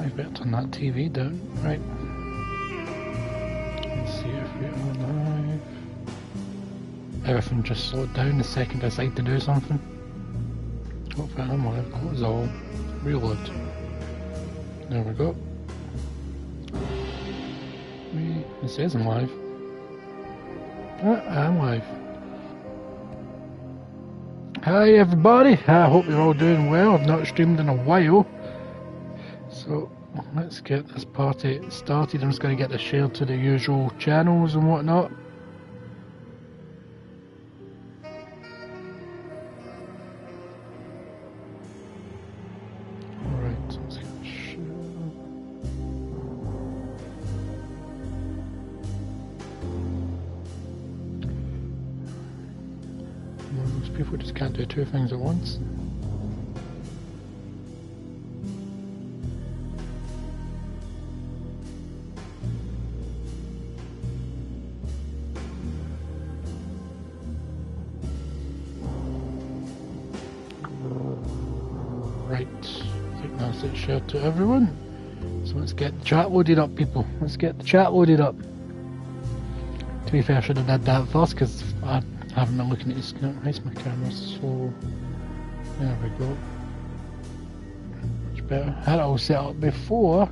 I better turn that TV down. Right. Let's see if we are live. Everything just slowed down the second I decided to do something. Hopefully I'm live. Close all. Reload. There we go. It says I'm live. I am live. Hi everybody, I hope you're all doing well. I've not streamed in a while. So let's get this party started. I'm just going to get this shared to the usual channels and whatnot. Alright, let's get share. Most people just can't do two things at once. Share to everyone. So let's get the chat loaded up, people. Let's get the chat loaded up. To be fair, I should have did that first because I haven't been looking at this. Nice, my camera, so there we go. Much better. Had it all set up before.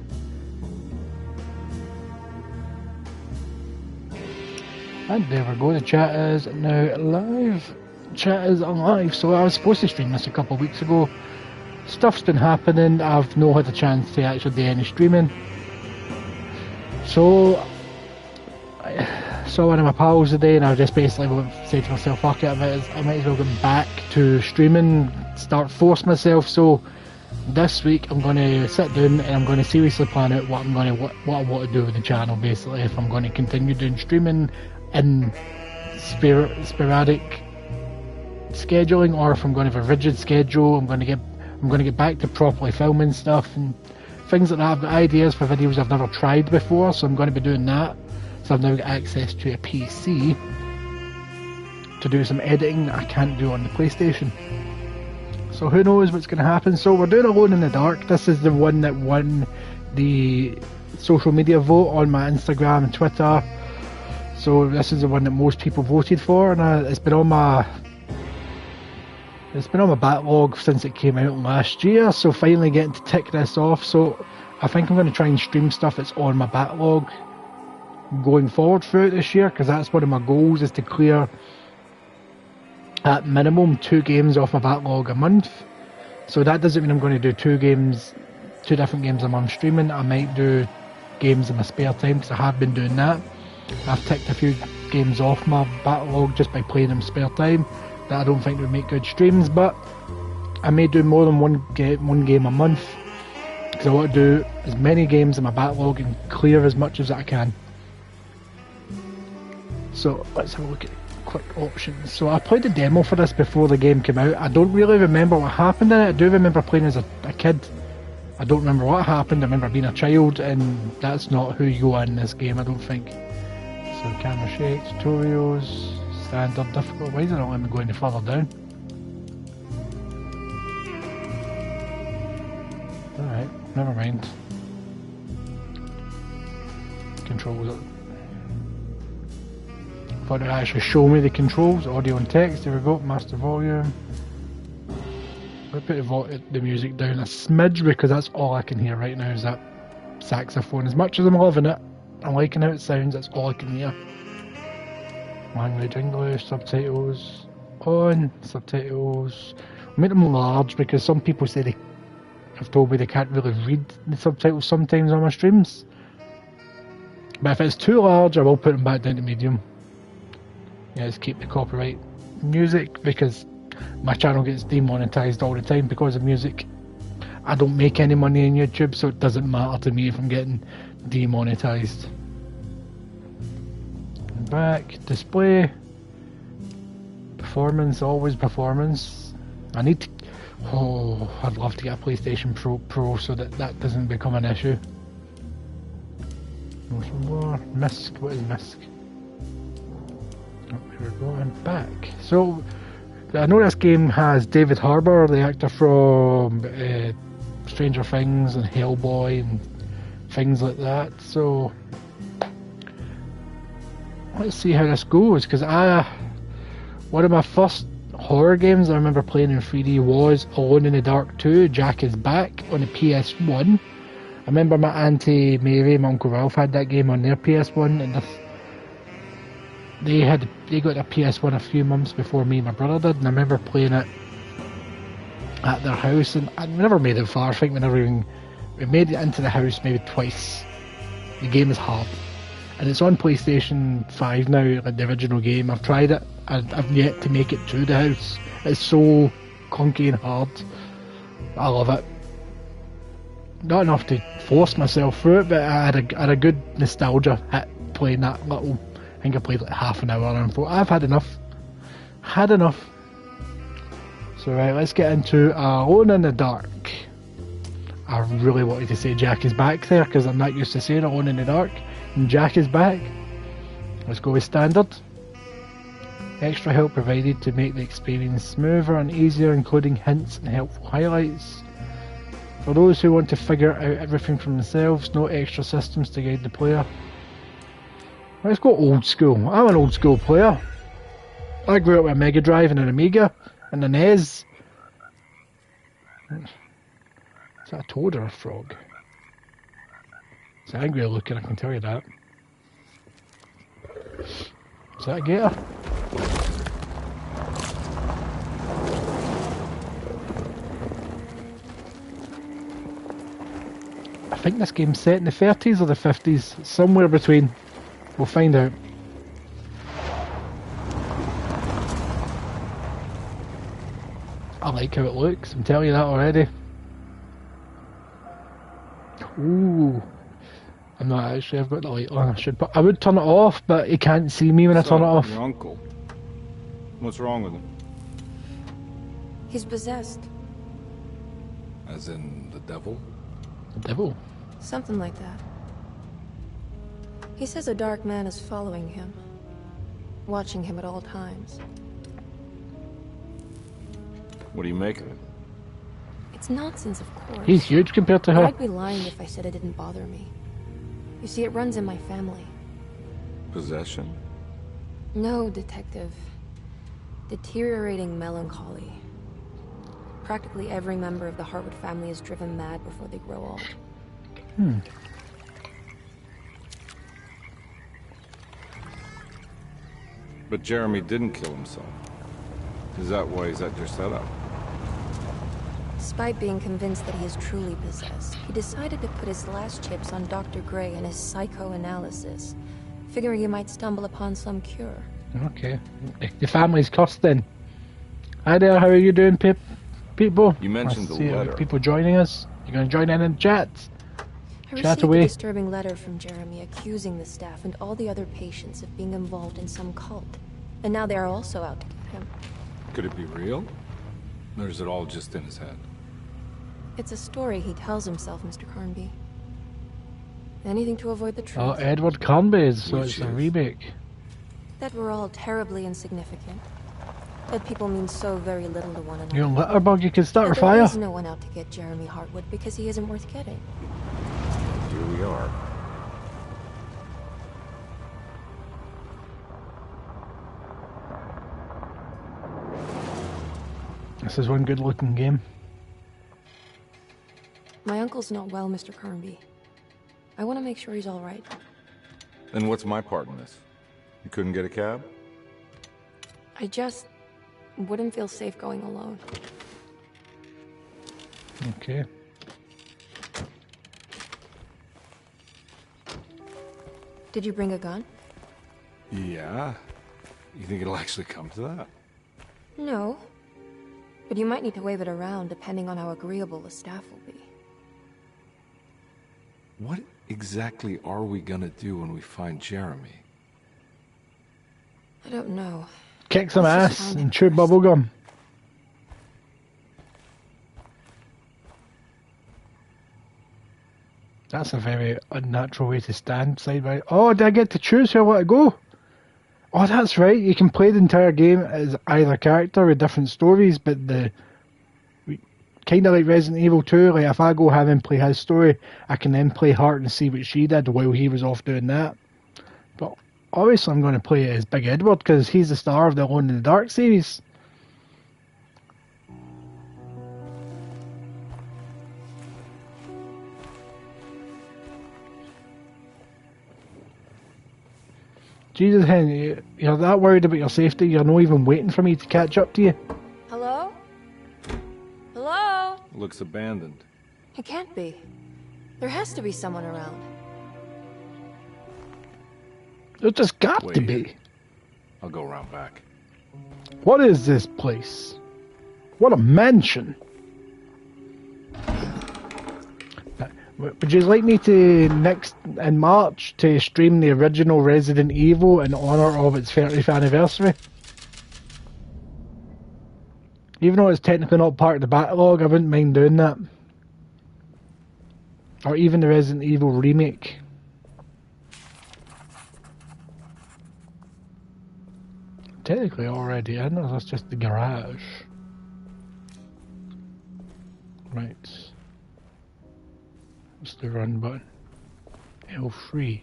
And there we go. The chat is now live. Chat is live. So I was supposed to stream this a couple of weeks ago. Stuff's been happening, I've not had a chance to actually do any streaming. So I saw one of my pals today and I just basically said to myself, fuck it, I might as well get back to streaming, force myself. So this week I'm going to sit down and I'm going to seriously plan out what I want to do with the channel, basically, if I'm going to continue doing streaming in sporadic scheduling, or if I'm going to have a rigid schedule. I'm going to get back to properly filming stuff and things like that. I've got ideas for videos I've never tried before, so I'm going to be doing that. So I've now got access to a PC to do some editing that I can't do on the PlayStation. So who knows what's going to happen. So we're doing Alone in the Dark. This is the one that won the social media vote on my Instagram and Twitter. So this is the one that most people voted for, and it's been on my backlog since it came out last year, so finally getting to tick this off. So I think I'm going to try and stream stuff that's on my backlog going forward throughout this year, because that's one of my goals, is to clear at minimum 2 games off my backlog a month. So that doesn't mean I'm going to do 2 different games a month streaming. I might do games in my spare time, because I have been doing that. I've ticked a few games off my backlog just by playing them spare time that I don't think would make good streams, but I may do more than one game a month, because I want to do as many games in my backlog and clear as much as I can. So let's have a look at quick options. So I played the demo for this before the game came out. I don't really remember what happened in it. I do remember playing as a kid. I don't remember what happened. I remember being a child, and that's not who you are in this game, I don't think. So camera shake, tutorials, standard, difficult. Why does it not let me go any further down? Alright, never mind. Controls. I thought it would actually show me the controls. Audio and text, there we go. Master volume. I'll put the music down a smidge, because that's all I can hear right now is that saxophone. As much as I'm loving it, I'm liking how it sounds, that's all I can hear. Language English, subtitles on, subtitles. Make them large, because some people say they have told me they can't really read the subtitles sometimes on my streams. But if it's too large, I will put them back down to medium. Yeah, let's keep the copyright music, because my channel gets demonetized all the time because of music. I don't make any money on YouTube, so it doesn't matter to me if I'm getting demonetized. Back, display, performance, always performance. I need to, I'd love to get a PlayStation Pro so that doesn't become an issue. Motion blur, MISC, what is MISC? Oh, here we go, and back. So, I know this game has David Harbour, the actor from Stranger Things and Hellboy and things like that. So let's see how this goes, because one of my first horror games I remember playing in 3D was Alone in the Dark 2, Jack is Back, on the PS1. I remember my Auntie Mary, my Uncle Ralph had that game on their PS1, and they got their PS1 a few months before me and my brother did, and I remember playing it at their house, and I never made it far. I think we made it into the house maybe twice. The game is hard, and it's on PlayStation 5 now, like the original game. I've tried it, I've yet to make it to the house. It's so clunky and hard. I love it. Not enough to force myself through it, but I had a good nostalgia hit playing that little. I think I played like half an hour and thought, I've had enough. So right, let's get into Alone in the Dark. I really wanted to say Jack is Back there, because I'm not used to saying Alone in the Dark. And Jack is Back. Let's go with standard. Extra help provided to make the experience smoother and easier, including hints and helpful highlights. For those who want to figure out everything for themselves, no extra systems to guide the player. Let's go old school. I'm an old school player. I grew up with a Mega Drive and an Amiga and an NES. Is that a toad or a frog? It's angry looking, I can tell you that. Is that a gator? I think this game's set in the 30s or the 50s, somewhere between. We'll find out. I like how it looks, I'm telling you that already. Ooh. I'm not actually, I've got the light on. I would turn it off, but he can't see me when I turn it off. Your uncle. What's wrong with him? He's possessed. As in the devil? The devil? Something like that. He says a dark man is following him, watching him at all times. What do you make of it? It's nonsense, of course. He's huge compared to But her. I'd be lying if I said it didn't bother me. You see, it runs in my family. Possession? No, detective. Deteriorating melancholy. Practically every member of the Hartwood family is driven mad before they grow old. But Jeremy didn't kill himself. Is that why he's at your setup? Despite being convinced that he is truly possessed, he decided to put his last chips on Dr. Gray and his psychoanalysis, figuring he might stumble upon some cure. Okay. The family's cursed then. Hi there, how are you doing, people? You mentioned the letter. People joining us. You going to join in the chat? I Chat received away. a disturbing letter from Jeremy accusing the staff and all the other patients of being involved in some cult. And now they are also out to get him. Could it be real? Or is it all just in his head? It's a story he tells himself, Mr. Carnby. Anything to avoid the truth. Oh, Edward Carnby, so Which it's a is? remake. That we're all terribly insignificant. That people mean so very little to one another. You're on Litterbug, you can start a That there fire. is no one out to get Jeremy Hartwood because he isn't worth getting. Here we are. This is one good looking game. My uncle's not well, Mr. Carnby. I want to make sure he's all right. Then what's my part in this? You couldn't get a cab? I just wouldn't feel safe going alone. Okay. Did you bring a gun? Yeah. You think it'll actually come to that? No. But you might need to wave it around depending on how agreeable the staff will be. What exactly are we gonna do when we find Jeremy? I don't know. Kick some Let's just ass find and him chew first. bubblegum. That's a very unnatural way to stand side by. Oh, did I get to choose where I want to go? Oh, that's right. You can play the entire game as either character with different stories, but kind of like Resident Evil 2, like if I go have him play his story, I can then play Hart and see what she did while he was off doing that. But obviously I'm going to play it as Big Edward because he's the star of the Alone in the Dark series. Jesus, Henry, you're that worried about your safety, you're not even waiting for me to catch up to you. Hello? Hello? Looks abandoned. It can't be. There has to be someone around. There's just got to Wait. be. I'll go around back. What is this place? What a mansion. Would you like me to, next in March, to stream the original Resident Evil in honour of its 30th anniversary? Even though it's technically not part of the backlog, I wouldn't mind doing that. Or even the Resident Evil remake. Technically already in, or that's just the garage? Right. What's the run button? L3.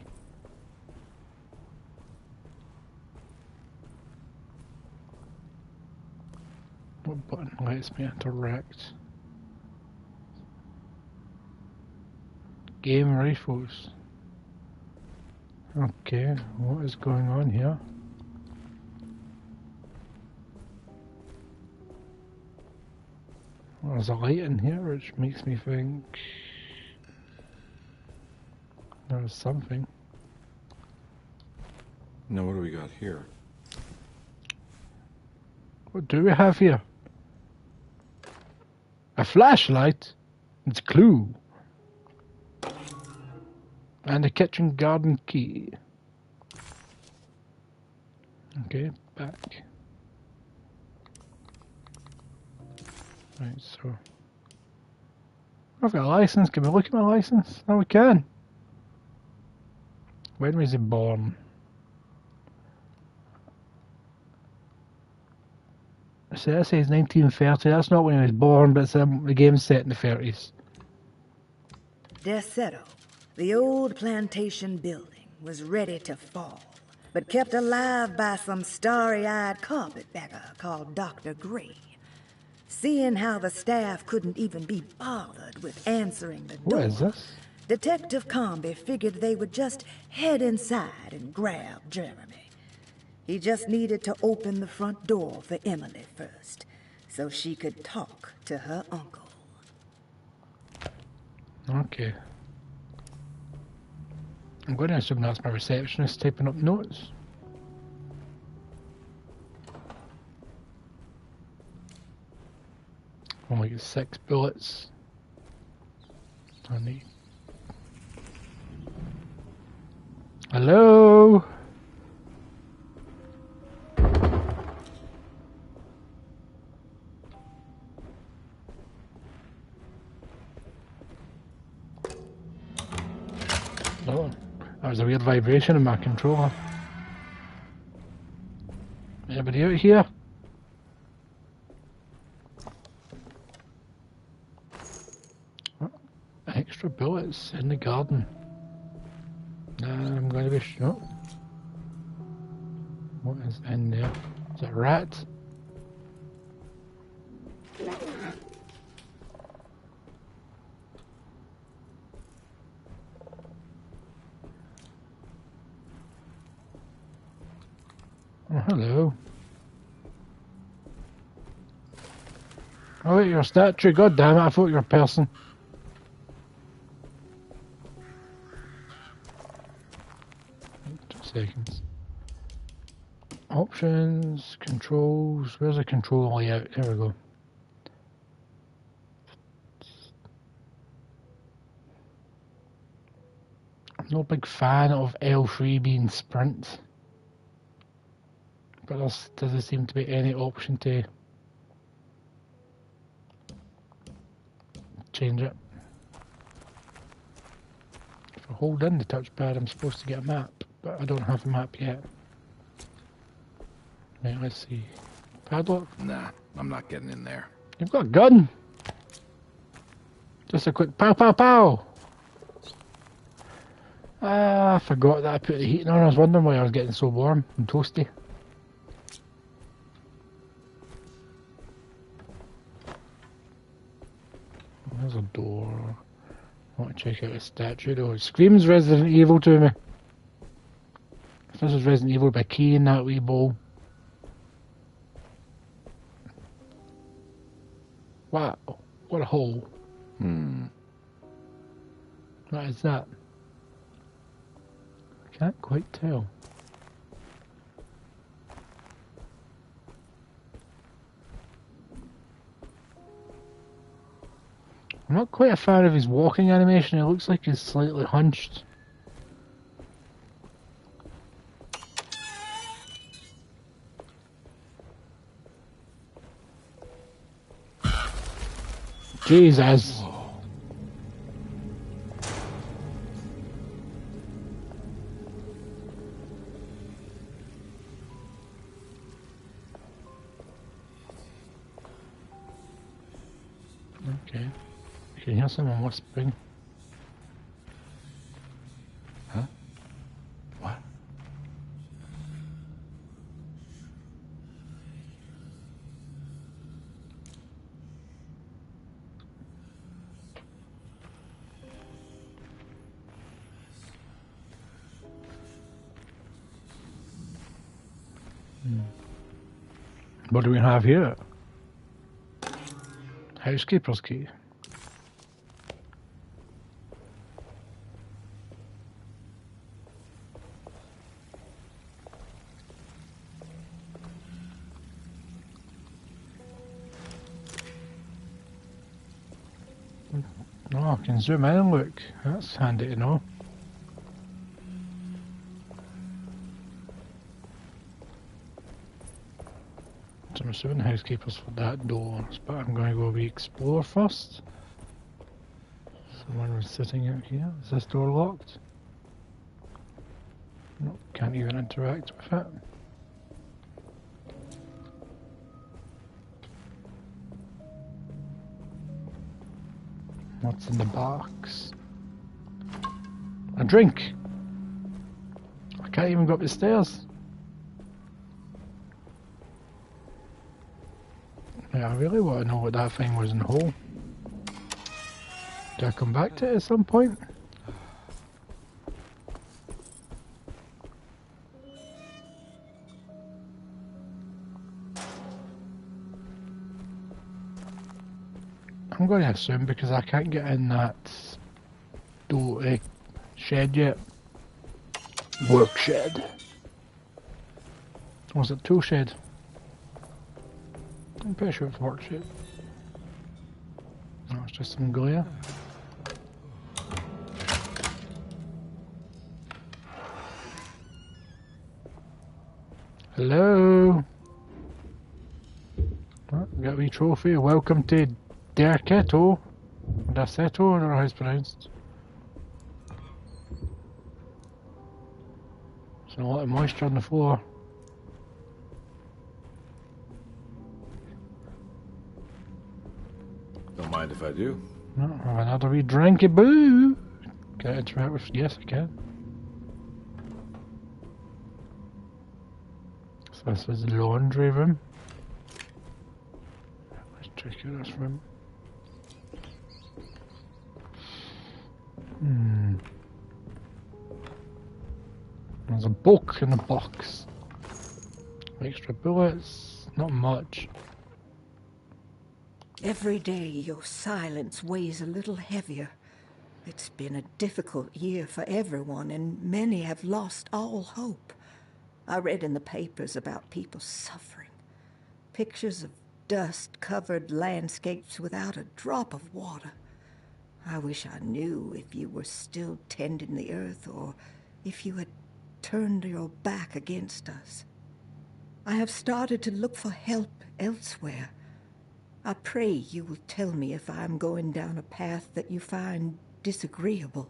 What button lets me interact? Game rifles. Okay, what is going on here? Well, there's a light in here which makes me think there's something. Now what do we got here? What do we have here? A flashlight? It's a clue. And a kitchen garden key. Okay, back. Right, so I've got a license. Can we look at my license? Oh, we can. When was he born? So that says 1930. That's not when he was born, but it's, the game's set in the 30s. Desetto, the old plantation building, was ready to fall, but kept alive by some starry-eyed carpetbagger called Dr. Gray. Seeing how the staff couldn't even be bothered with answering the door, What is this? Detective Comby figured they would just head inside and grab Jeremy. He just needed to open the front door for Emily first, so she could talk to her uncle. Okay. I'm going to assume that's my receptionist typing up notes. Only get 6 bullets. I need. Hello? Oh, that was a weird vibration in my controller. Anybody out here? Oh, extra bullets in the garden. I'm going to be shot. What is in there? Is it a rat? Oh, hello. Oh, wait, you're a statue. God damn it, I thought you were a person. Seconds. Options, controls. Where's the control layout? There we go. I'm not a big fan of L3 being sprint, but there doesn't seem to be any option to change it. If I hold in the touchpad, I'm supposed to get a map. But I don't have a map yet. Right, let's see. Padlock? Nah, I'm not getting in there. You've got a gun! Just a quick pow pow pow! Ah, I forgot that I put the heating on. I was wondering why I was getting so warm and toasty. There's a door. I want to check out the statue though. It screams Resident Evil to me. If this was Resident Evil by key in that wee bowl. Wow, what a hole. What is that? I can't quite tell. I'm not quite a fan of his walking animation. It looks like he's slightly hunched. Jesus. Okay. I can hear someone whispering. Huh? What? What do we have here? Housekeeper's key. Oh, I can zoom in and look. That's handy to know. So I'm assuming housekeepers for that door, but I'm going to go re-explore first. Someone was sitting out here. Is this door locked? Nope, can't even interact with it. What's in the box? A drink! I can't even go up the stairs. Yeah, I really want to know what that thing was in the hole. Do I come back to it at some point? I'm going to assume because I can't get in that door shed yet. Work shed. Was it tool shed? I'm pretty sure it's work shed. No, it's just some glare. Hello? Oh, got a wee trophy. Welcome to Derketo. Derceto, I don't know how it's pronounced. There's a lot of moisture on the floor. Don't mind if I do. No, have another wee drinky boo. Can I interact with? Yes, I can. So this is the laundry room. Let's check out this room. There's a book in the box. Extra bullets, not much. Every day your silence weighs a little heavier. It's been a difficult year for everyone, and many have lost all hope. I read in the papers about people suffering. Pictures of dust-covered landscapes without a drop of water. I wish I knew if you were still tending the earth or if you had turned your back against us. I have started to look for help elsewhere. I pray you will tell me if I am going down a path that you find disagreeable.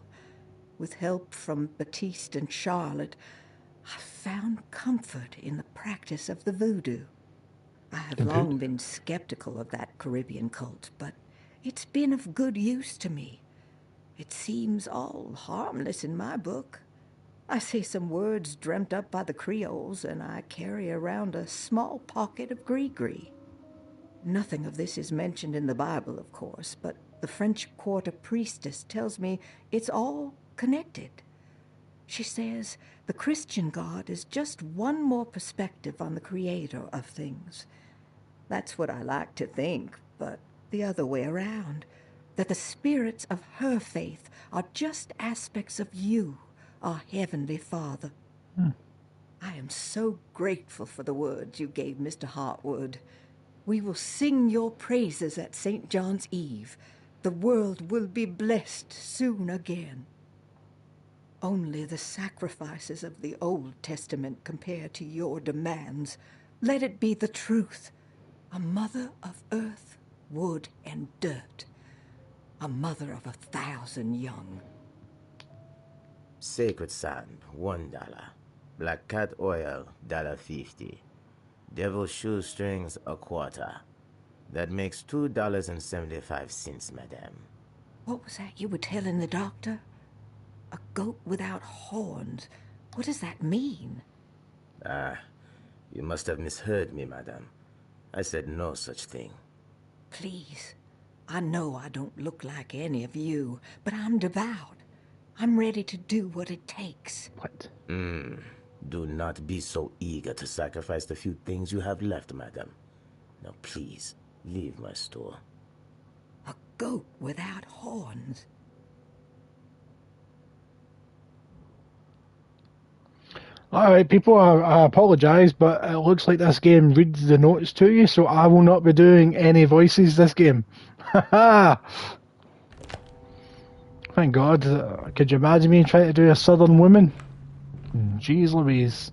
With help from Baptiste and Charlotte, I found comfort in the practice of the voodoo. I have long been skeptical of that Caribbean cult, but It's been of good use to me. It seems all harmless in my book. I say some words dreamt up by the Creoles, and I carry around a small pocket of gree-gree. Nothing of this is mentioned in the Bible, of course, but the French Quarter priestess tells me it's all connected. She says the Christian God is just one more perspective on the creator of things. That's what I like to think, but the other way around, that the spirits of her faith are just aspects of you, our Heavenly Father. I am so grateful for the words you gave Mr. Hartwood. We will sing your praises at St. John's Eve. The world will be blessed soon again. Only the sacrifices of the Old Testament compare to your demands. Let it be the truth. A mother of earth, wood, and dirt. A mother of 1,000 young. Sacred sand, $1. Black cat oil, $1.50. Devil shoestrings, $0.25. That makes $2.75, madame. What was that you were telling the doctor? A goat without horns. What does that mean? You must have misheard me, madame. I said no such thing. Please. I know I don't look like any of you, but I'm devout. I'm ready to do what it takes. What? Do not be so eager to sacrifice the few things you have left, madame. Now please, leave my store. A goat without horns. Alright people, I apologise, but it looks like this game reads the notes to you, so I will not be doing any voices this game. Haha! Thank God. Could you imagine me trying to do a southern woman? Jeez Louise.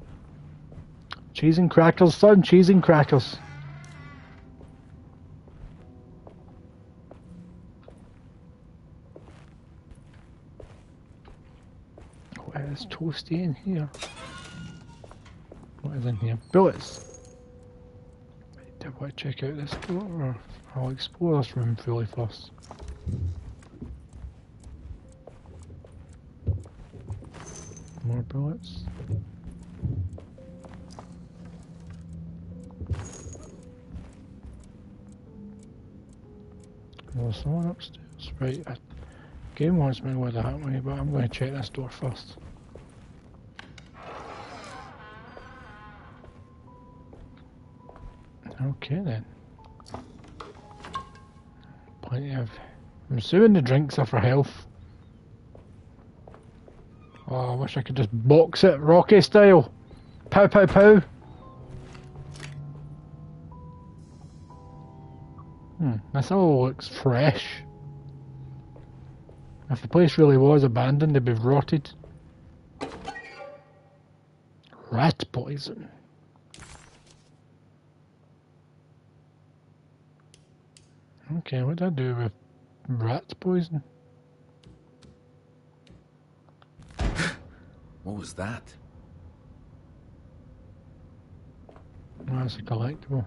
Cheese and crackers, son, cheese and crackers. What is toasty in here? What is in here? Bullets. Do I want to check out this door, or I'll explore this room fully first. More bullets. There's someone upstairs. Right, game wants me to go that way, but I'm going to check this door first. Okay then. Plenty of... I'm assuming the drinks are for health. Oh, I wish I could just box it, Rocky style. Pow pow pow. This all looks fresh. If the place really was abandoned, it'd be rotted. Rat poison. Okay, what did I do with rat poison? What was that? Oh, that's a collectible.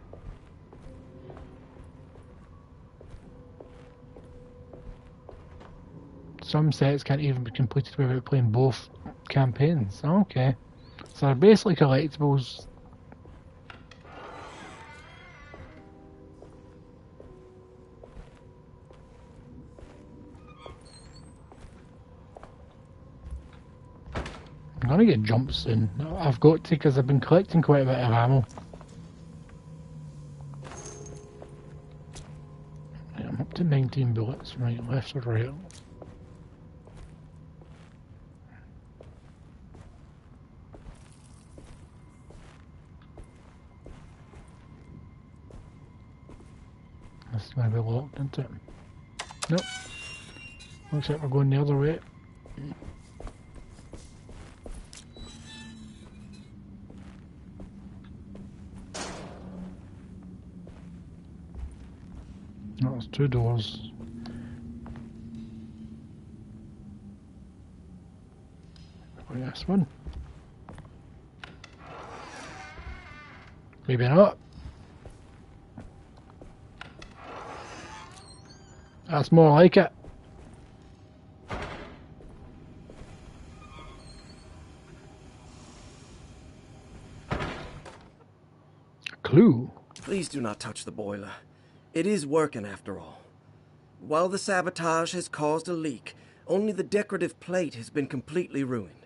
Some sets can't even be completed without playing both campaigns. Okay. So they're basically collectibles. I'm gonna get jumps soon. I've got to, because I've been collecting quite a bit of ammo. Yeah, I'm up to 19 bullets. Right, left or right? This is going to be locked, isn't it? Nope. Looks like we're going the other way. That's two doors. Oh, this one. Maybe not. That's more like it. A clue? Please do not touch the boiler. It is working after all. While the sabotage has caused a leak, only the decorative plate has been completely ruined.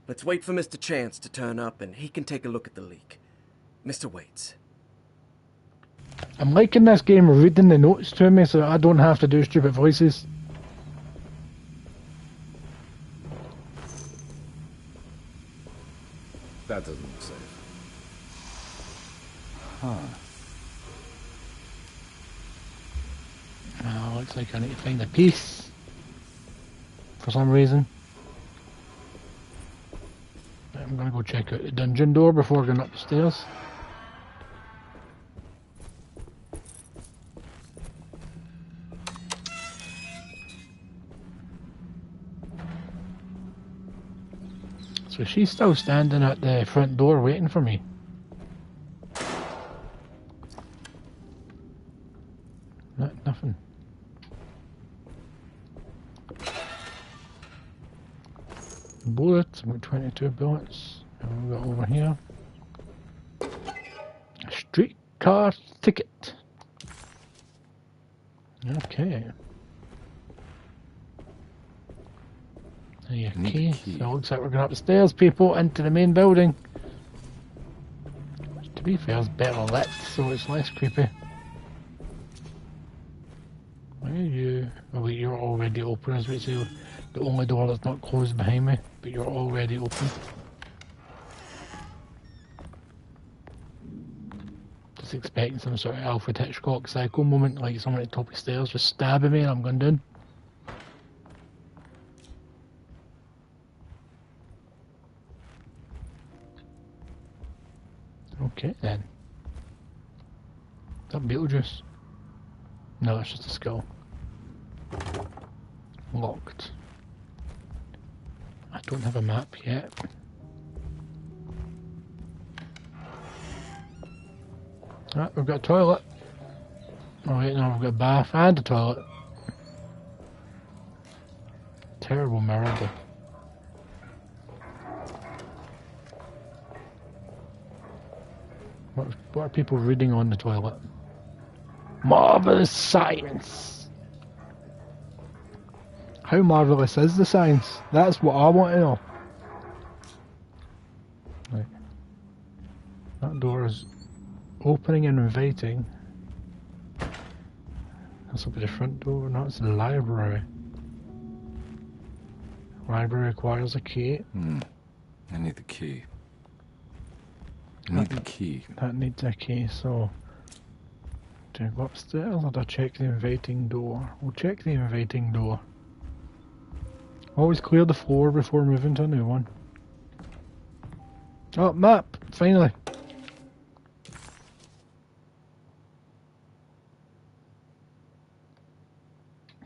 Let's wait for Mr. Chance to turn up and he can take a look at the leak. Mr. Waits. I'm liking this game reading the notes to me so I don't have to do stupid voices. That doesn't look safe. Huh. Oh, looks like I need to find a piece. For some reason. I'm gonna go check out the dungeon door before going up the stairs. So she's still standing at the front door waiting for me. Nothing. Bullets, about 22 bullets. And we got over here. A streetcar ticket. Okay. There key. So it looks like we're going up the stairs, people, into the main building. Which, to be fair, is better lit, so it's less creepy. Where are you? Oh wait, you're already open, as we say. The only door that's not closed behind me, but you're already open. Just expecting some sort of Alfred Hitchcock psycho moment, like someone at the top of the stairs just stabbing me and I'm going down. Okay then. Is that Beetlejuice? No, it's just a skull. Locked. I don't have a map yet. Right, we've got a toilet. Oh wait, no, we've got a bath and a toilet. Terrible mirror though. What are people reading on the toilet? Marvelous science! How marvellous is the science? That's what I want to know. Right. That door is opening and inviting. This will be the front door. No, it's the library. Library requires a key. I need the key. I need the key. That needs a key, so... Do I go upstairs or do I check the inviting door? We'll check the inviting door. Always clear the floor before moving to a new one. Oh, map! Finally!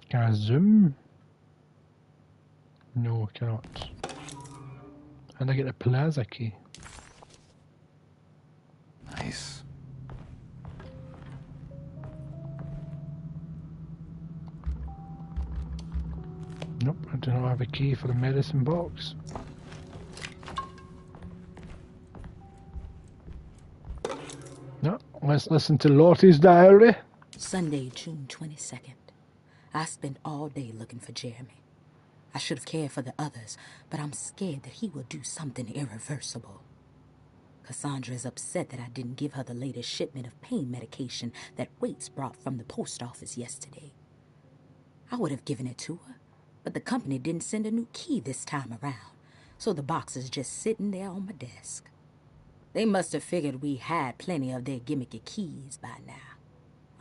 Can I zoom? No, I cannot. And I get the plaza key. Nice. Nope, I do not have a key for the medicine box. No, let's listen to Lottie's diary. Sunday, June 22nd. I spent all day looking for Jeremy. I should have cared for the others, but I'm scared that he will do something irreversible. Cassandra is upset that I didn't give her the latest shipment of pain medication that Waits brought from the post office yesterday. I would have given it to her, but the company didn't send a new key this time around, so the box is just sitting there on my desk. They must have figured we had plenty of their gimmicky keys by now.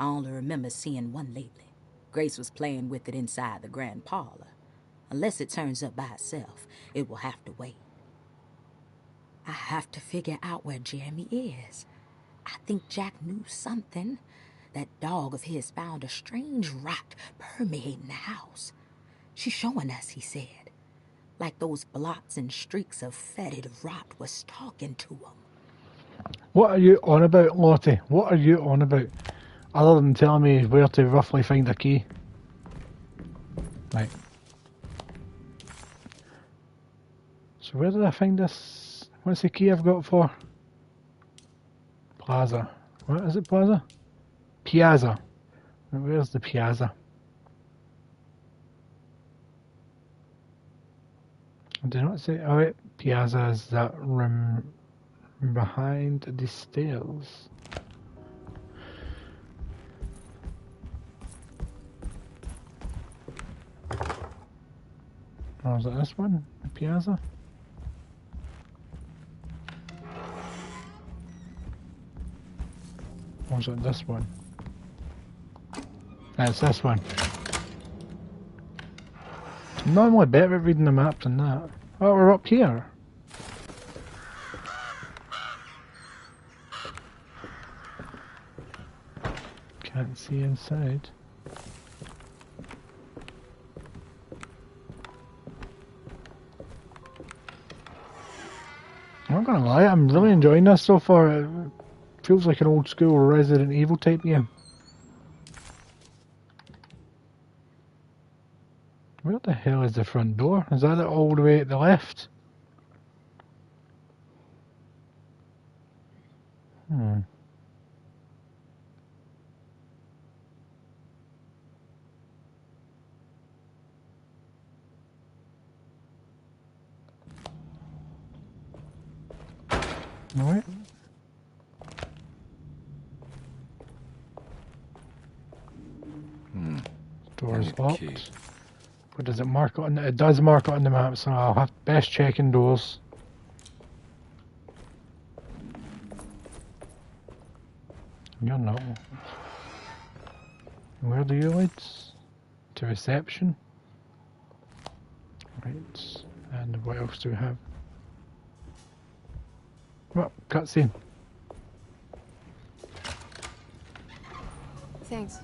I only remember seeing one lately. Grace was playing with it inside the grand parlor. Unless it turns up by itself, it will have to wait. I have to figure out where Jeremy is. I think Jack knew something. That dog of his found a strange rot permeating the house. She's showing us, he said. Like those blots and streaks of fetid rot was talking to him. What are you on about, Lottie? What are you on about? Other than telling me where to roughly find a key. Right. So where did I find this? What's the key I've got for? Plaza. What is it, Plaza? Piazza. Where's the Piazza? I did not say. Oh wait, Piazza is that room behind the stairs. Or is it this one? The Piazza? Or is it this one? It's this one. I'm normally better at reading the maps than that. Oh, we're up here. Can't see inside. I'm not gonna lie, I'm really enjoying this so far. It feels like an old school Resident Evil type game. Where the hell is the front door? Is that it all the way at the left? Hmm. Alright. Door's locked. Key. What does it mark on? It does mark it on the map, so I'll have best checking doors. You're not. Where do you lead? To reception. Right. And what else do we have? Well, cutscene. Thanks.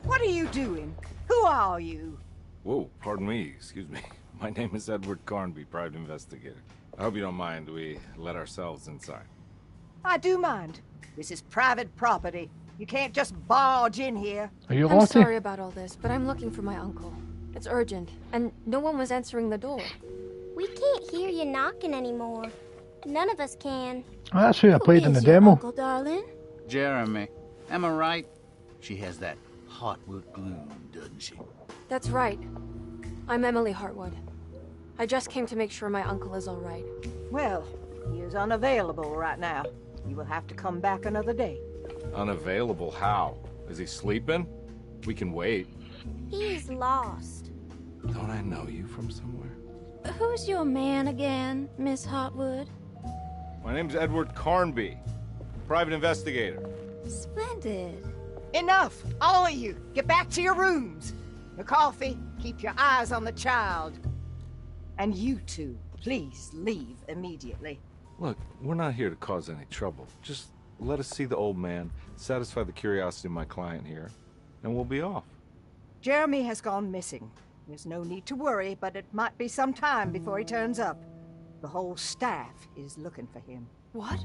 What are you doing? Who are you? Whoa, pardon me, excuse me. My name is Edward Carnby, private investigator. I hope you don't mind we let ourselves inside. I do mind. This is private property. You can't just barge in here. Are you I'm Lottie? sorry about all this, but I'm looking for my uncle. It's urgent, and no one was answering the door. We can't hear you knocking anymore. None of us can. Oh, that's who I played in the Is your demo. Uncle, darling? Jeremy. Am I right? She has that Hartwood gloom, doesn't she? That's right. I'm Emily Hartwood. I just came to make sure my uncle is all right. Well, he is unavailable right now. You will have to come back another day. Unavailable how? Is he sleeping? We can wait. He's lost. Don't I know you from somewhere? Who's your man again, Miss Hartwood? My name's Edward Carnby, private investigator. Splendid. Enough! All of you! Get back to your rooms! McCarthy, keep your eyes on the child. And you two, please leave immediately. Look, we're not here to cause any trouble. Just let us see the old man, satisfy the curiosity of my client here, and we'll be off. Jeremy has gone missing. There's no need to worry, but it might be some time before he turns up. The whole staff is looking for him. What?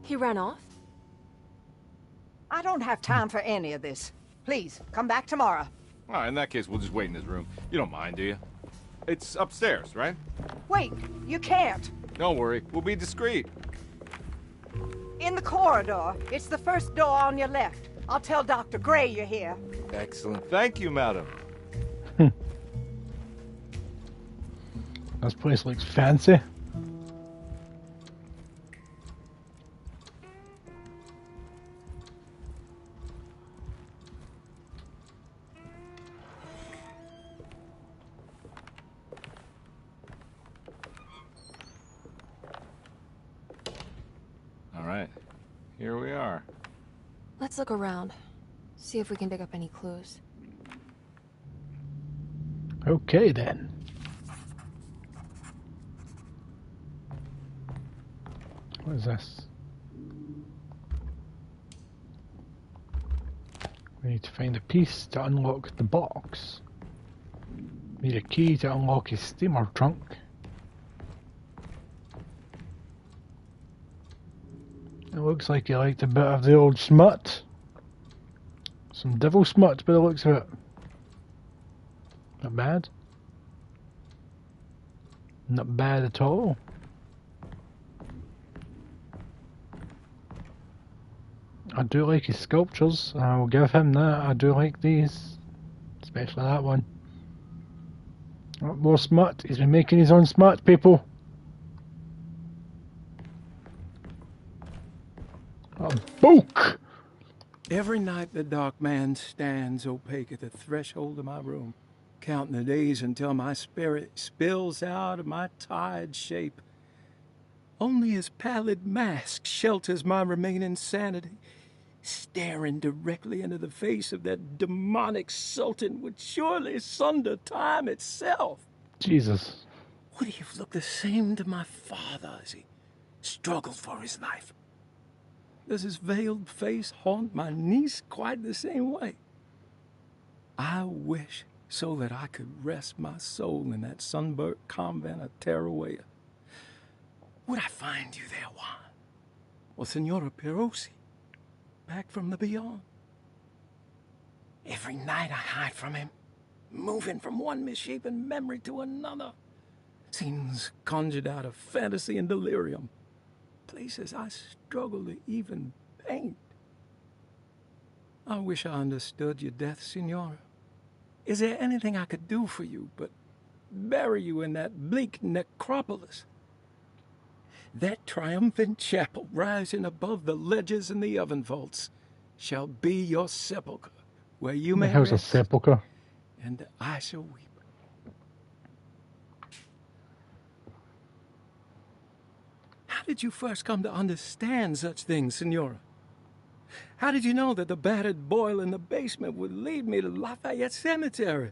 He ran off? I don't have time for any of this. Please, come back tomorrow. All right, in that case, we'll just wait in his room. You don't mind, do you? It's upstairs, right? Wait, you can't. Don't worry, we'll be discreet. In the corridor. It's the first door on your left. I'll tell Dr. Gray you're here. Excellent. Thank you, madam. This place looks fancy. All right, here we are. Let's look around. See if we can dig up any clues. Okay then. What is this? We need to find a piece to unlock the box. Need a key to unlock his steamer trunk. It looks like he liked a bit of the old smut. Some devil smut by the looks of it. Not bad. Not bad at all. I do like his sculptures. I will give him that. I do like these. Especially that one. Oh, more smut. He's been making his own smut, people. A book! Every night the dark man stands opaque at the threshold of my room, counting the days until my spirit spills out of my tired shape. Only his pallid mask shelters my remaining sanity. Staring directly into the face of that demonic sultan would surely sunder time itself. Jesus. Would he have looked the same to my father as he struggled for his life? Does his veiled face haunt my niece quite the same way? I wish so that I could rest my soul in that sunburnt convent of Tarawea. Would I find you there, Juan? Or Senora Perosi, back from the beyond? Every night I hide from him, moving from one misshapen memory to another. Scenes conjured out of fantasy and delirium. Places I struggle to even paint. I wish I understood your death, Senora. Is there anything I could do for you but bury you in that bleak necropolis? That triumphant chapel rising above the ledges and the oven vaults shall be your sepulchre, where you may How's a rest, sepulchre? and I shall weep. How did you first come to understand such things, Senora? How did you know that the battered boil in the basement would lead me to Lafayette Cemetery?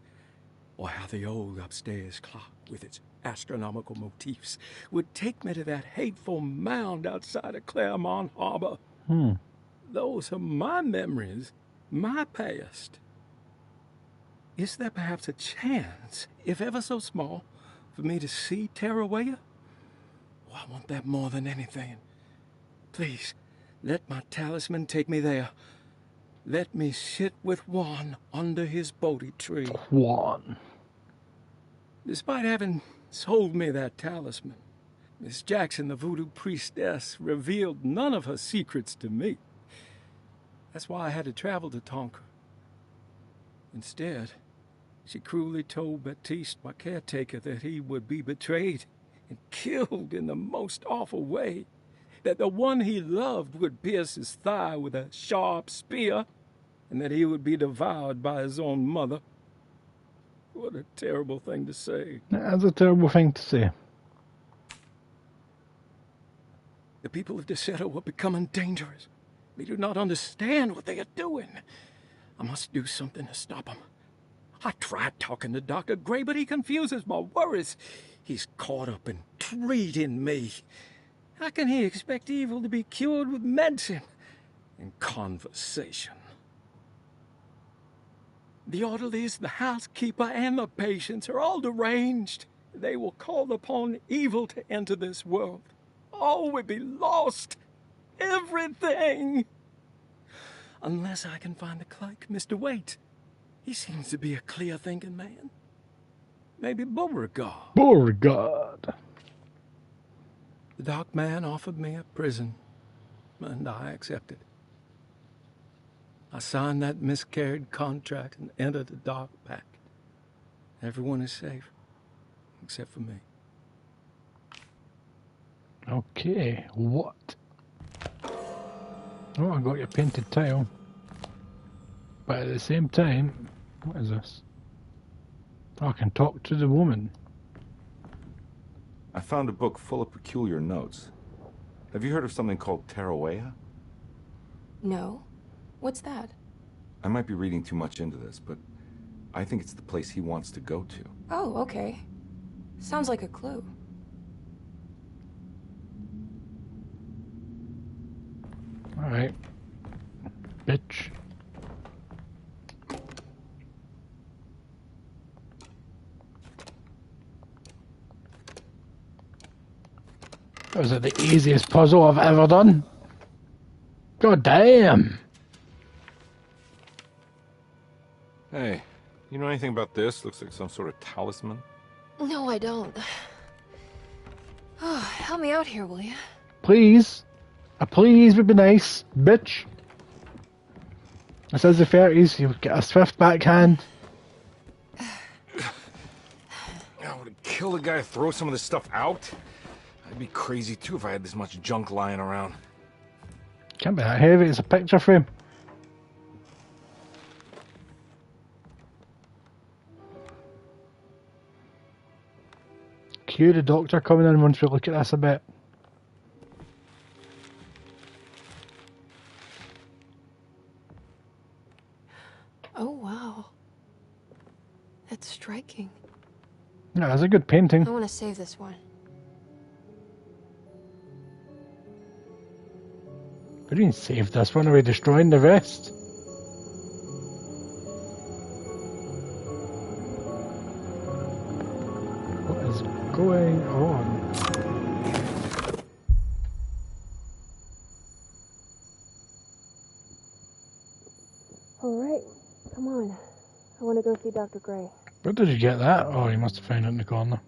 Or how the old upstairs clock, with its astronomical motifs, would take me to that hateful mound outside of Claremont Harbor? Those are my memories, my past. Is there perhaps a chance, if ever so small, for me to see Tarawea? Oh, I want that more than anything. Please, let my talisman take me there. Let me sit with Juan under his Bodhi tree. Juan. Despite having sold me that talisman, Miss Jackson, the voodoo priestess, revealed none of her secrets to me. That's why I had to travel to Tonka. Instead, she cruelly told Baptiste, my caretaker, that he would be betrayed and killed in the most awful way, that the one he loved would pierce his thigh with a sharp spear, and that he would be devoured by his own mother. What a terrible thing to say. That's a terrible thing to say. The people of Deseto are becoming dangerous. They do not understand what they are doing. I must do something to stop them. I tried talking to Dr. Gray, but he confuses my worries. He's caught up in treating me. How can he expect evil to be cured with medicine and conversation? The orderlies, the housekeeper, and the patients are all deranged. They will call upon evil to enter this world. All will be lost. Everything. Unless I can find the clerk, Mr. Waite. He seems to be a clear-thinking man. Maybe Beauregard. Beauregard. The dark man offered me a prison, and I accepted. I signed that miscarried contract and entered the dark pact. Everyone is safe, except for me. Okay, what? Oh, I got your painted tile. But at the same time, what is this? Oh, I can talk to the woman. I found a book full of peculiar notes. Have you heard of something called Tarawea? No. What's that? I might be reading too much into this, but I think it's the place he wants to go to. Oh, okay. Sounds like a clue. Alright. Bitch. Was it the easiest puzzle I've ever done? God damn! Hey, You know anything about this? Looks like some sort of talisman. No, I don't. Oh, help me out here, will you? Please. A please would be nice, bitch. This is the 30s, you get a swift backhand. I would kill the guy to throw some of this stuff out. I'd be crazy too if I had this much junk lying around. Can't be that heavy, it's a picture frame. Cue the doctor coming in once we look at this a bit. Oh, wow. That's striking. Yeah, that's a good painting. I want to save this one. What do you mean save this one? Are we destroying the rest? What is going on? All right, come on. I want to go see Dr. Gray. Where did you get that? Oh, you must have found it in the corner.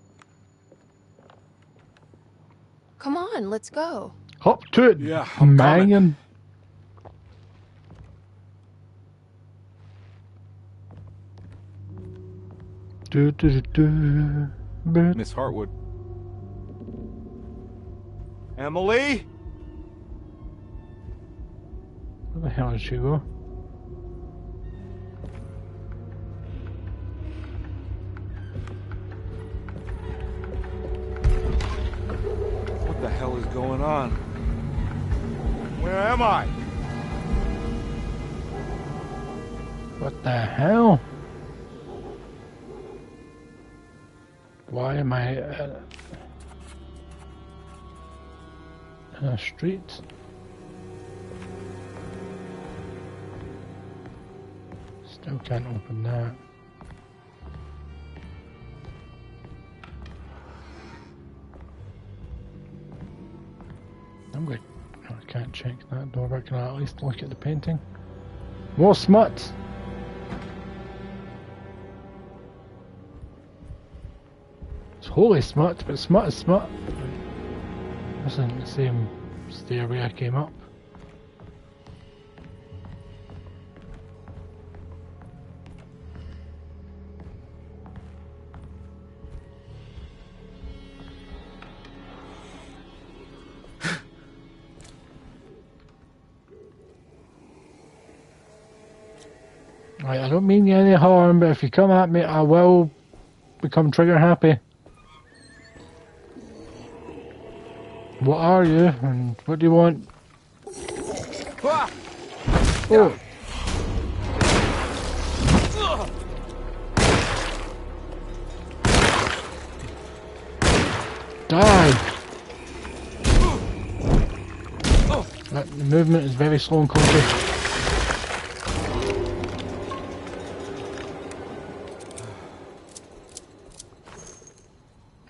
Come on, let's go. Hop to it, yeah, I'm man. Miss Hartwood. Emily? Where the hell did she go? What the hell is going on? Where am I? What the hell? Why am I in a street? Still can't open that. I'm going. No, I can't check that door, but can I at least look at the painting? More smut! It's holy smut, but smut is smut. This isn't the same stairway I came up. Right, I don't mean you any harm, but if you come at me, I will become trigger happy. What are you, and what do you want? Ah! Oh. Die! The movement is very slow and clunky.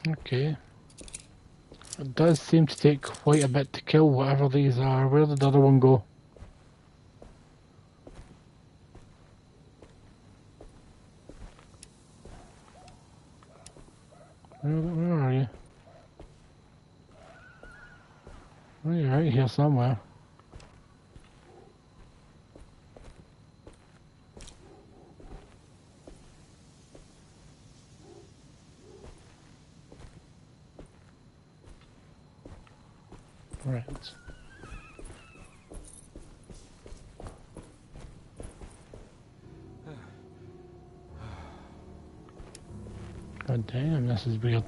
Okay. It does seem to take quite a bit to kill whatever these are. Where did the other one go? Where are you? Oh, you're right here somewhere. Right. God damn, this is weird.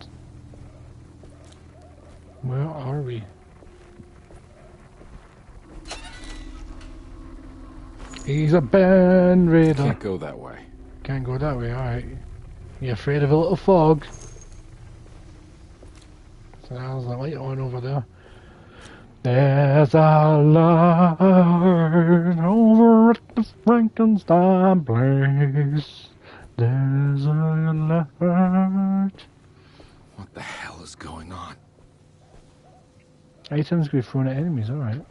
Where are we? He's a band raider. Can't go that way. Can't go that way, alright. You afraid of a little fog? So there's a light on over there. There's a light over at the Frankenstein place. There's a light. What the hell is going on? Items can be thrown at enemies, alright.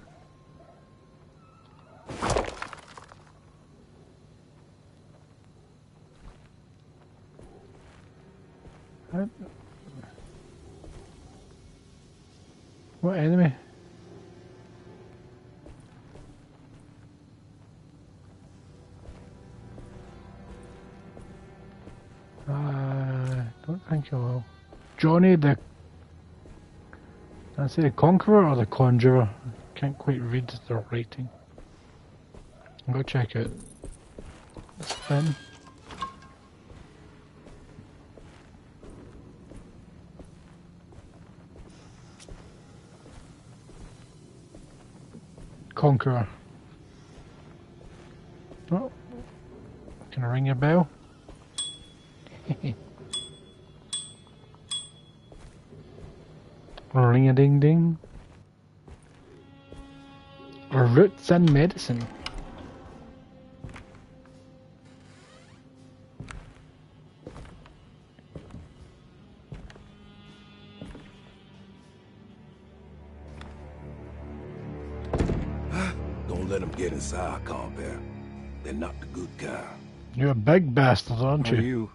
What enemy? Don't think I will. Johnny the... Did I say the Conqueror or the Conjurer? Can't quite read the writing. I'll go check it. Spin. Conqueror. Oh. Can I ring your bell? Ring a ding ding. Roots and medicine. Don't let them get inside, compare. They're not the good kind. You're a big bastard, aren't you? Are you?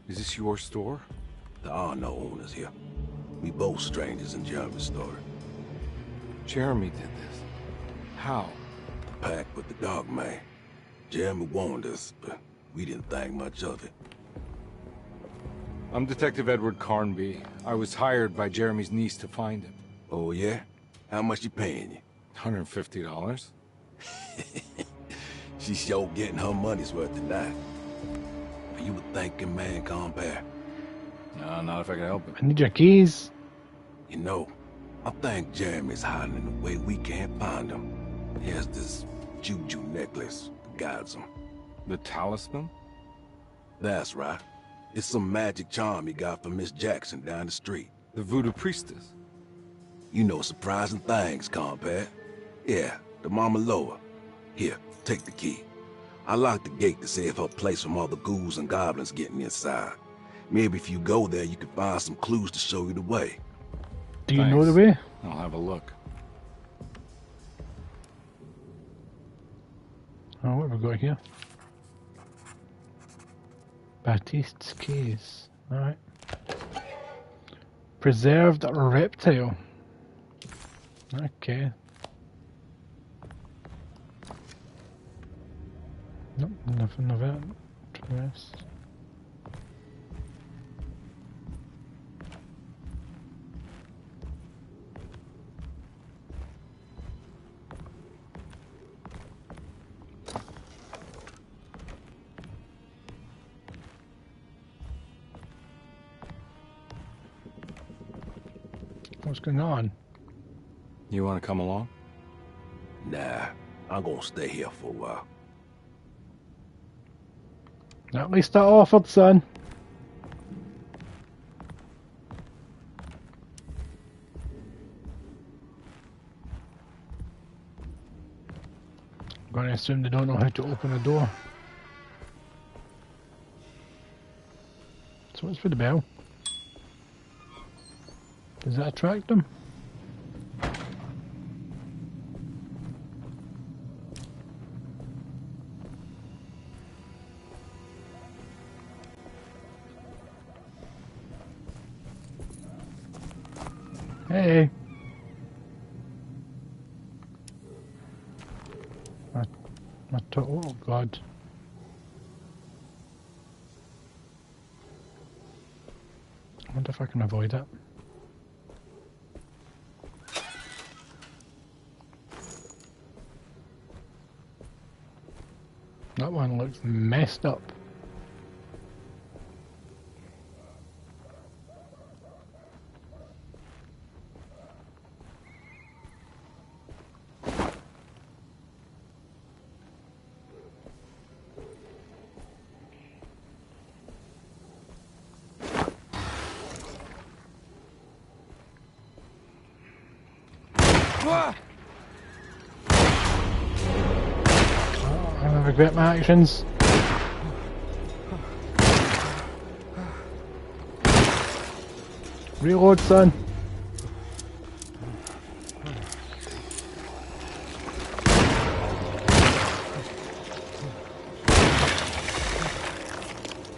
Is this your store? There are no owners here. We both strangers in Jeremy's story. Jeremy did this. How? Pact with the dog man. Jeremy warned us, but we didn't think much of it. I'm Detective Edward Carnby. I was hired by Jeremy's niece to find him. Oh, yeah? How much you paying you? $150. She's sure getting her money's worth tonight. Are you a thinking man, compare? No, not if I can help it. I need your keys. You know, I think Jeremy's hiding in a way we can't find him. He has this juju necklace that guides him. The talisman? That's right. It's some magic charm he got from Miss Jackson down the street. The voodoo priestess? You know surprising things, compare. Yeah, the Mama Loa. Here, take the key. I locked the gate to save her place from all the ghouls and goblins getting inside. Maybe if you go there, you can find some clues to show you the way. Do you know the way? I'll have a look. Oh, what have we got here? Baptiste's case. Alright. Preserved reptile. Okay. Nope, nothing of it. Interest. What's going on? You want to come along? Nah, I'm gonna stay here for a while. At least I offered, son. I'm gonna assume they don't know how to open a door. So what's with the bell? Does that attract them? Hey. Oh God. I wonder if I can avoid it. That one looks messed up. I regret my actions. Reload, son.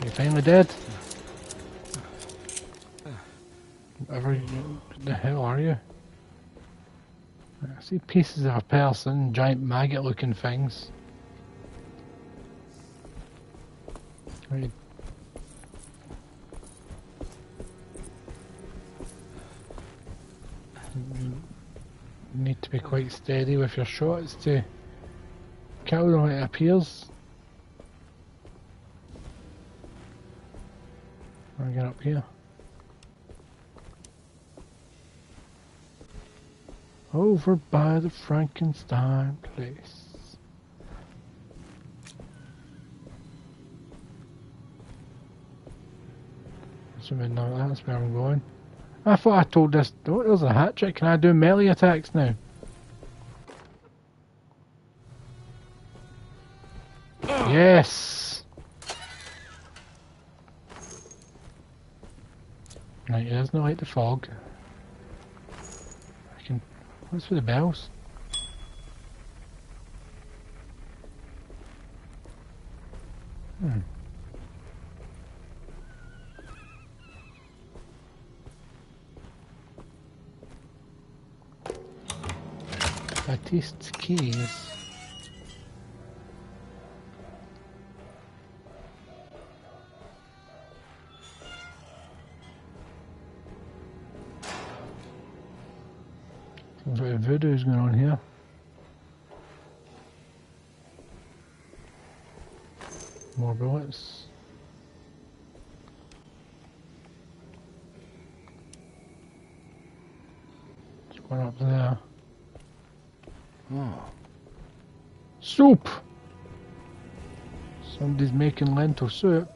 You finally dead? Whatever the hell are you? I see pieces of a person, giant maggot looking things. Right. You need to be quite steady with your shots to kill them when it appears. I'll get up here. Over by the Frankenstein place. Assuming now that's where I'm going. I thought I told this. Oh, there's a hat trick. Can I do melee attacks now? Yes! Right, it doesn't like the fog. I can. What's for the bells? Baptiste's keys. Seems like voodoo's going on here. More bullets. There's one up there. Oh. Soup! Somebody's making lentil soup.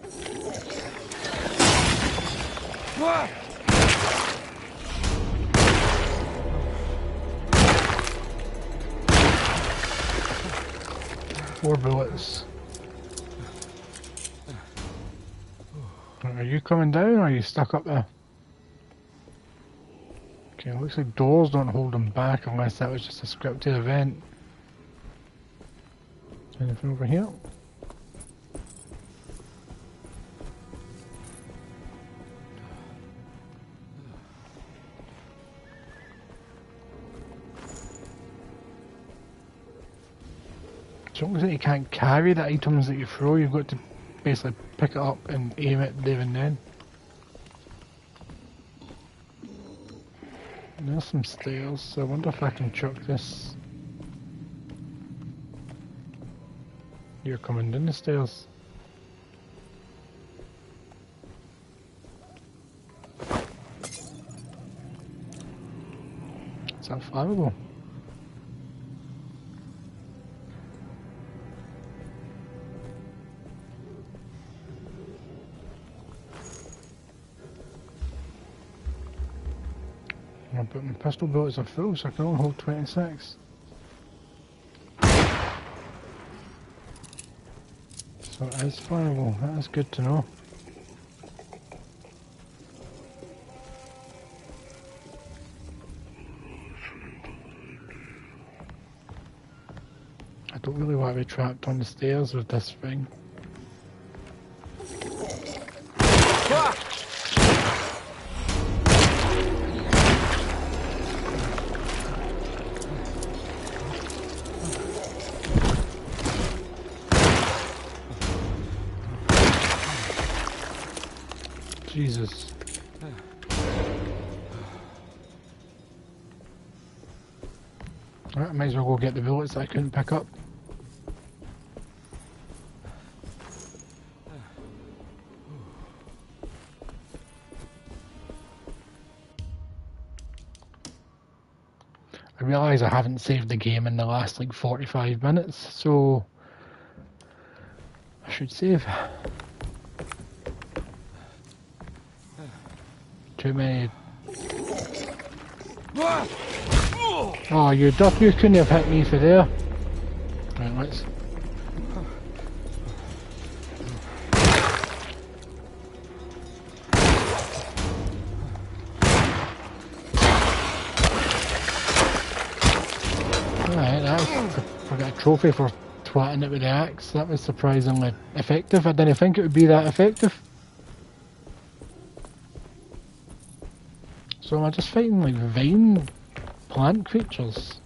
Four bullets. Are you coming down or are you stuck up there? Okay, it looks like doors don't hold them back unless that was just a scripted event. Anything over here? So it looks like you can't carry the items that you throw, you've got to basically pick it up and aim it there and then. There's some stairs, so I wonder if I can chuck this. You're coming down the stairs. Is that flammable? But my pistol bullets are full, so I can only hold 26. So it is fireable, that is good to know. I don't really want to be trapped on the stairs with this thing. Jesus. Right, I might as well go get the bullets that I couldn't pick up. I realise I haven't saved the game in the last like 45 minutes, so I should save. Too many. Oh, you duck, you couldn't have hit me for there. Right, let's. Alright, I got a trophy for twatting it with the axe. That was surprisingly effective. I didn't think it would be that effective. So am I just fighting like vine plant creatures?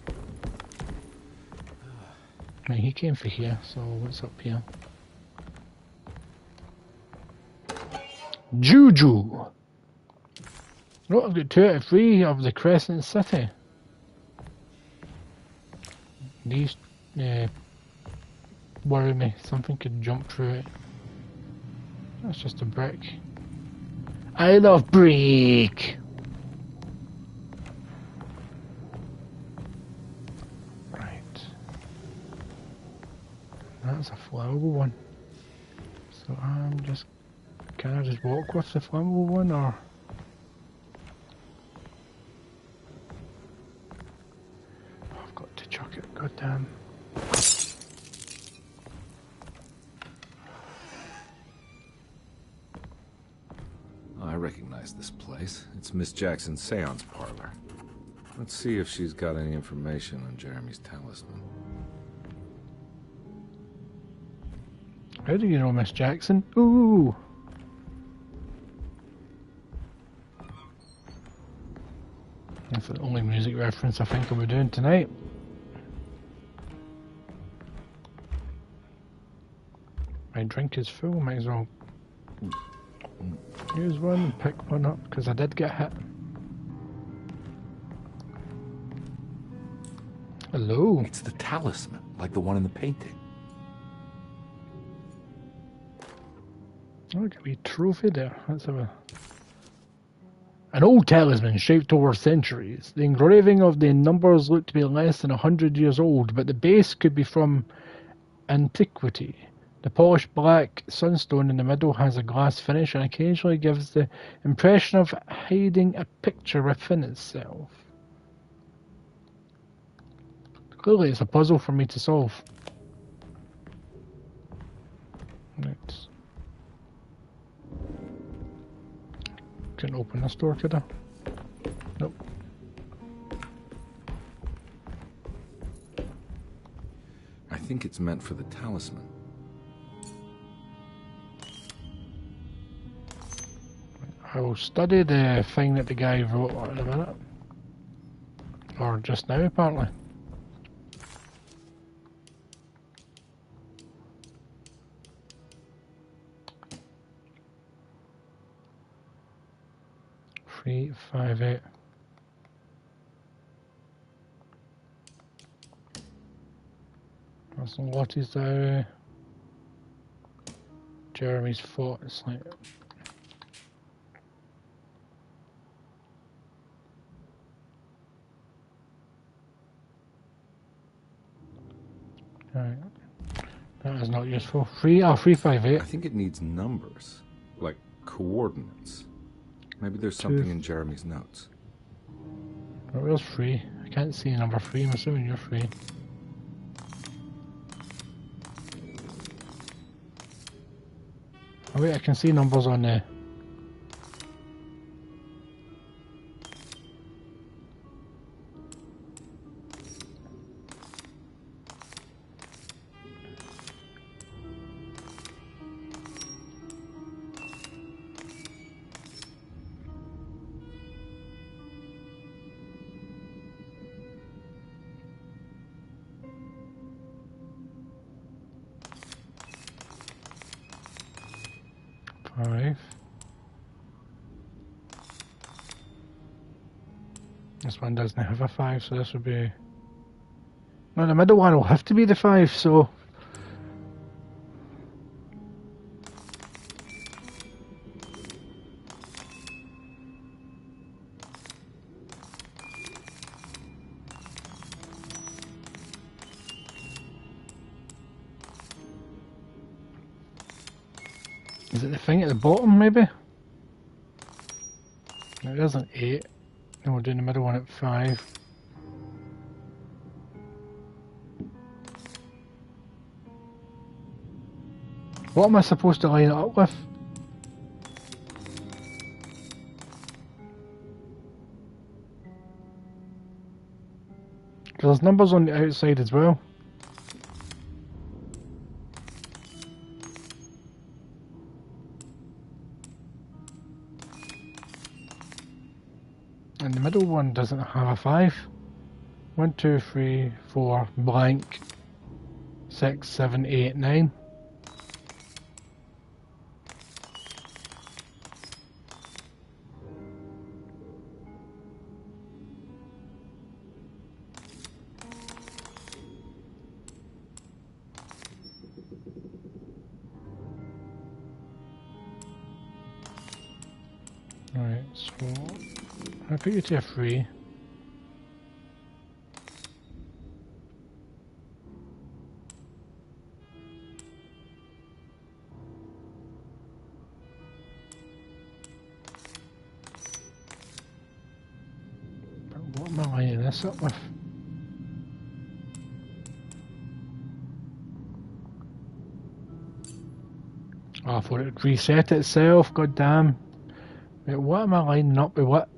Right, he came for here, so what's up here? Juju! No, I've got 2 out of 3 of the Crescent City. These worry me. Something could jump through it. That's just a brick. I love brick! Right. That's a flammable one. So I'm just... Can I just walk with the flammable one, or...? I've got to chuck it, goddamn. I recognize this place. It's Miss Jackson's seance parlor. Let's see if she's got any information on Jeremy's talisman. How do you know Miss Jackson? Ooh! That's the only music reference I think I'll be doing tonight. My drink is full, might as well use one and pick one up, because I did get hit. Hello. It's the talisman, like the one in the painting. Oh, look at a wee trophy there. Let's have a... An old talisman shaped over centuries. The engraving of the numbers look to be less than 100 years old, but the base could be from antiquity. The polished black sunstone in the middle has a glass finish and occasionally gives the impression of hiding a picture within itself. Clearly it's a puzzle for me to solve. Right. Couldn't open this door, could I? Nope. I think it's meant for the talisman. I will study the thing that the guy wrote in a minute. Or just now, apparently. Three, 5, 8. That's Lottie's there. Jeremy's fought. It's like... Right. That is not useful. 3, 5, 8. I think it needs numbers, like coordinates. Maybe there's something in Jeremy's notes. Oh, where's 3? I can't see number 3. I'm assuming you're 3. Oh wait, I can see numbers on there. This one doesn't have a 5, so this would be... No, the middle one will have to be the 5, so... Is it the thing at the bottom, maybe? No, it isn't 8. Then we're doing the middle one at 5. What am I supposed to line it up with? Because there's numbers on the outside as well. And the middle one doesn't have a 5. 1, 2, 3, 4, blank. 6, 7, 8, 9. Alright, so I put you to a 3. But what am I lining this up with? Oh, I thought it would reset itself, god damn. Wait, what am I lining up with what?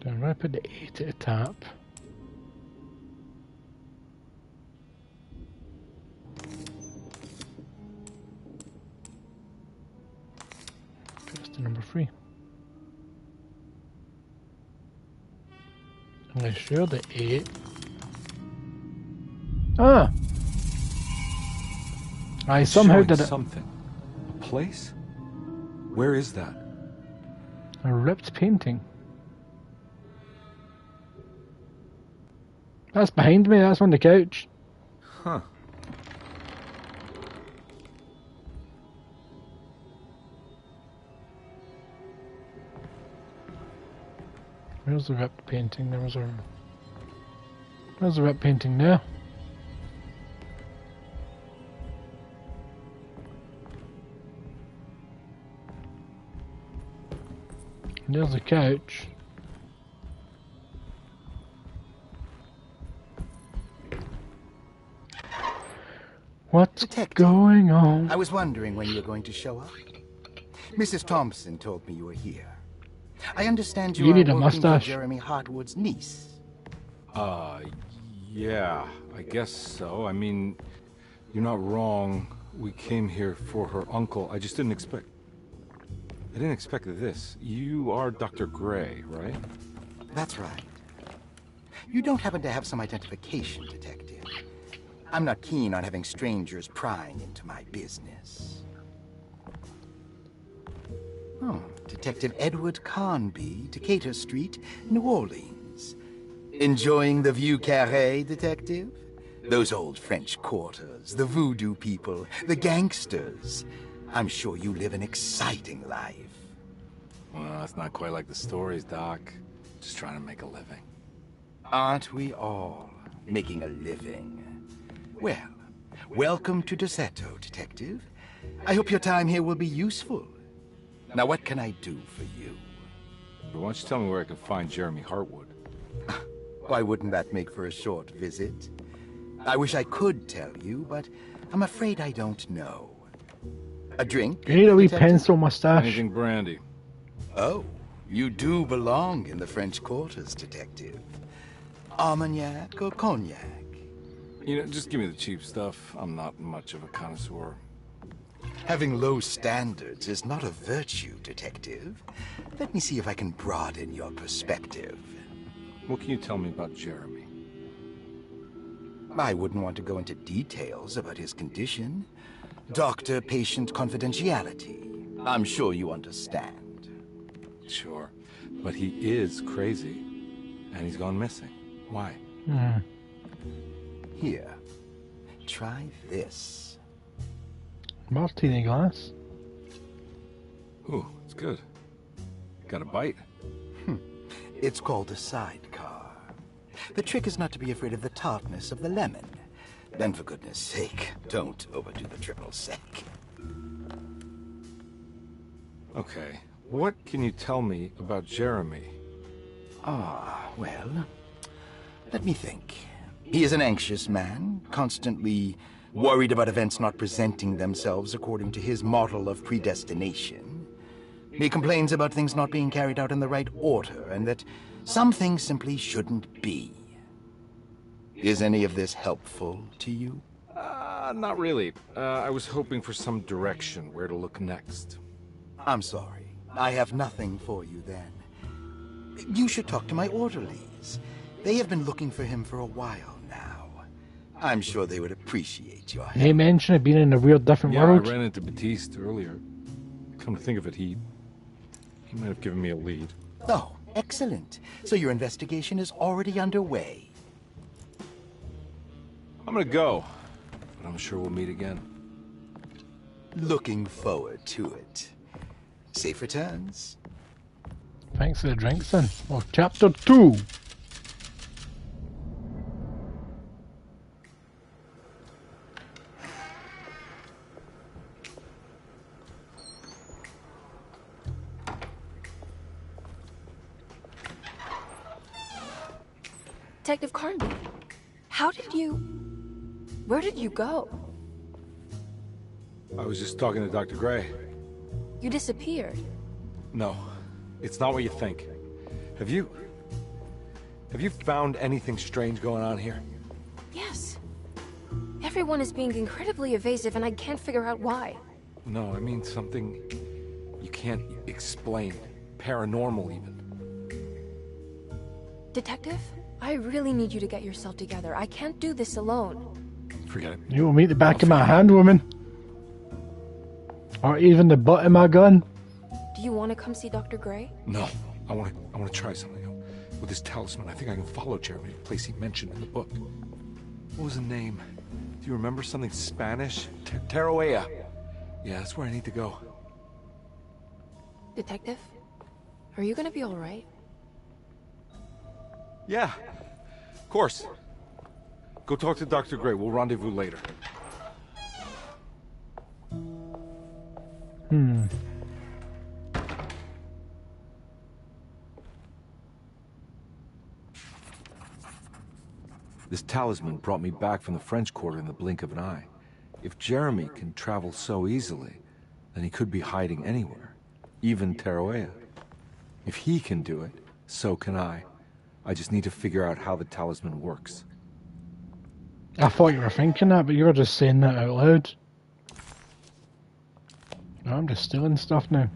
So I'm going to put the 8 at the top. Press to number 3. I'm going to share the 8. Ah! I somehow did it. Something. A place? Where is that? A ripped painting. That's behind me, that's on the couch. Huh. Where's the ripped painting? Where's the ripped painting there? And there's the couch. What's going on? I was wondering when you were going to show up. Mrs. Thompson told me you were here. I understand you need are a working mustache. for Jeremy Hartwood's niece. Yeah, I guess so. I mean, you're not wrong. We came here for her uncle. I just didn't expect... I didn't expect this. You are Dr. Gray, right? That's right. You don't happen to have some identification, Detective. I'm not keen on having strangers prying into my business. Oh, Detective Edward Carnby, Decatur Street, New Orleans. Enjoying the Vieux Carré, Detective? Those old French quarters, the voodoo people, the gangsters. I'm sure you live an exciting life. Well, it's not quite like the stories, Doc. Just trying to make a living. Aren't we all making a living? Well, welcome to Deseto, Detective. I hope your time here will be useful. Now, what can I do for you? Why don't you tell me where I can find Jeremy Hartwood? Why wouldn't that make for a short visit? I wish I could tell you, but I'm afraid I don't know. A drink? You need a wee Detective? pencil mustache. Anything brandy. Oh, you do belong in the French quarters, Detective. Armagnac or cognac? You know, just give me the cheap stuff. I'm not much of a connoisseur. Having low standards is not a virtue, Detective. Let me see if I can broaden your perspective. What can you tell me about Jeremy? I wouldn't want to go into details about his condition. Doctor-patient confidentiality. I'm sure you understand. Sure. But he is crazy. And he's gone missing. Why? Here. Try this. Martini glass. Ooh, it's good. Got a bite? It's called a sidecar. The trick is not to be afraid of the tartness of the lemon. Then, for goodness sake, don't overdo the triple sec. Okay. What can you tell me about Jeremy? Well, let me think. He is an anxious man, constantly worried about events not presenting themselves according to his model of predestination. He complains about things not being carried out in the right order, and that some things simply shouldn't be. Is any of this helpful to you? Not really. I was hoping for some direction, where to look next. I'm sorry. I have nothing for you then. You should talk to my orderlies. They have been looking for him for a while now. I'm sure they would appreciate your help. They mentioned it being in a weird different world. I ran into Batiste earlier. Come to think of it, he might have given me a lead. Oh, excellent. So your investigation is already underway. I'm gonna go, but I'm sure we'll meet again. Looking forward to it. Safe returns. Thanks for the drinks then. Well, chapter 2. Detective Carnby, where did you go? I was just talking to Dr. Gray. You disappeared. No, it's not what you think. Have you found anything strange going on here? Yes. Everyone is being incredibly evasive and I can't figure out why. No, I mean something you can't explain. Paranormal, even. Detective, I really need you to get yourself together. I can't do this alone. Forget it. You will meet the back of my hand, woman. Or even the butt of my gun. Do you want to come see Dr. Gray? No, I want to try something. With this talisman, I think I can follow Jeremy to a place he mentioned in the book. What was the name? Do you remember something Spanish? Teruea. Yeah, that's where I need to go. Detective, are you gonna be all right? Yeah, of course. Go talk to Dr. Gray. We'll rendezvous later. This talisman brought me back from the French Quarter in the blink of an eye. If Jeremy can travel so easily, then he could be hiding anywhere, even Teruea. If he can do it, so can I. I just need to figure out how the talisman works. I thought you were thinking that, but you were just saying that out loud. No, I'm just stealing stuff now.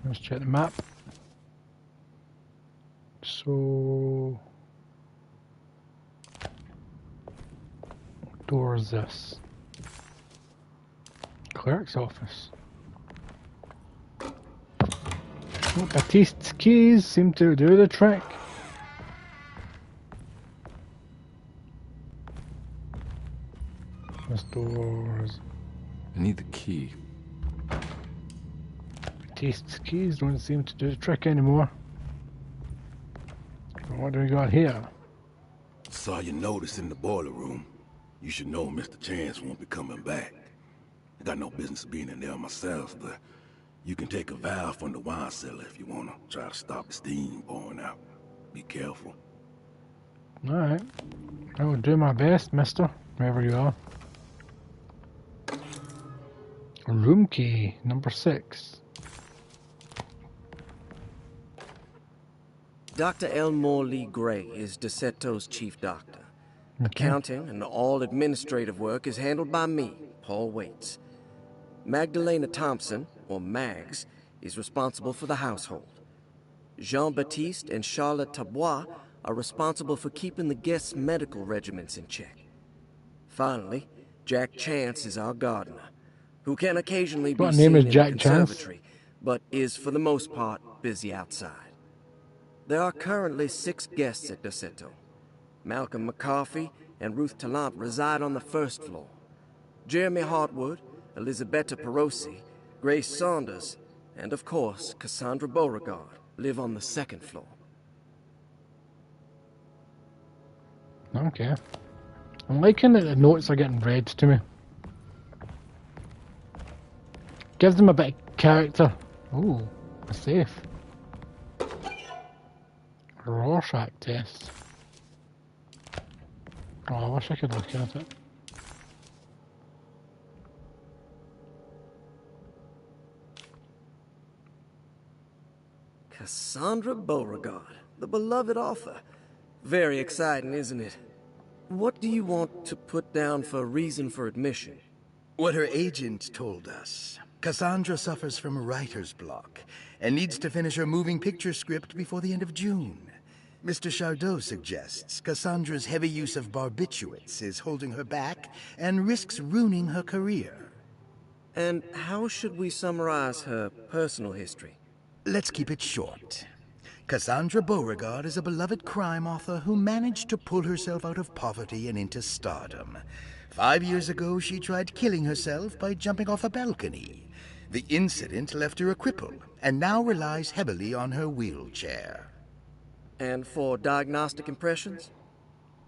Let's check the map. So, what door is this? Clerk's office. Oh, Batiste's keys seem to do the trick. This doors. I need the key. Batiste's keys don't seem to do the trick anymore. What do we got here? Saw your notice in the boiler room. You should know Mr. Chance won't be coming back. I got no business being in there myself, but you can take a valve from the wine cellar if you want to try to stop the steam pouring out. Be careful. Alright. I will do my best, mister, wherever you are. Room key, number 6. Dr. Elmore Lee Gray is Desetto's chief doctor. Accounting and all administrative work is handled by me, Paul Waits. Magdalena Thompson, or Mags, is responsible for the household. Jean-Baptiste and Charlotte Tabois are responsible for keeping the guests' medical regimens in check. Finally, Jack Chance is our gardener, who can occasionally be seen in the conservatory, but is for the most part busy outside. There are currently 6 guests at Desetto. Malcolm McCarthy and Ruth Tallant reside on the first floor. Jeremy Hartwood, Elisabetta Perosi, Grace Saunders, and of course, Cassandra Beauregard live on the second floor. Okay. I'm liking that the notes are getting read to me. Gives them a bit of character. Ooh, a safe. Rorschach test. Oh, I wish I could look at it. Cassandra Beauregard, the beloved author. Very exciting, isn't it? What do you want to put down for reason for admission? What her agent told us. Cassandra suffers from writer's block and needs to finish her moving picture script before the end of June. Mr. Chardot suggests Cassandra's heavy use of barbiturates is holding her back and risks ruining her career. And how should we summarize her personal history? Let's keep it short. Cassandra Beauregard is a beloved crime author who managed to pull herself out of poverty and into stardom. 5 years ago, she tried killing herself by jumping off a balcony. The incident left her a cripple, and now relies heavily on her wheelchair. And for diagnostic impressions?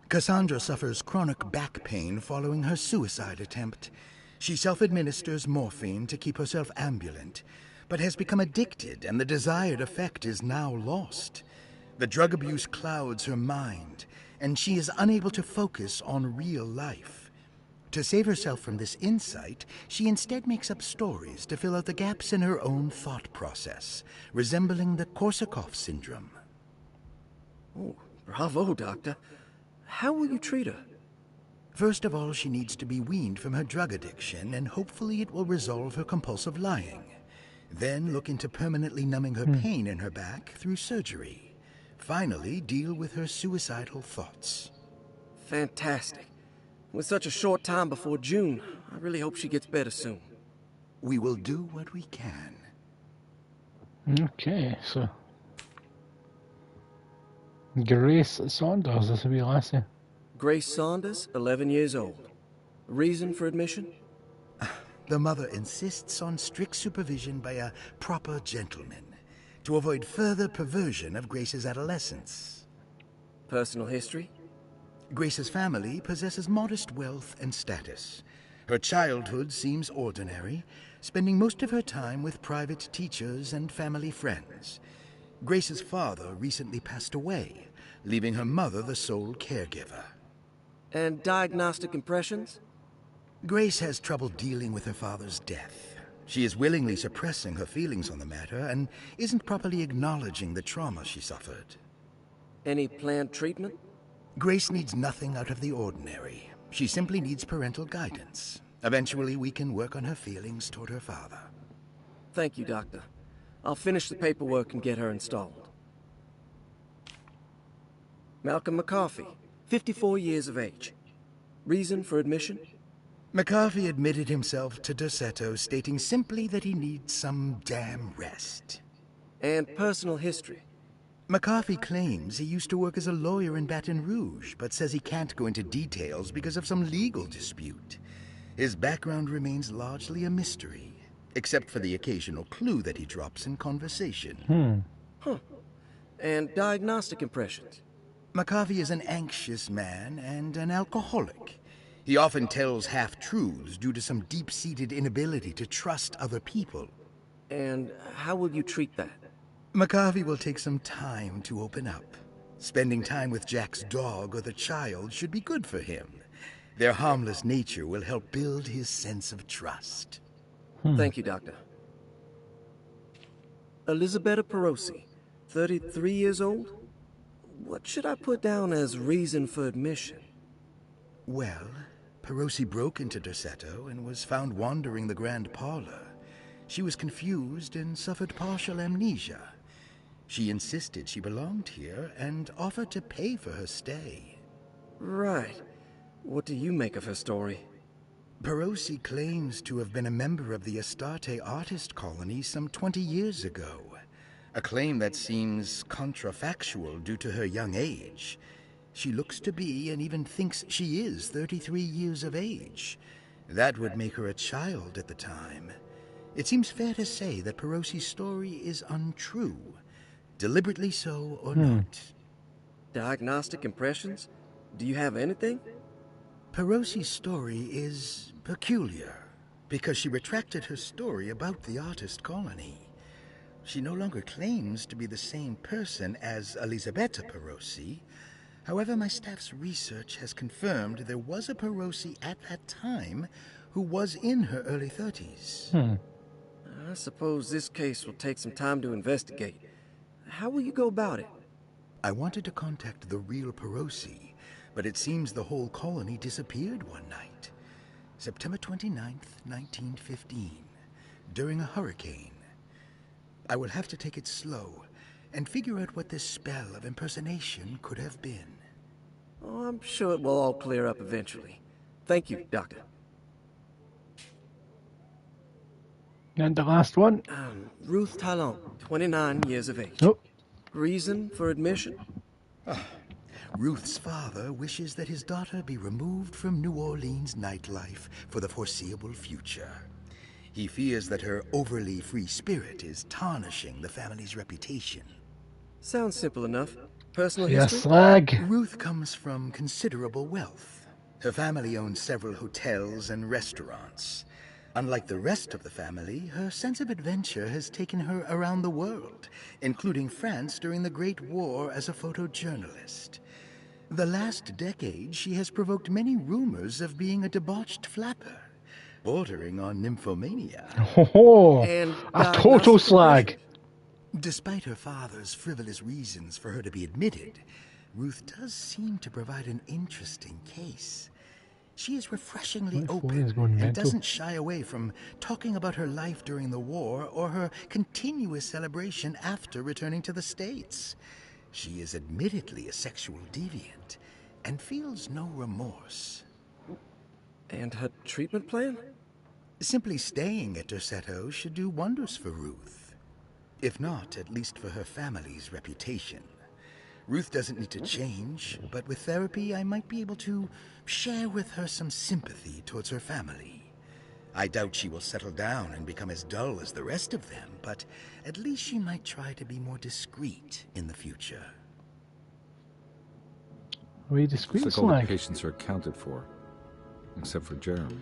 Cassandra suffers chronic back pain following her suicide attempt. She self-administers morphine to keep herself ambulant, but has become addicted, and the desired effect is now lost. The drug abuse clouds her mind, and she is unable to focus on real life. To save herself from this insight, she instead makes up stories to fill out the gaps in her own thought process, resembling the Korsakoff syndrome. Oh, bravo, Doctor. How will you treat her? First of all, she needs to be weaned from her drug addiction, and hopefully it will resolve her compulsive lying. Then look into permanently numbing her pain in her back through surgery. Finally, deal with her suicidal thoughts. Fantastic. With such a short time before June, I really hope she gets better soon. We will do what we can. Okay, so Grace Saunders, this will be lassie. Grace Saunders, 11 years old. Reason for admission? The mother insists on strict supervision by a proper gentleman to avoid further perversion of Grace's adolescence. Personal history? Grace's family possesses modest wealth and status. Her childhood seems ordinary, spending most of her time with private teachers and family friends. Grace's father recently passed away, leaving her mother the sole caregiver. And diagnostic impressions? Grace has trouble dealing with her father's death. She is willingly suppressing her feelings on the matter and isn't properly acknowledging the trauma she suffered. Any planned treatment? Grace needs nothing out of the ordinary. She simply needs parental guidance. Eventually, we can work on her feelings toward her father. Thank you, Doctor. I'll finish the paperwork and get her installed. Malcolm McCarthy, 54 years of age. Reason for admission? McCarthy admitted himself to Dorsetto, stating simply that he needs some damn rest. And personal history? McCarthy claims he used to work as a lawyer in Baton Rouge, but says he can't go into details because of some legal dispute. His background remains largely a mystery, except for the occasional clue that he drops in conversation. Huh. And diagnostic impressions? McCarthy is an anxious man and an alcoholic. He often tells half-truths due to some deep-seated inability to trust other people. And how will you treat that? McCarthy will take some time to open up. Spending time with Jack's dog or the child should be good for him. Their harmless nature will help build his sense of trust. Thank you, Doctor. Elisabetta Perosi, 33 years old? What should I put down as reason for admission? Well, Perosi broke into Dorsetto and was found wandering the grand parlor. She was confused and suffered partial amnesia. She insisted she belonged here and offered to pay for her stay. Right. What do you make of her story? Perosi claims to have been a member of the Astarte artist colony some 20 years ago. A claim that seems contrafactual due to her young age. She looks to be and even thinks she is 33 years of age. That would make her a child at the time. It seems fair to say that Perosi's story is untrue. Deliberately so or not. Diagnostic impressions? Do you have anything? Perosi's story is peculiar because she retracted her story about the artist colony. She no longer claims to be the same person as Elisabetta Perosi. However, my staff's research has confirmed there was a Perosi at that time who was in her early 30s. I suppose this case will take some time to investigate. How will you go about it? I wanted to contact the real Perosi, but it seems the whole colony disappeared one night. September 29th, 1915, during a hurricane. I will have to take it slow and figure out what this spell of impersonation could have been. Oh, I'm sure it will all clear up eventually. Thank you, Doctor. And the last one? Ruth Talon, 29 years of age. Nope. Reason for admission? Ruth's father wishes that his daughter be removed from New Orleans nightlife for the foreseeable future. He fears that her overly free spirit is tarnishing the family's reputation. Sounds simple enough. Personal Yes, history? slag. Ruth comes from considerable wealth. Her family owns several hotels and restaurants. Unlike the rest of the family, her sense of adventure has taken her around the world, including France during the Great War as a photojournalist. The last decade, she has provoked many rumors of being a debauched flapper, bordering on nymphomania. Oh, And a total slag. Despite her father's frivolous reasons for her to be admitted, Ruth does seem to provide an interesting case. She is refreshingly open and doesn't shy away from talking about her life during the war or her continuous celebration after returning to the States. She is admittedly a sexual deviant and feels no remorse. And her treatment plan? Simply staying at Derceto should do wonders for Ruth. If not, at least for her family's reputation. Ruth doesn't need to change, but with therapy I might be able to share with her some sympathy towards her family. I doubt she will settle down and become as dull as the rest of them, but at least she might try to be more discreet in the future. Are we discreet? Looks like all the patients are accounted for, except for Jeremy.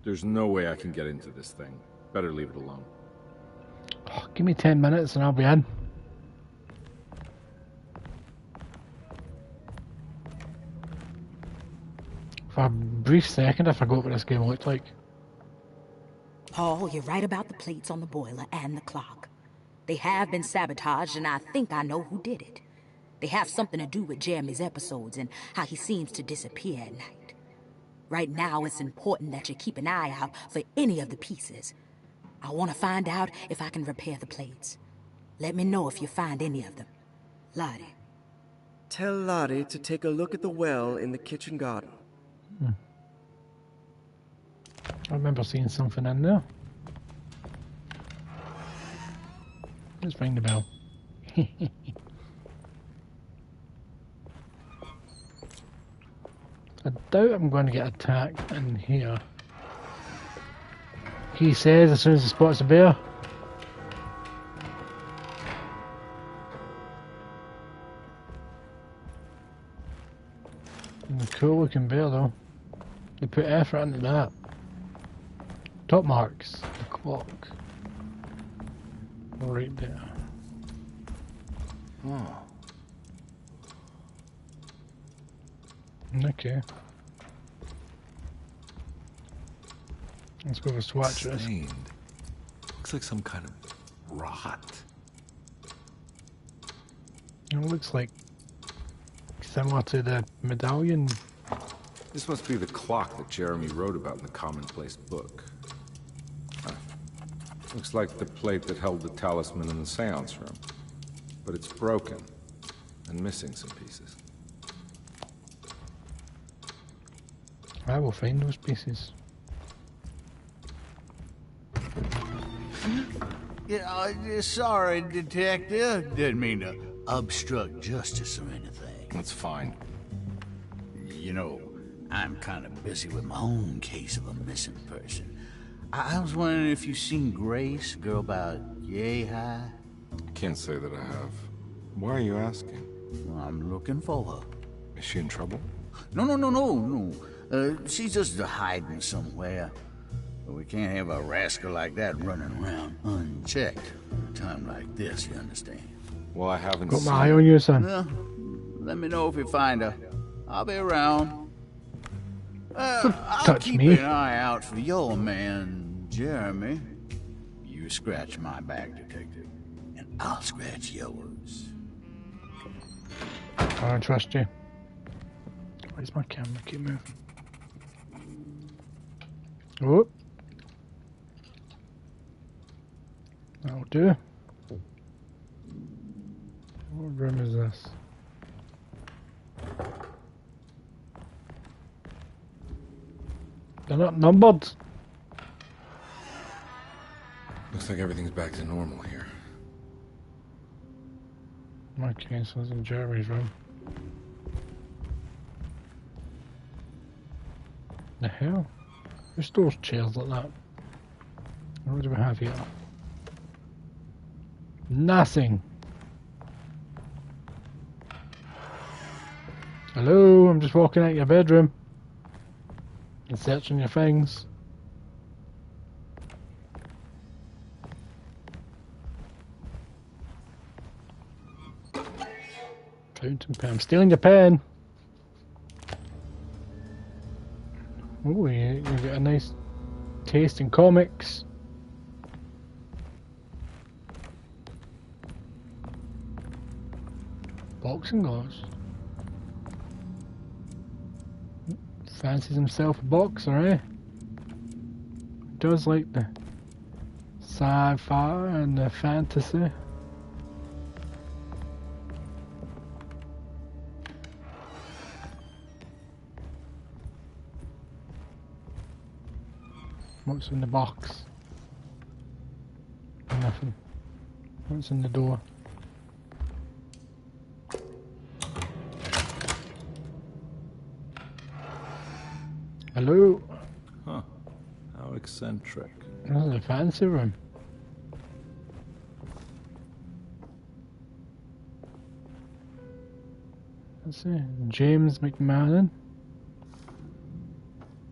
There's no way I can get into this thing. Better leave it alone. Oh, give me 10 minutes and I'll be in. For a brief second, I forgot what this game looked like. Paul, you're right about the plates on the boiler and the clock. They have been sabotaged, and I think I know who did it. They have something to do with Jeremy's episodes and how he seems to disappear at night. Right now, it's important that you keep an eye out for any of the pieces. I want to find out if I can repair the plates. Let me know if you find any of them. Lottie. Tell Lottie to take a look at the well in the kitchen garden. I remember seeing something in there. Let's ring the bell. I doubt I'm going to get attacked in here. He says as soon as he spots a bear. Cool looking bear though. They put effort into that. Top marks. The clock. Right there. Oh. Okay. Let's go for swatch this. Stained. Looks like some kind of rot. It looks like similar to the medallion. This must be the clock that Jeremy wrote about in the commonplace book. Looks like the plate that held the talisman in the seance room. But it's broken and missing some pieces. I will find those pieces. Yeah, sorry, Detective. Didn't mean to obstruct justice or anything. That's fine. You know, I'm kind of busy with my own case of a missing person. I was wondering if you've seen Grace, a girl about yay high? Can't say that I have. Why are you asking? Well, I'm looking for her. Is she in trouble? No. She's just hiding somewhere. But we can't have a rascal like that running around unchecked at a time like this, you understand? Well, I haven't Got my eye on you, son. Well, let me know if you find her. I'll be around. I'll keep an eye out for your man, Jeremy. You scratch my back, Detective, and I'll scratch yours. I don't trust you. Where's my camera? Keep moving. Oh. That'll do. What room is this? They're not numbered. Looks like everything's back to normal here. Okay, so it's in Jeremy's room. The hell? Who stores chairs like that? What do we have here? Nothing. Hello, I'm just walking out your bedroom and searching your things. Fountain pen. I'm stealing your pen. Oh, you got a nice taste in comics. Boxing gloves. Fancies himself a boxer, eh? Does like the sci-fi and the fantasy. What's in the box? Nothing. What's in the door? Hello? Huh. How eccentric. This is a fancy room. Let's see. James McMahon.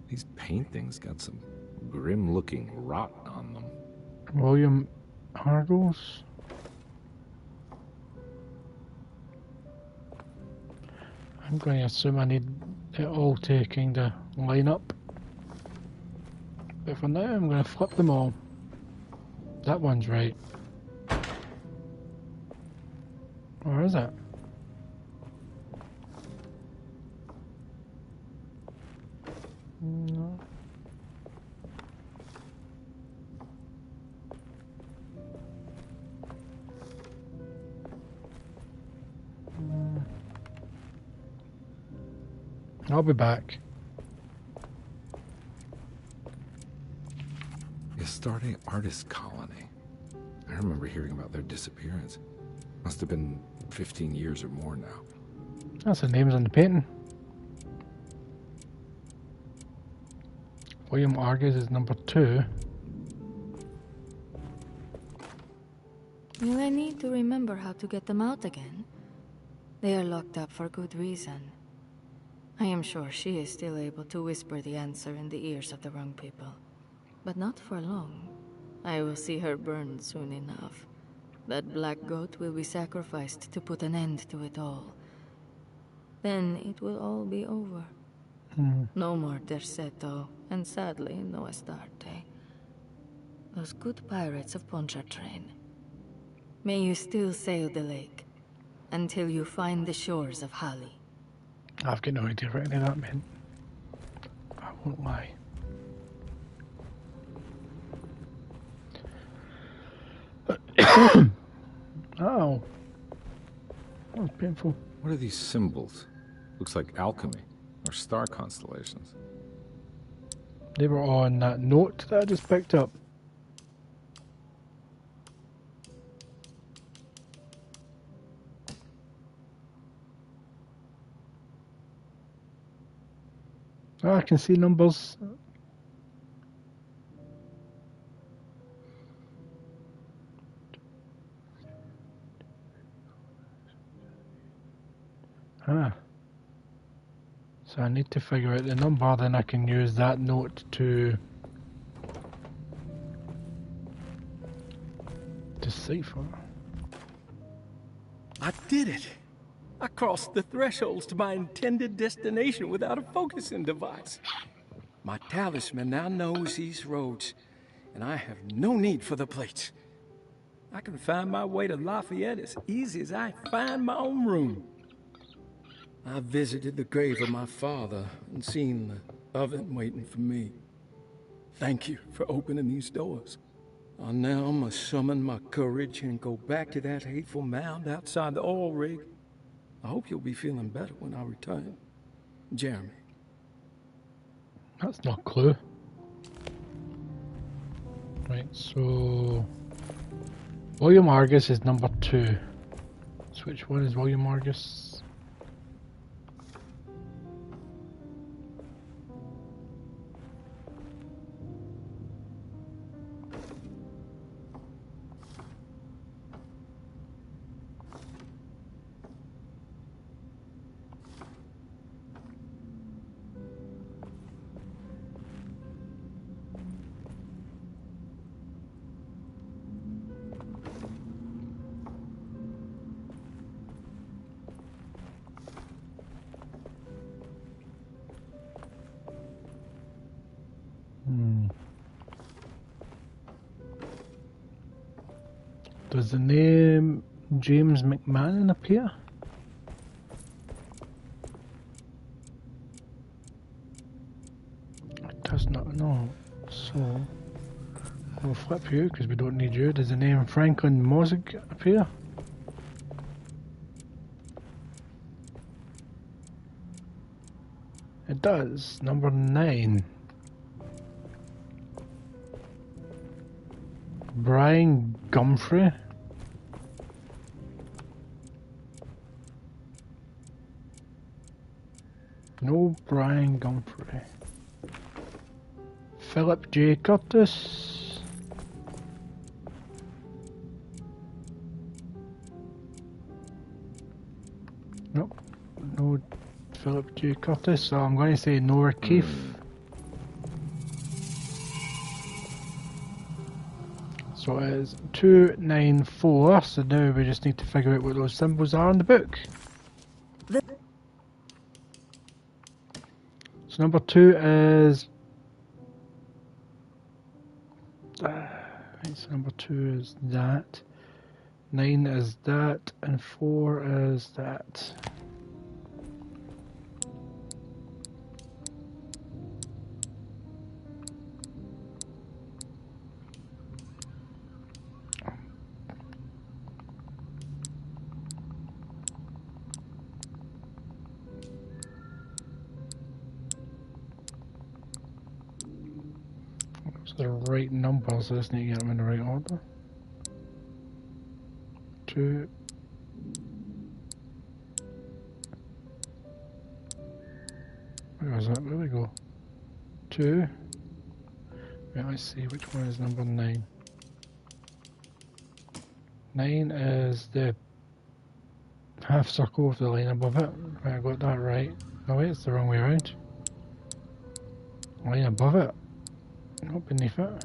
These paintings got some grim-looking rot on them. William Argos. I'm going to assume I need it all to kind of line up. But for now, I'm going to flip them all. That one's right. Or is it? No. I'll be back. Astarte Artist Colony. I remember hearing about their disappearance. Must have been 15 years or more now. That's the names on the painting. William Argus is number 2. Will I need to remember how to get them out again? They are locked up for good reason. I am sure she is still able to whisper the answer in the ears of the wrong people. But not for long. I will see her burned soon enough. That black goat will be sacrificed to put an end to it all. Then it will all be over. No more Terceto, and sadly, no Astarte. Those good pirates of Pontchartrain. May you still sail the lake, until you find the shores of Hali. I've got no idea what any of that meant. I won't lie. Oh. That was painful. What are these symbols? Looks like alchemy, or star constellations. They were on that note that I just picked up. Oh, I can see numbers. Ah. So I need to figure out the number, then I can use that note to decipher. I did it! I crossed the thresholds to my intended destination without a focusing device. My talisman now knows these roads, and I have no need for the plates. I can find my way to Lafayette as easy as I find my own room. I visited the grave of my father and seen the oven waiting for me. Thank you for opening these doors. I now must summon my courage and go back to that hateful mound outside the oil rig. I hope you'll be feeling better when I return. Jeremy. That's not a clue. Right, so William Argus is number 2. So which one is William Argus? Does the name James McMahon appear? It does not, no. So, we'll flip you because we don't need you. Does the name Franklin Mosig appear? It does. Number 9. Brian Gumfrey. No Brian Gumfrey. Philip J. Curtis. Nope. No Philip J. Curtis, so I'm going to say Nora Keefe. So it is 294, so now we just need to figure out what those symbols are in the book. So number 2 is... right, so number 2 is that. 9 is that, and 4 is that. The right numbers, so I just need to get them in the right order. 2. Where was that? Where we go? 2. Right, let's see which one is number 9. 9 is the half circle with the line above it. Right, I got that right. No wait, it's the wrong way around. Line above it. Not beneath it.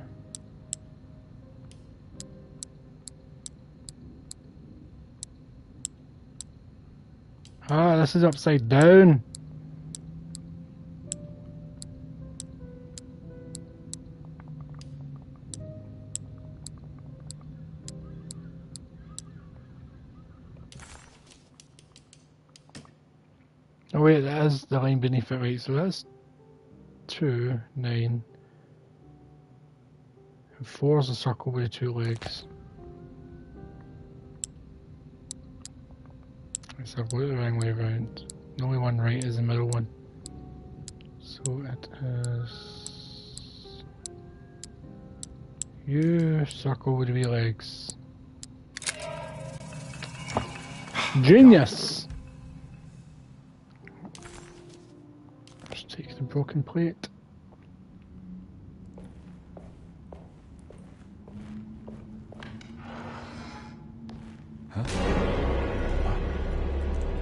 Ah, this is upside down. Oh wait, that is the line beneath it, right? So that's 2, 9. 4 is a circle with 2 legs. So I've got it the wrong way around. The only one right is the middle one. So it is... U circle with 3 legs. Genius! Just take the broken plate.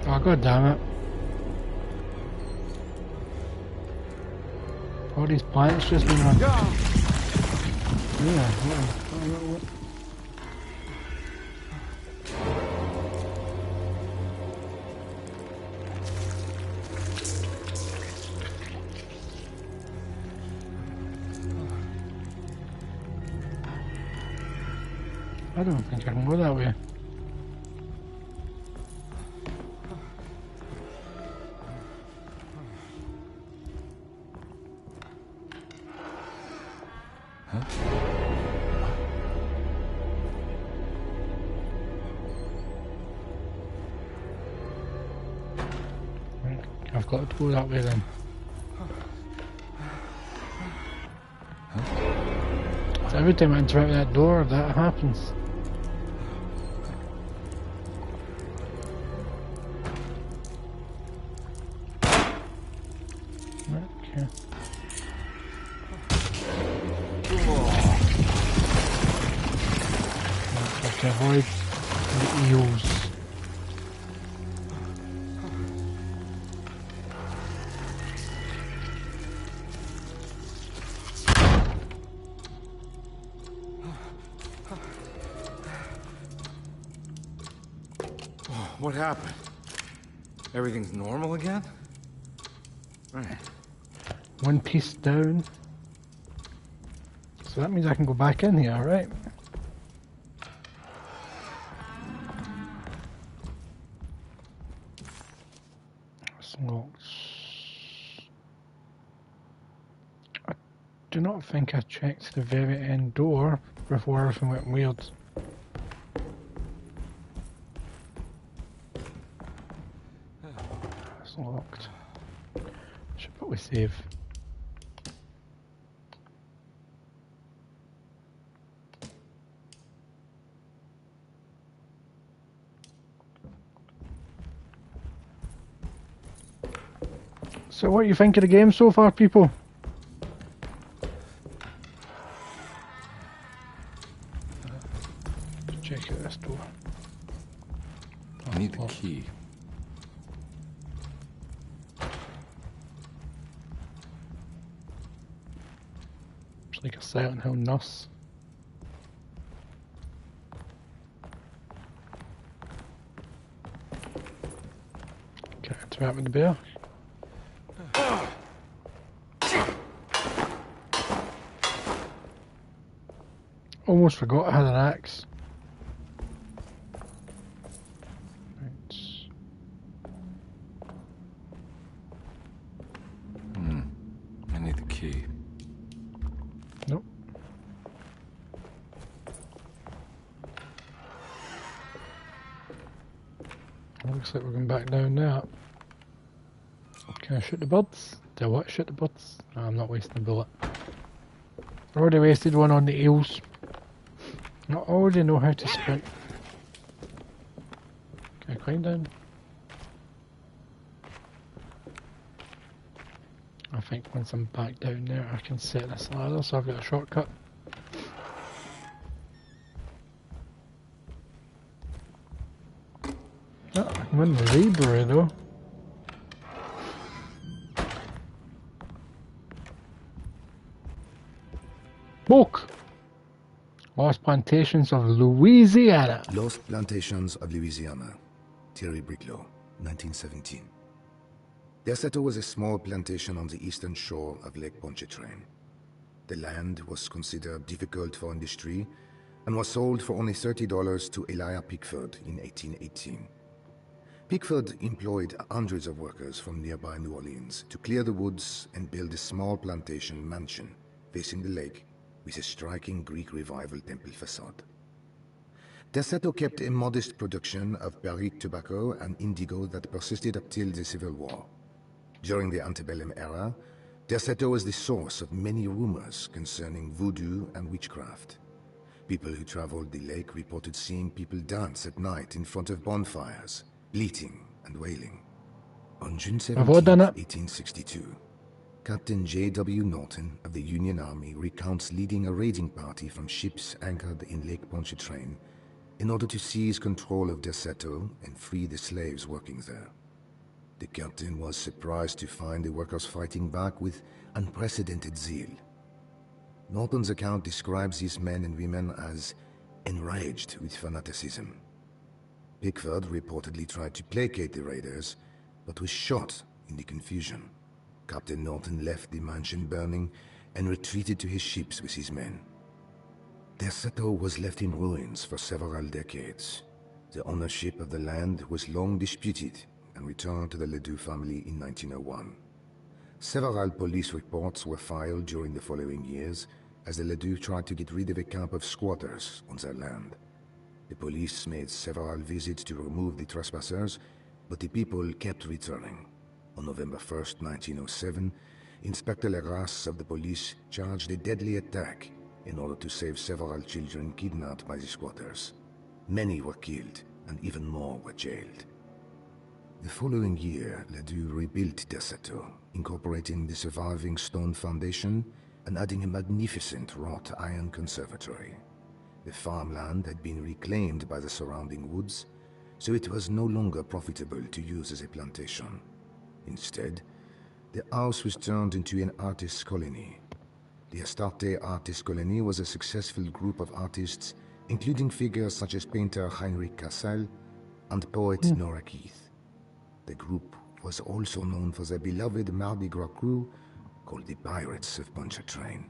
Oh, god damn it. All these plants just been on. Yeah, what? I don't think I can go that way. I've got to go that way then. So every time I interact with that door, that happens. Okay. I have to avoid the eels. What happened? Everything's normal again? Right. One piece down. So that means I can go back in here, right? It's locked. I do not think I checked the very end door before everything went weird. It's locked. Should probably save. So what do you think of the game so far, people? Check out this door. I need the key. It's like a Silent Hill nurse. Can I interact with the bear? Almost forgot I had an axe. Right. I need the key. Nope. Looks like we're going back down there. Can I shoot the birds? Do I what? Shoot the birds? No, I'm not wasting a bullet. I already wasted one on the eels. I already know how to sprint. Can I climb down? I think once I'm back down there I can set this ladder, so I've got a shortcut. Oh, I can win the library though. Book! Lost Plantations of Louisiana. Lost Plantations of Louisiana. Thierry Briclot, 1917. Derceto was a small plantation on the eastern shore of Lake Pontchartrain. The land was considered difficult for industry and was sold for only $30 to Elijah Pickford in 1818. Pickford employed hundreds of workers from nearby New Orleans to clear the woods and build a small plantation mansion facing the lake with a striking Greek Revival temple facade. Derceto kept a modest production of barrique tobacco and indigo that persisted up till the Civil War. During the antebellum era, Derceto was the source of many rumors concerning voodoo and witchcraft. People who traveled the lake reported seeing people dance at night in front of bonfires, bleating and wailing. On June 17, 1862, Captain J.W. Norton of the Union Army recounts leading a raiding party from ships anchored in Lake Pontchartrain in order to seize control of Derceto and free the slaves working there. The captain was surprised to find the workers fighting back with unprecedented zeal. Norton's account describes these men and women as enraged with fanaticism. Pickford reportedly tried to placate the raiders, but was shot in the confusion. Captain Norton left the mansion burning and retreated to his ships with his men. Derceto was left in ruins for several decades. The ownership of the land was long disputed and returned to the Ledoux family in 1901. Several police reports were filed during the following years as the Ledoux tried to get rid of a camp of squatters on their land. The police made several visits to remove the trespassers, but the people kept returning. On November 1st, 1907, Inspector Legras of the police charged a deadly attack in order to save several children kidnapped by the squatters. Many were killed, and even more were jailed. The following year, Ledoux rebuilt Derceto, incorporating the surviving stone foundation and adding a magnificent wrought iron conservatory. The farmland had been reclaimed by the surrounding woods, so it was no longer profitable to use as a plantation. Instead, the house was turned into an artist's colony. The Astarte Artist Colony was a successful group of artists, including figures such as painter Heinrich Cassel and poet Nora Keith. The group was also known for their beloved Mardi Gras crew, called the Pirates of Pontchartrain.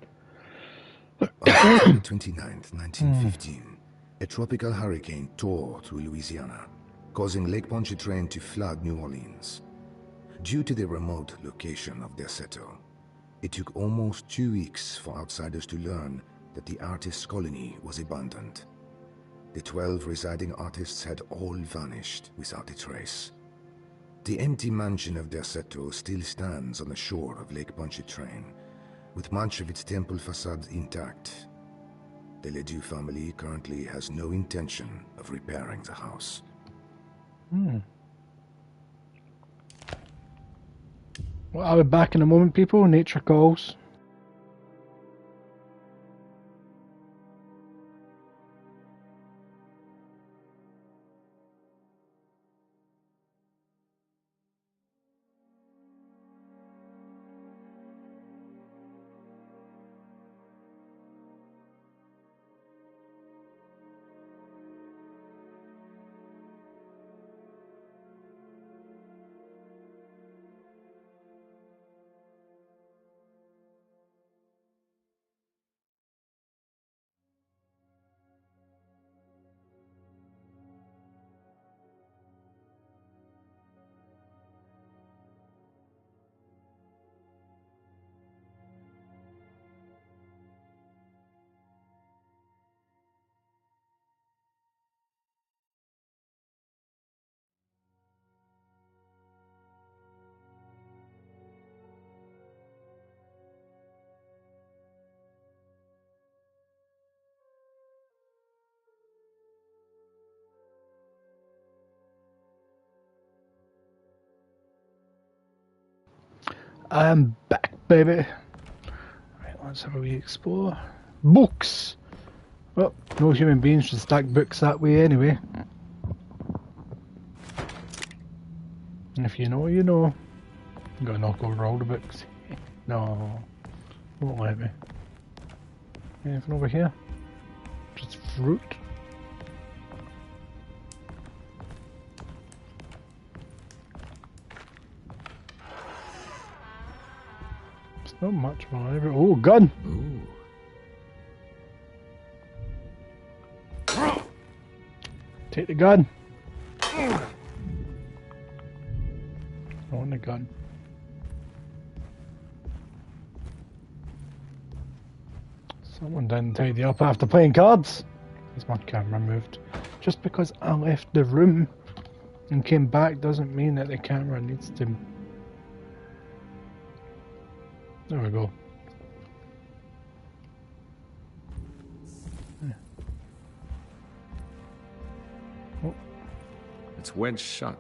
On October 29th, 1915, a tropical hurricane tore through Louisiana, causing Lake Pontchartrain to flood New Orleans. Due to the remote location of Derceto, it took almost 2 weeks for outsiders to learn that the artists' colony was abandoned. The 12 residing artists had all vanished without a trace. The empty mansion of Derceto still stands on the shore of Lake Pontchartrain, with much of its temple facade intact. The Ledoux family currently has no intention of repairing the house. Well, I'll be back in a moment, people. Nature calls. I am back, baby. Right, let's have a wee explore. Books! Well, no human beings should stack books that way anyway. And if you know, you know. I'm gonna knock over all the books. No, won't let me. Anything over here? Just fruit. Not much more. Oh, gun! Ooh. Take the gun. I want the gun. Someone didn't tidy up after playing cards. Is my camera moved? Just because I left the room and came back doesn't mean that the camera needs to. There we go. Yeah. Oh. It's wedged shut.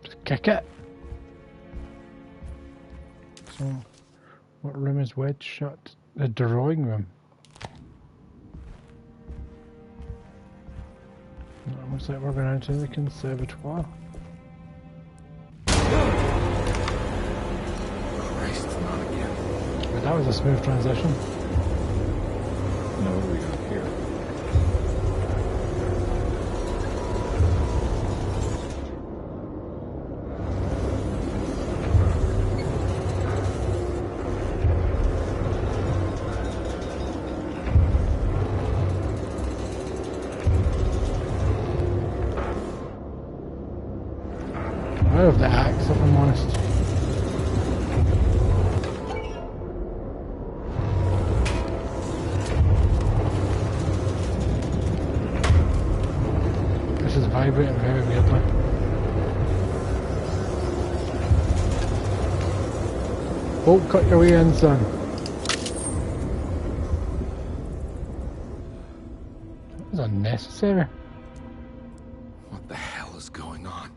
Just kick it. So, what room is wedged shut? The drawing room. It looks like we're going into the conservatoire. That was a smooth transition. No, we got here. of the axe, if I'm honest. This is vibrating very weirdly. Don't cut your way in, son. That was unnecessary. What the hell is going on?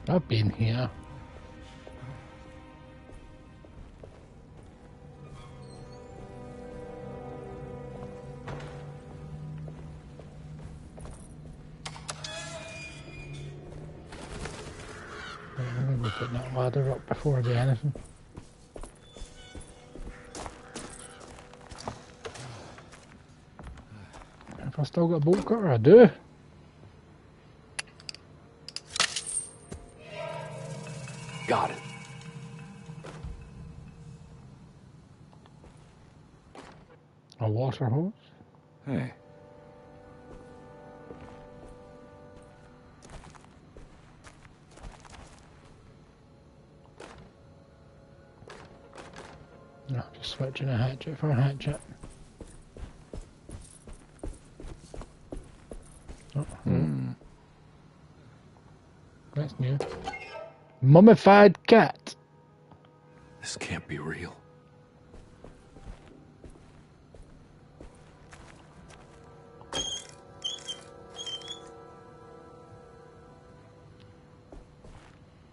I've been here. I'm going to be putting that ladder up before I do anything. If I still got a bolt cutter, I do. Got it. A water hose? Hey. No, just switching a hatchet for a hatchet. Oh, that's new. Mummified cat. This can't be real.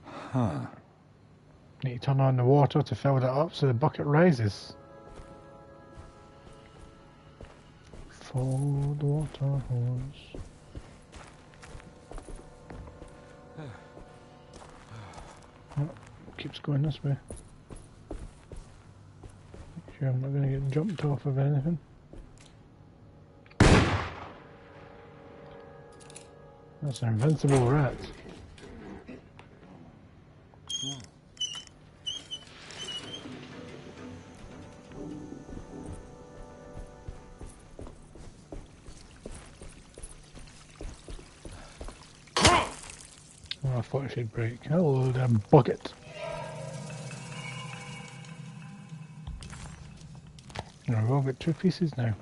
Huh. Need to turn on the water to fill that up so the bucket rises. Follow the water hose. Oh, keeps going this way. Make sure I'm not going to get jumped off of anything. That's an invincible rat. Oh, I thought it should break. Hello, damn bucket. There we go, I've got 2 pieces now.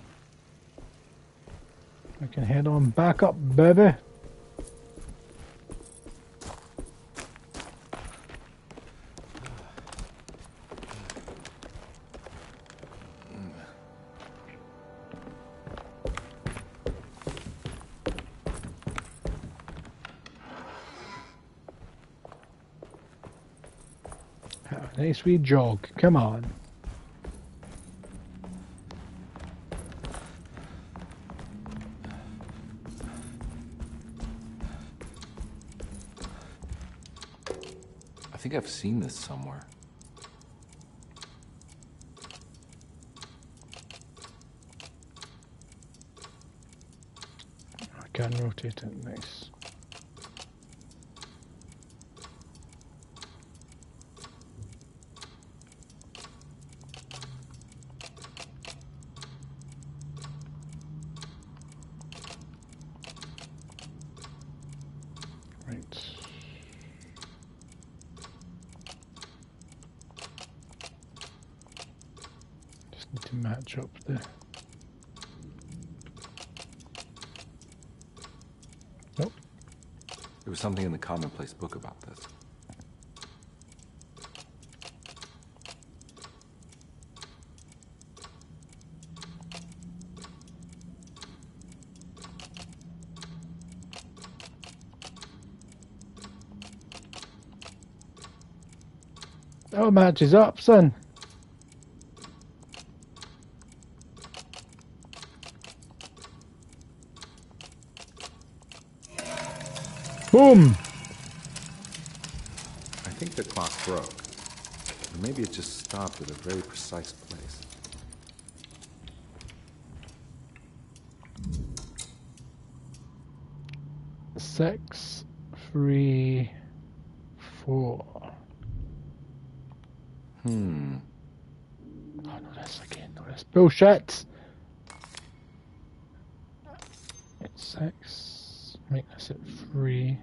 I can head on back up, baby. Nice wee jog, come on. I think I've seen this somewhere. I can rotate it, nice. To match up the... Nope. There was something in the commonplace book about this. Oh, matches up, son. Boom! I think the clock broke. Or maybe it just stopped at a very precise place. Six, 3, 4. Oh, no, this again. No, this bullshit. It's 6. Make this at 3.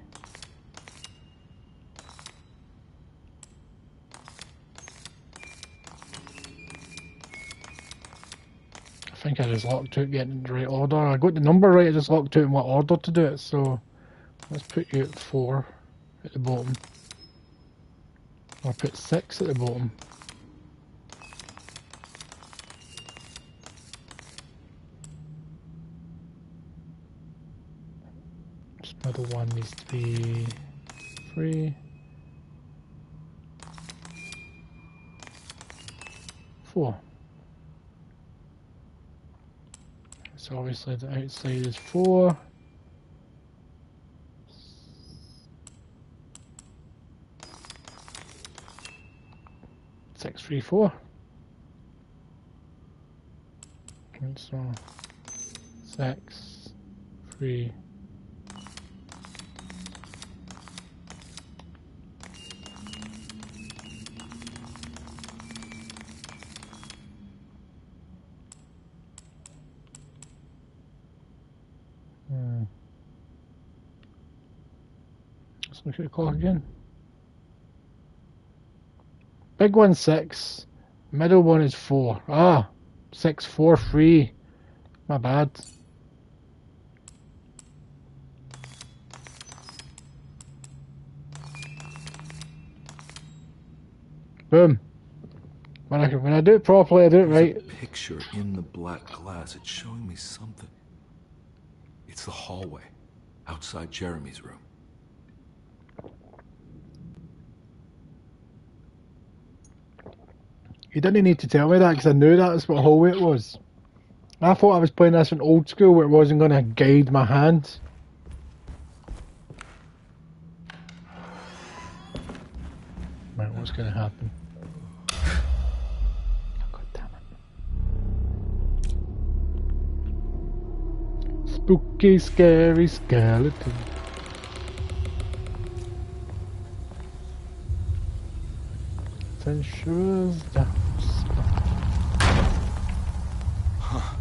think I just locked out getting in the right order. I got the number right, I just locked out in what order to do it, so let's put you at 4 at the bottom. I'll put 6 at the bottom. This middle one needs to be 3. 4. So obviously the outside is 4. 6, 3, 4. And so 6, 3. Let's look at the clock again. Big one's 6. Middle one is 4. Ah, 6, 4, 3. My bad. Boom. When I do it properly, I do it right. There's a picture in the black glass. It's showing me something. It's the hallway outside Jeremy's room. You didn't need to tell me that because I knew that's what hallway it was. I thought I was playing this in old school where it wasn't going to guide my hand. Right, what's going to happen? God damn it. Spooky, scary skeleton. Sensuous doubts. Huh.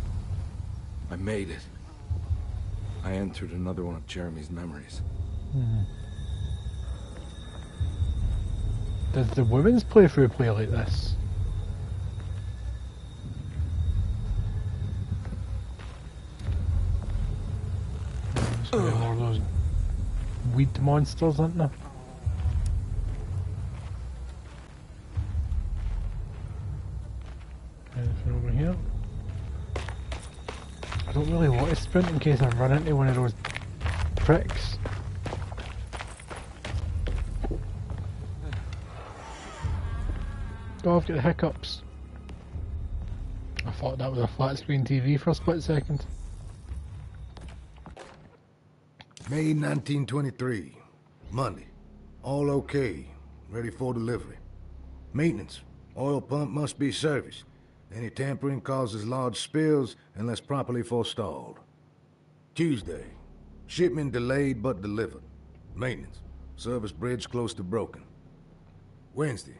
I made it. I entered another one of Jeremy's memories. Does the women's playthrough play like this? There's gonna be more of those weed monsters, aren't there? Anything over here? I don't really want to sprint in case I run into one of those pricks. Oh, I've got the hiccups. I thought that was a flat screen TV for a split second. May 1923. Monday. All okay. Ready for delivery. Maintenance. Oil pump must be serviced. Any tampering causes large spills unless properly forestalled. Tuesday. Shipment delayed but delivered. Maintenance. Service bridge close to broken. Wednesday.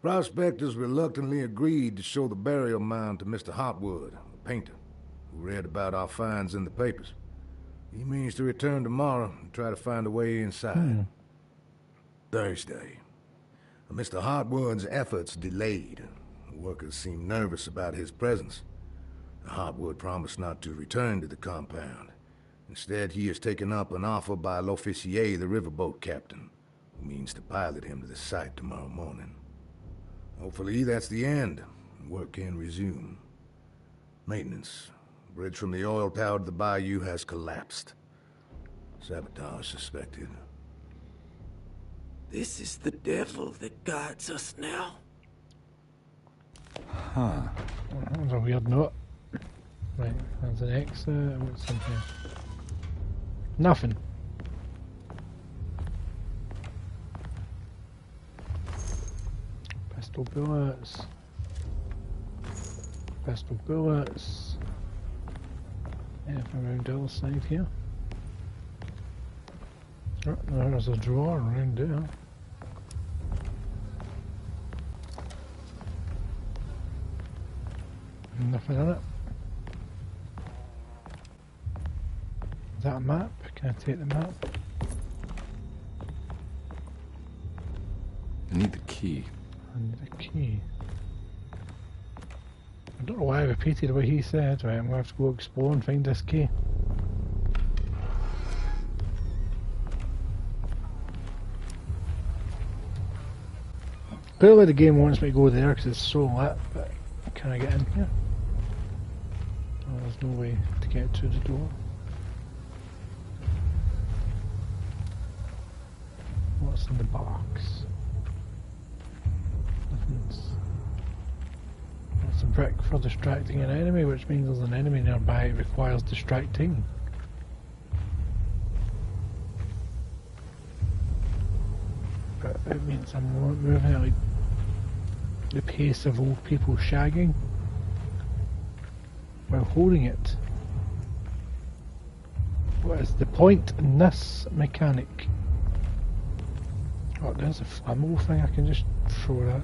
Prospectors reluctantly agreed to show the burial mound to Mr. Hopwood, a painter, who read about our finds in the papers. He means to return tomorrow and try to find a way inside. Thursday. Mr. Hopwood's efforts delayed. The workers seemed nervous about his presence. Hopwood promised not to return to the compound. Instead, he has taken up an offer by L'Officier, the riverboat captain, who means to pilot him to the site tomorrow morning. Hopefully that's the end, and work can resume. Maintenance. Bridge from the oil tower to the bayou has collapsed. Sabotage suspected. This is the devil that guides us now. Huh. That was a weird note. Right, there's an exit. What's in here? Nothing. Pistol bullets. Pistol bullets. Anything around the other side here? Oh, there's a drawer around there. Nothing on it. Is that a map? Can I take the map? I need the key. I need a key. I don't know why I repeated what he said. Right, I'm going to have to go explore and find this key. Clearly the game wants me to go there because it's so lit, but can I get in here? Oh, there's no way to get to the door. What's in the box? That's a brick for distracting an enemy, which means there's an enemy nearby. It requires distracting. But it means I'm moving at like the pace of old people shagging while holding it. What is the point in this mechanic? Oh, there's a flammable thing, I can just throw that.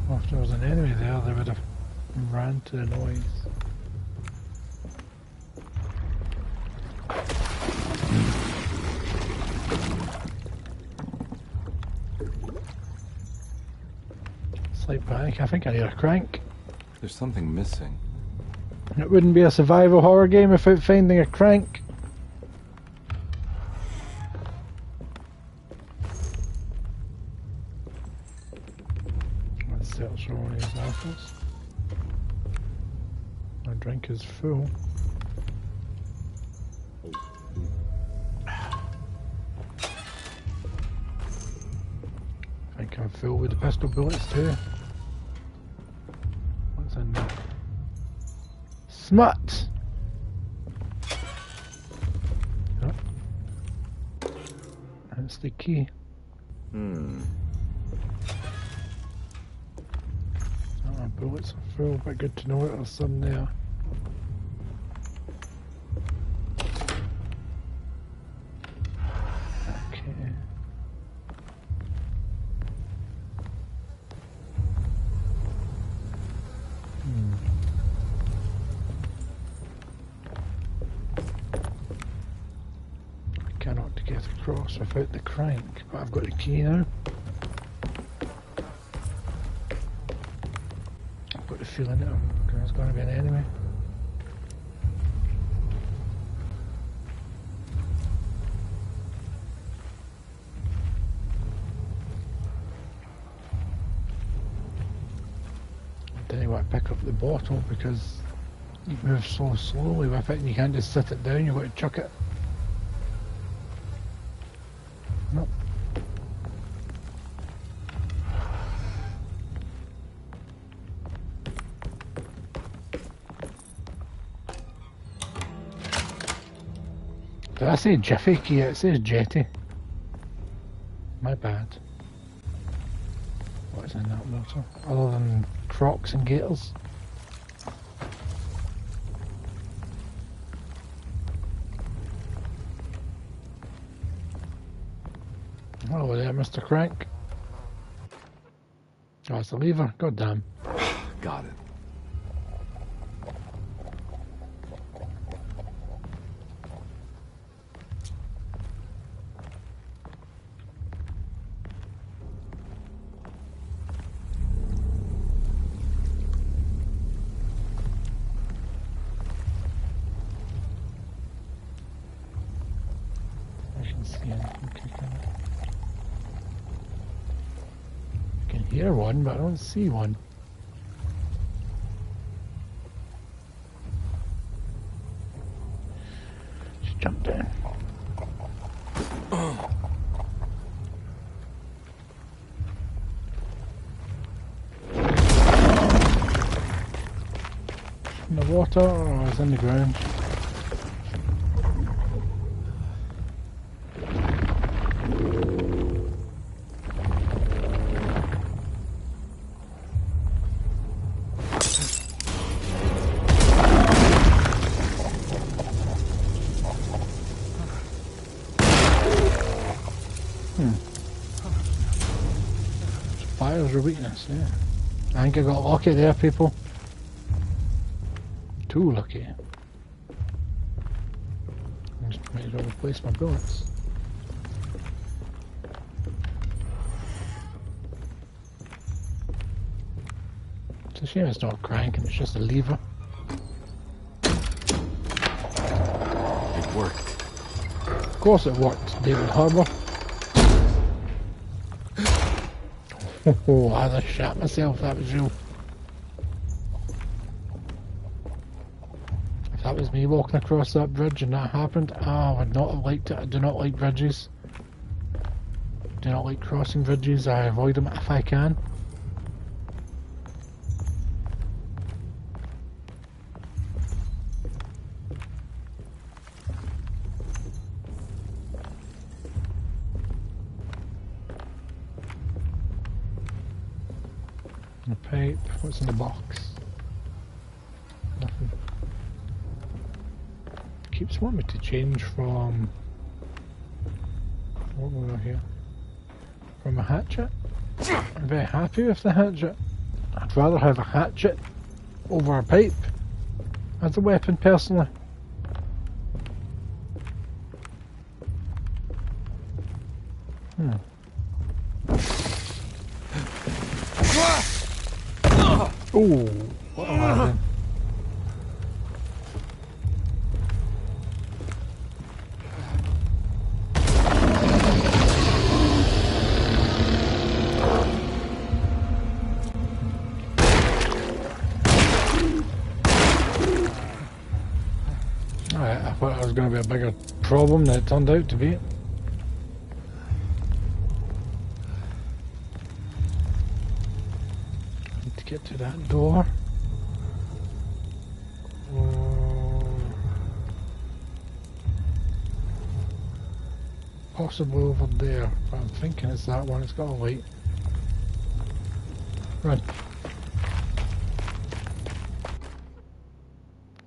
Well, if there was an enemy there, they would have ran to the noise. Slight panic, I think I hear a crank. There's something missing. It wouldn't be a survival horror game without finding a crank. Let's search for one of these apples. My drink is full. I think I'm full with the pistol bullets too. What's in there? Smut! Oh. That's the key. Oh, bullets are full, but good to know that there's some there. Okay. Cannot get across without the crank, but I've got the key now. I've got the feeling that there's going to be an enemy. I didn't want to pick up the bottle because you move so slowly with it and you can't just sit it down, you've got to chuck it. Nope. Did I say Jiffy Key? It says Jetty. My bad. What is in that bottle? Other than Crocs and Gators? Hello there, Mr. Crank. Oh, it's a lever. God damn. Got it. I can see anything kicking it. I can hear one, but I don't see one. Just jump down. In the water or is in the ground? Fire's a weakness, yeah. I think I got lucky there, people. Too lucky. I'm Just might as well replace my bullets. It's a shame it's not cranking, it's just a lever. It worked. Of course it worked, David Harbour. Oh, I just shot myself, that was real. If that was me walking across that bridge and that happened, I would not have liked it. I do not like bridges. Do not like crossing bridges, I avoid them if I can. A pipe, what's in the box? Nothing. Keeps wanting me to change from... What we got here? From a hatchet? I'm very happy with the hatchet. I'd rather have a hatchet over a pipe as a weapon personally. Oh, what am I doing? Alright, I thought it was going to be a bigger problem than it turned out to be. Get to that door. Possibly over there, but I'm thinking it's that one. It's got a light. Run.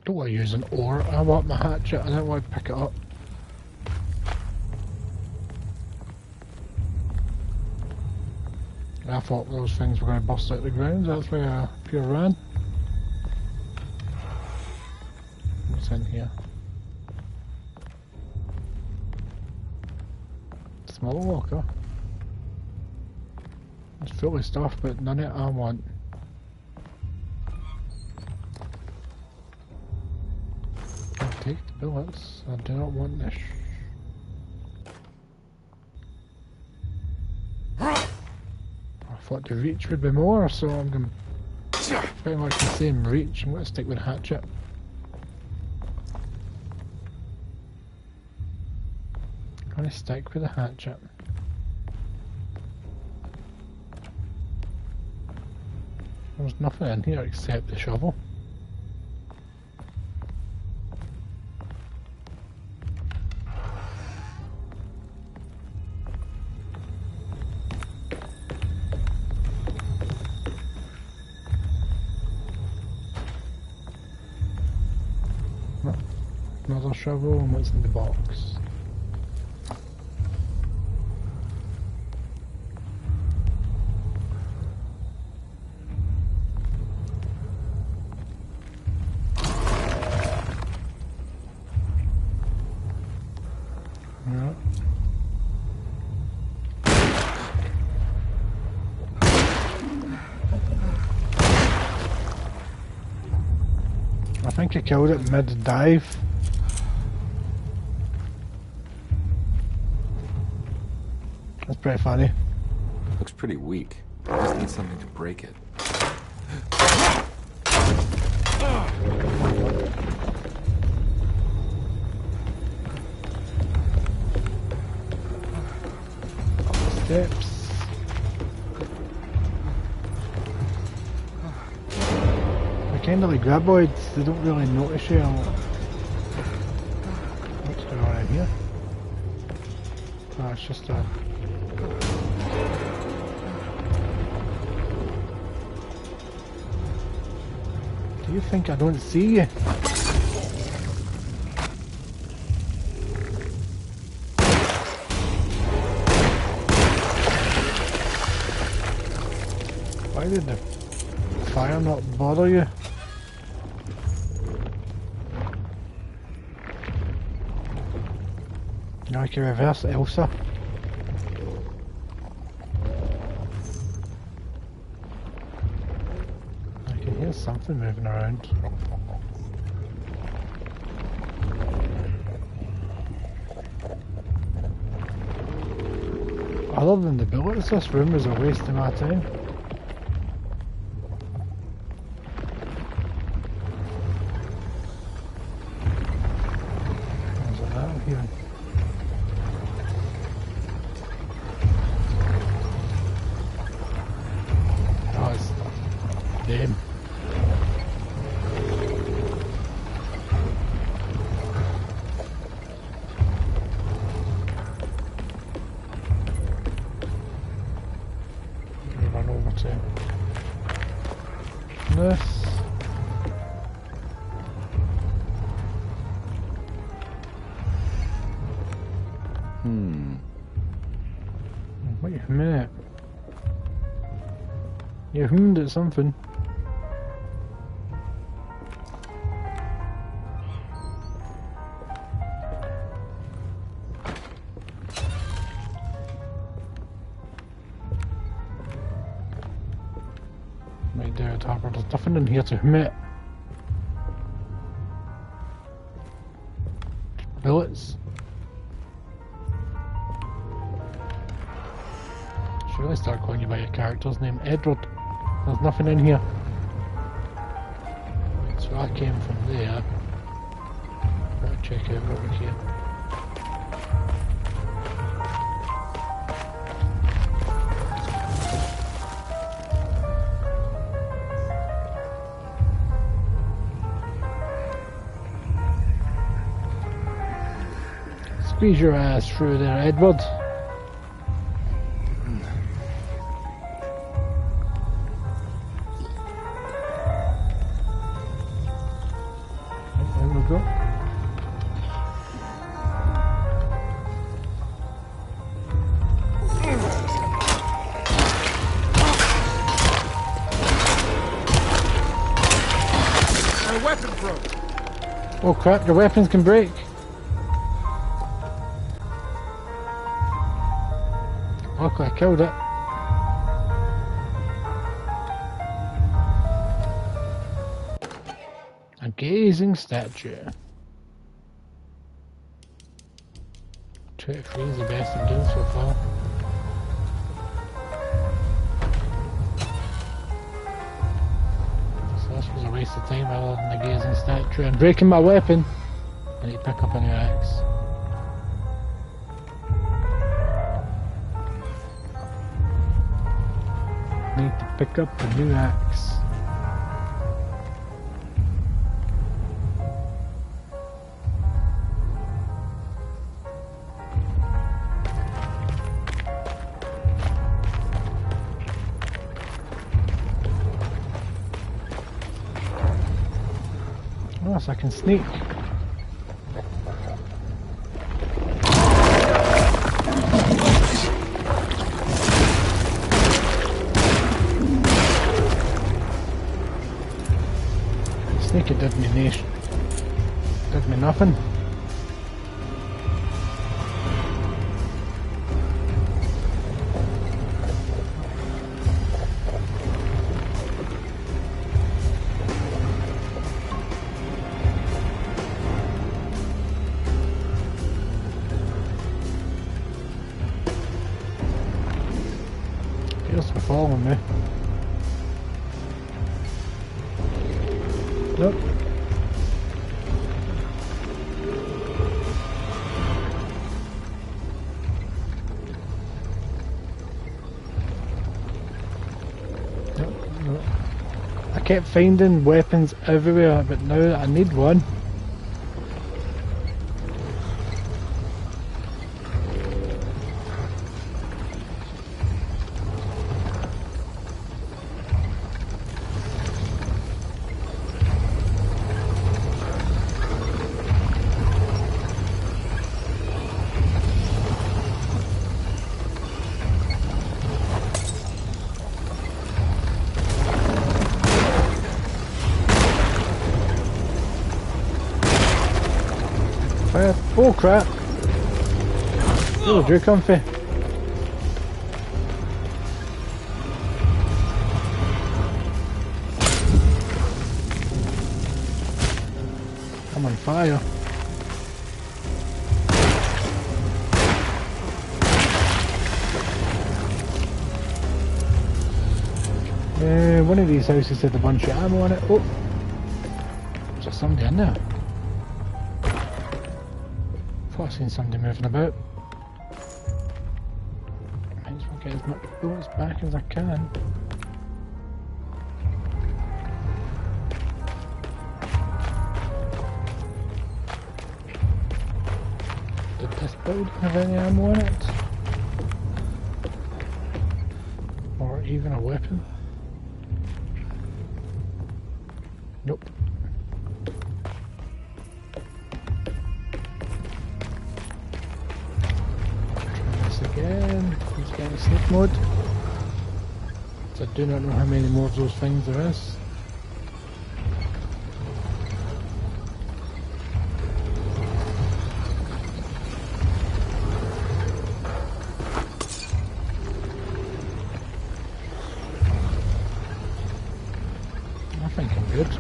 Don't want to use an oar. I want my hatchet. I don't want to pick it up. I thought those things were going to bust out the ground, that's why I pure ran. What's in here? Small walker. It's fully stuffed, but none of it I want. I'll take the bullets. I do not want this. I thought the reach would be more, so I'm going to pretty much the same reach. I'm going to stick with a hatchet. I'm going to stick with a hatchet. There's nothing in here except the shovel. Another shovel, and what's in the box? Yeah. I think I killed it mid-dive. That's pretty funny. Looks pretty weak. I just need something to break it. Steps. They're kind of like graboids, they don't really notice you. What's going on in here? Oh, it's just a... Do you think I don't see you? Why did the fire not bother you? Now I can reverse Elsa. I can hear something moving around. Other than the bullets, this room is a waste of my time. What's that here? Oh, it's them. Run over to this. Wait a minute. You hummed at something. Right there, Topper. There's nothing in here to hum it. Bullets. Should really start calling you by your character's name. Edward. There's nothing in here. So I came from there. Gotta check out over here. Squeeze your ass through there, Edward. There we go. My weapon broke. Oh crap, your weapons can break. Okay, I killed it. A gazing statue. 23 is the best I'm doing so far. So this was a waste of time other than the gazing statue. And breaking my weapon. I need to pick up a new axe. Need to pick up a new axe. Oh, so I can sneak. Sneak it did me niche. Did me nothing. Appears to be following me. Nope. Nope. I kept finding weapons everywhere, but now I need one. Oh crap! Oh, you're comfy. I'm on fire. One of these houses had a bunch of ammo on it. Oh, is there somebody in there? I thought I seen somebody moving about. Might as well get as much bullets back as I can. Did this building have any ammo in it? Or even a weapon? Nope. Try this again. Let's get in safe mode. So I do not know how many more of those things there is. I think I'm good.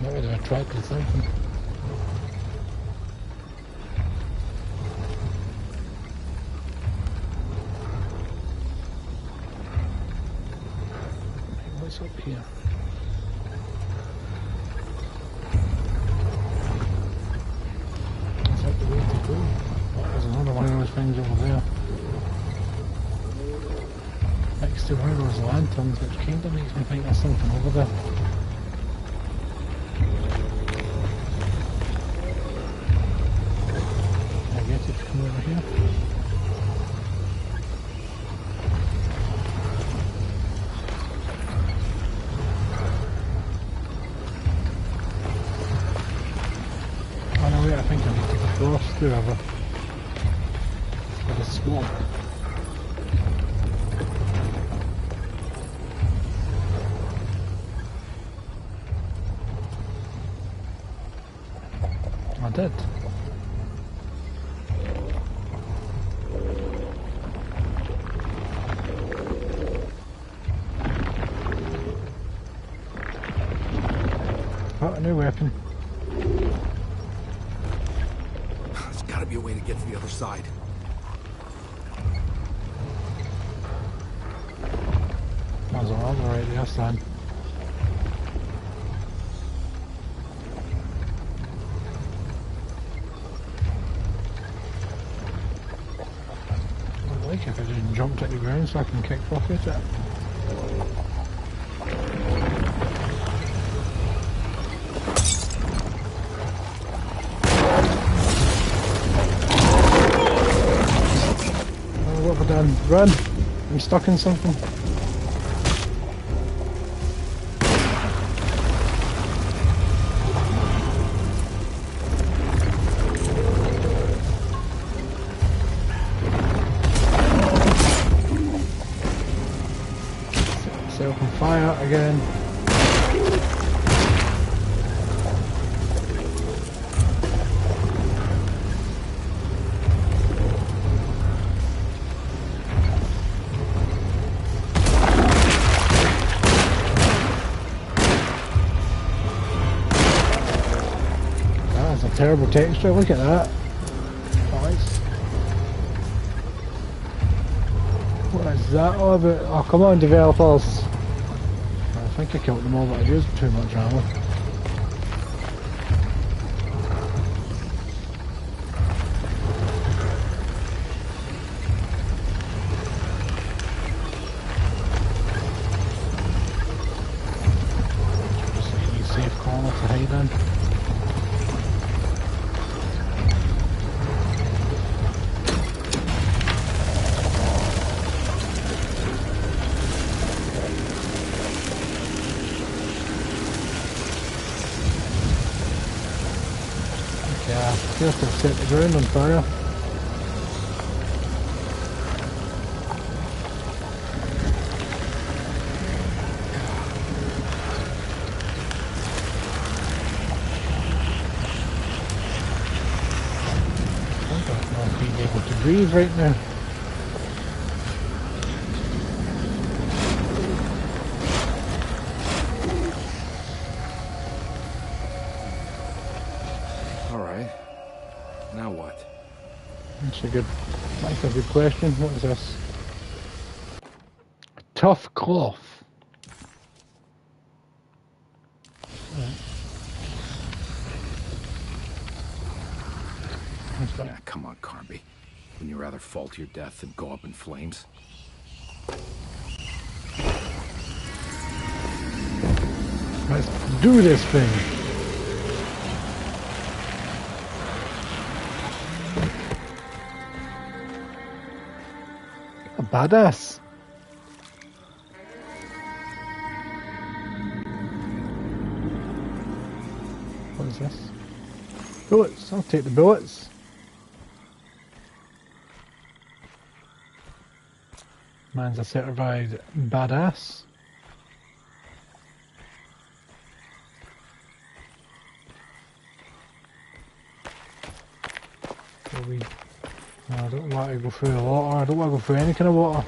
Maybe they're attracted to something. What's up here? Is that the way to go? Oh, there's another one of those things over there. Next to one of those lanterns, which kind of makes me think there's something over there. I guess it's come over here. Oh no, wait, I think I need to cross the river. For the swamp. I did. Oh, a new weapon. There's gotta be a way to get to the other side. There's a ladder right there, son. I'd like if I just jumped at the ground so I can kick rocket it. Oh, what have I done? Run! I'm stuck in something. Set on fire again. That's a terrible texture, look at that. Nice. What is that all about? Oh, come on, developers. I think I killed them all, but I used too much ammo. Just a safe corner to hide in. Yeah, just to set the ground on fire. breathe right now. Alright. Now what? That's a good question. What is this? Tough cloth. Ah, come on, Carnby. Wouldn't you rather fall to your death than go up in flames? Let's do this thing. A badass. What is this? Bullets. I'll take the bullets. Man's a certified badass. No, I don't want to go through the water. I don't want to go through any kind of water.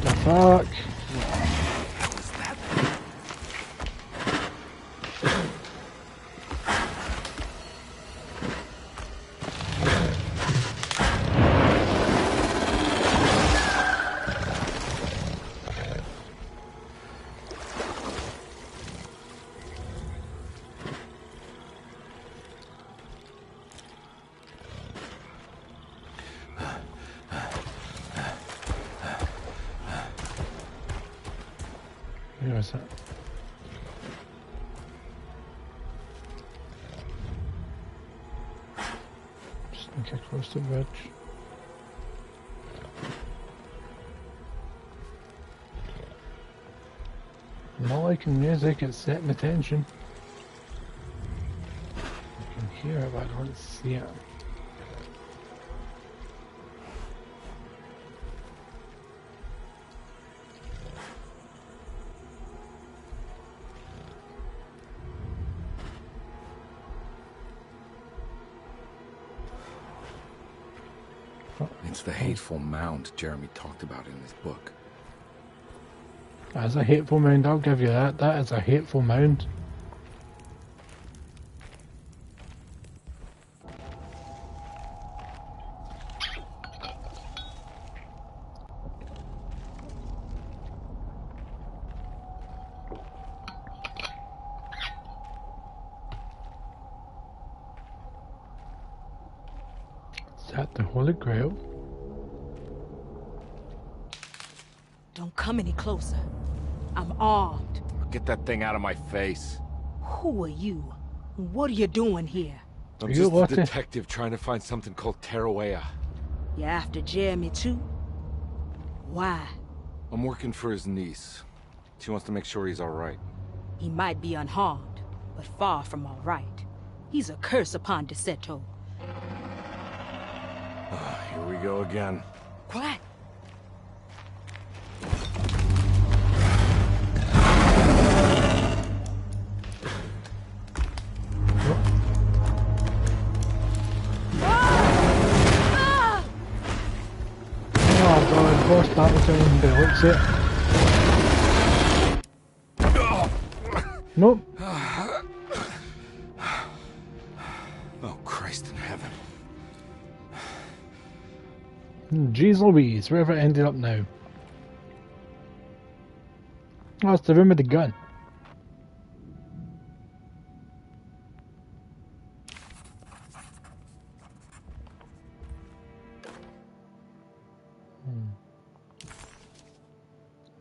The fuck? Where is it? Just think across the bridge. I'm not liking music, it's setting my tension. I can hear it, but I don't see it. It's the hateful mound Jeremy talked about in his book. That's a hateful mound, I'll give you that. That is a hateful mound. Is that the Holy Grail? Don't come any closer. I'm armed. Get that thing out of my face. Who are you? What are you doing here? I'm just a detective trying to find something called Teruea. You after Jeremy too? Why? I'm working for his niece. She wants to make sure he's alright. He might be unharmed, but far from alright. He's a curse upon Deseto. Here we go again. Quiet. Boss battle time, but what's it? Nope. Oh, Christ in heaven. Jeez Louise, wherever it ended up now. Oh, it's the room with the gun.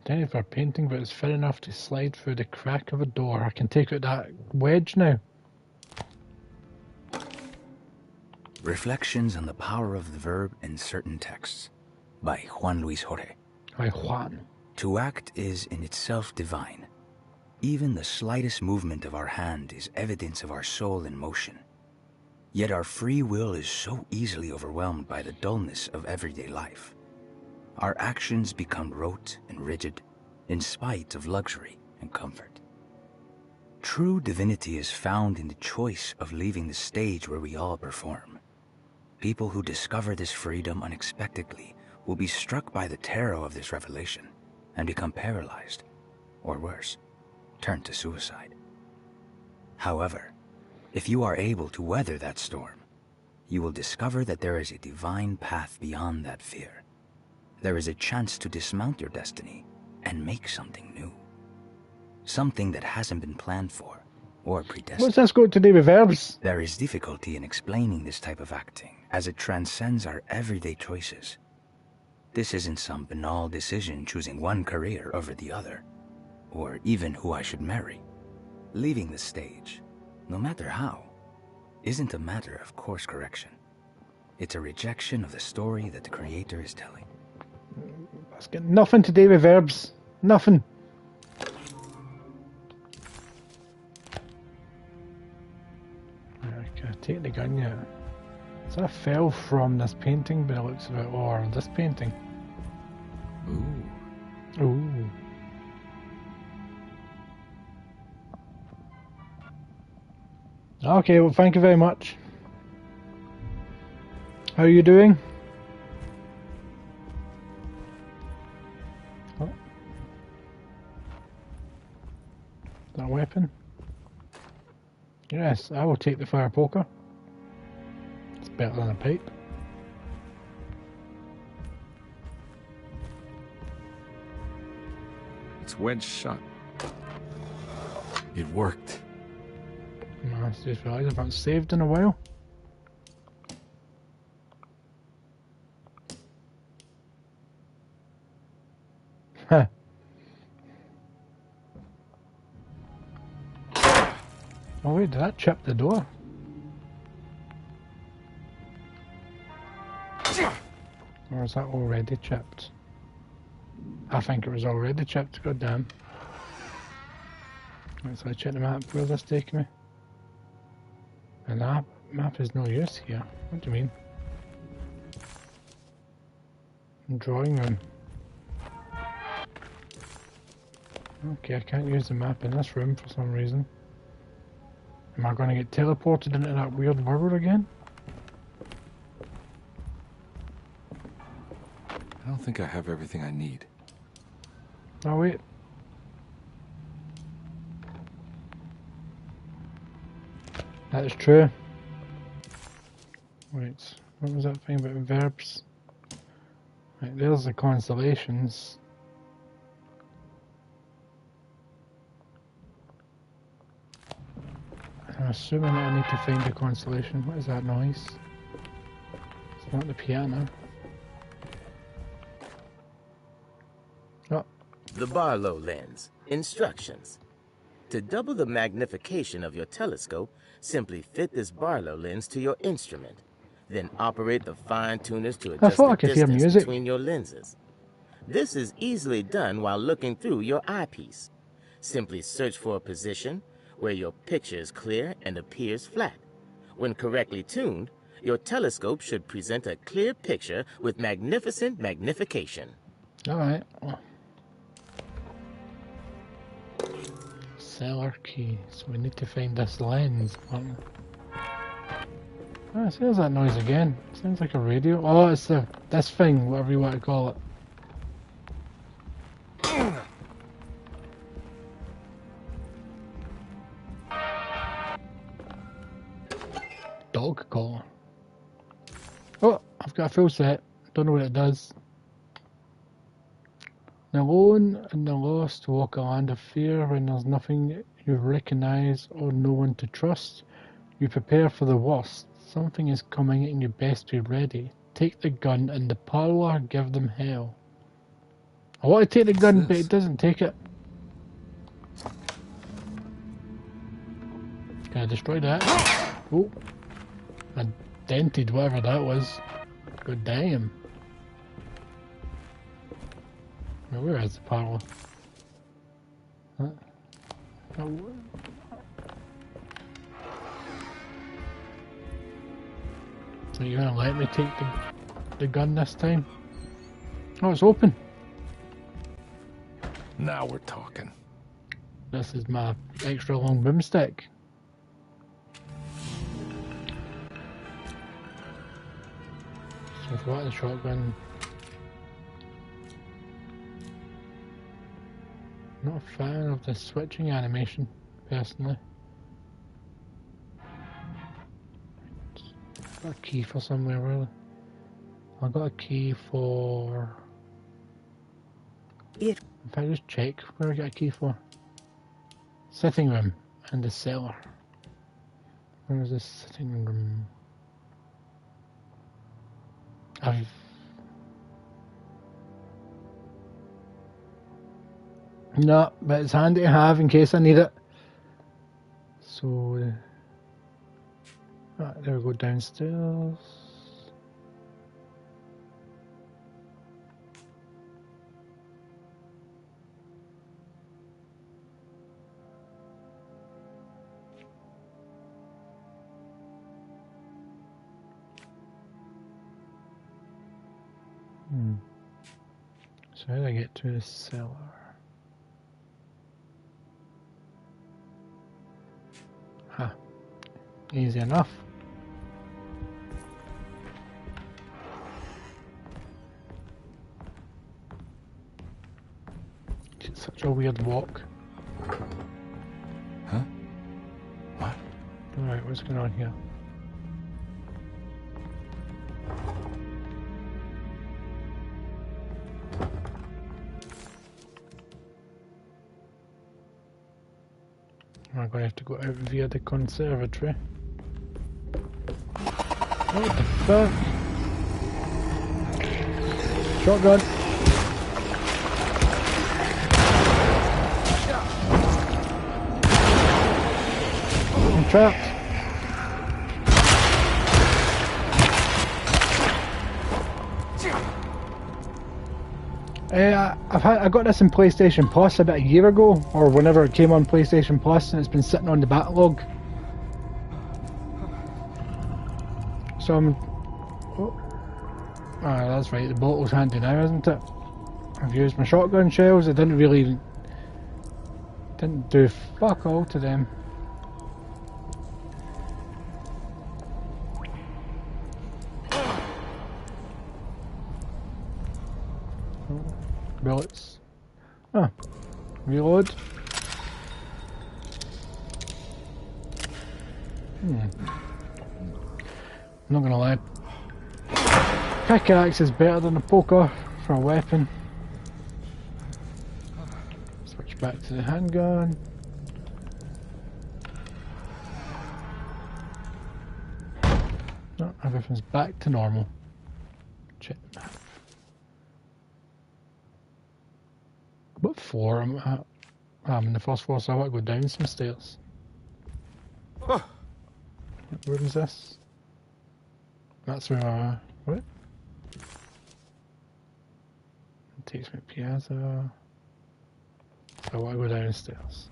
Intended for painting, but it's fair enough to slide through the crack of a door. I can take out that wedge now. Reflections on the Power of the Verb in Certain Texts by Juan Luis Jorge. By Juan. To act is in itself divine. Even the slightest movement of our hand is evidence of our soul in motion. Yet our free will is so easily overwhelmed by the dullness of everyday life. Our actions become rote and rigid, in spite of luxury and comfort. True divinity is found in the choice of leaving the stage where we all perform. People who discover this freedom unexpectedly will be struck by the terror of this revelation and become paralyzed, or worse, turn to suicide. However, if you are able to weather that storm, you will discover that there is a divine path beyond that fear. There is a chance to dismount your destiny and make something new. Something that hasn't been planned for or predestined. What's this got to do with verbs? There is difficulty in explaining this type of acting, as it transcends our everyday choices. This isn't some banal decision choosing one career over the other, or even who I should marry. Leaving the stage, no matter how, isn't a matter of course correction. It's a rejection of the story that the creator is telling. That's got nothing to do with verbs. Nothing. Can I take the gun yet? So I fell from this painting, but it looks a bit, or this painting. Ooh. Ooh. Okay, well, thank you very much. How are you doing? Oh. Is that a weapon? Yes, I will take the fire poker. It's better than a pipe. It's wedge shut. It worked. No, I just realised I haven't saved in a while. Huh. Oh wait, did that chip the door? Or is that already chipped? I think it was already chipped, god damn. Right, so I check the map, where's this taking me? And that map is no use here. What do you mean? Drawing room. Okay, I can't use the map in this room for some reason. Am I going to get teleported into that weird world again? I don't think I have everything I need. Oh wait. That is true. Wait, what was that thing about verbs? Right, there's the constellations. I'm assuming that I need to find the constellation. What is that noise? It's not the piano. Oh. The Barlow lens. Instructions. To double the magnification of your telescope, simply fit this Barlow lens to your instrument. Then operate the fine-tuners to adjust the distance between your lenses. This is easily done while looking through your eyepiece. Simply search for a position where your picture is clear and appears flat. When correctly tuned, your telescope should present a clear picture with magnificent magnification. Alright. Cellar key. So we need to find this lens. Ah, it says that noise again. Sounds like a radio. Oh, it's this thing, whatever you want to call it. Dog collar. Oh, I've got a full set. Don't know what it does. The lone and the lost walk a land of fear when there's nothing you recognise or no one to trust. You prepare for the worst. Something is coming and you best be ready. Take the gun and the parlour, give them hell. I want to take the gun, but it doesn't take it. Can I destroy that? Oh. I dented whatever that was. God damn. Now where is the parlour? Huh? Oh. Are you gonna let me take the gun this time? Oh, it's open. Now we're talking. This is my extra long boomstick. So if I want the shotgun, not a fan of the switching animation, personally. Got a key for somewhere, really. I got a key for. If I just check where I got a key for. Sitting room and the cellar. Where is this sitting room? No, but it's handy to have in case I need it. So, there we go, downstairs. So how do I get to the cellar? Ha. Easy enough. It's such a weird walk. Huh? What? Alright, what's going on here? I'm going to have to go out via the conservatory. What the fuck? Shotgun! I'm trapped! I got this in PlayStation Plus about a year ago, or whenever it came on PlayStation Plus, and it's been sitting on the backlog. So I'm... Oh, that's right, the bottle's handy now, isn't it? I've used my shotgun shells, it didn't do fuck all to them. Bullets. Oh, reload. I'm not gonna lie. Pickaxe is better than a poker for a weapon. Switch back to the handgun. No, everything's back to normal. Check the map. What floor am I at? I'm in the first floor, so I want to go down some stairs. What room is this? That's where what? It takes me to piazza. So I want to go downstairs.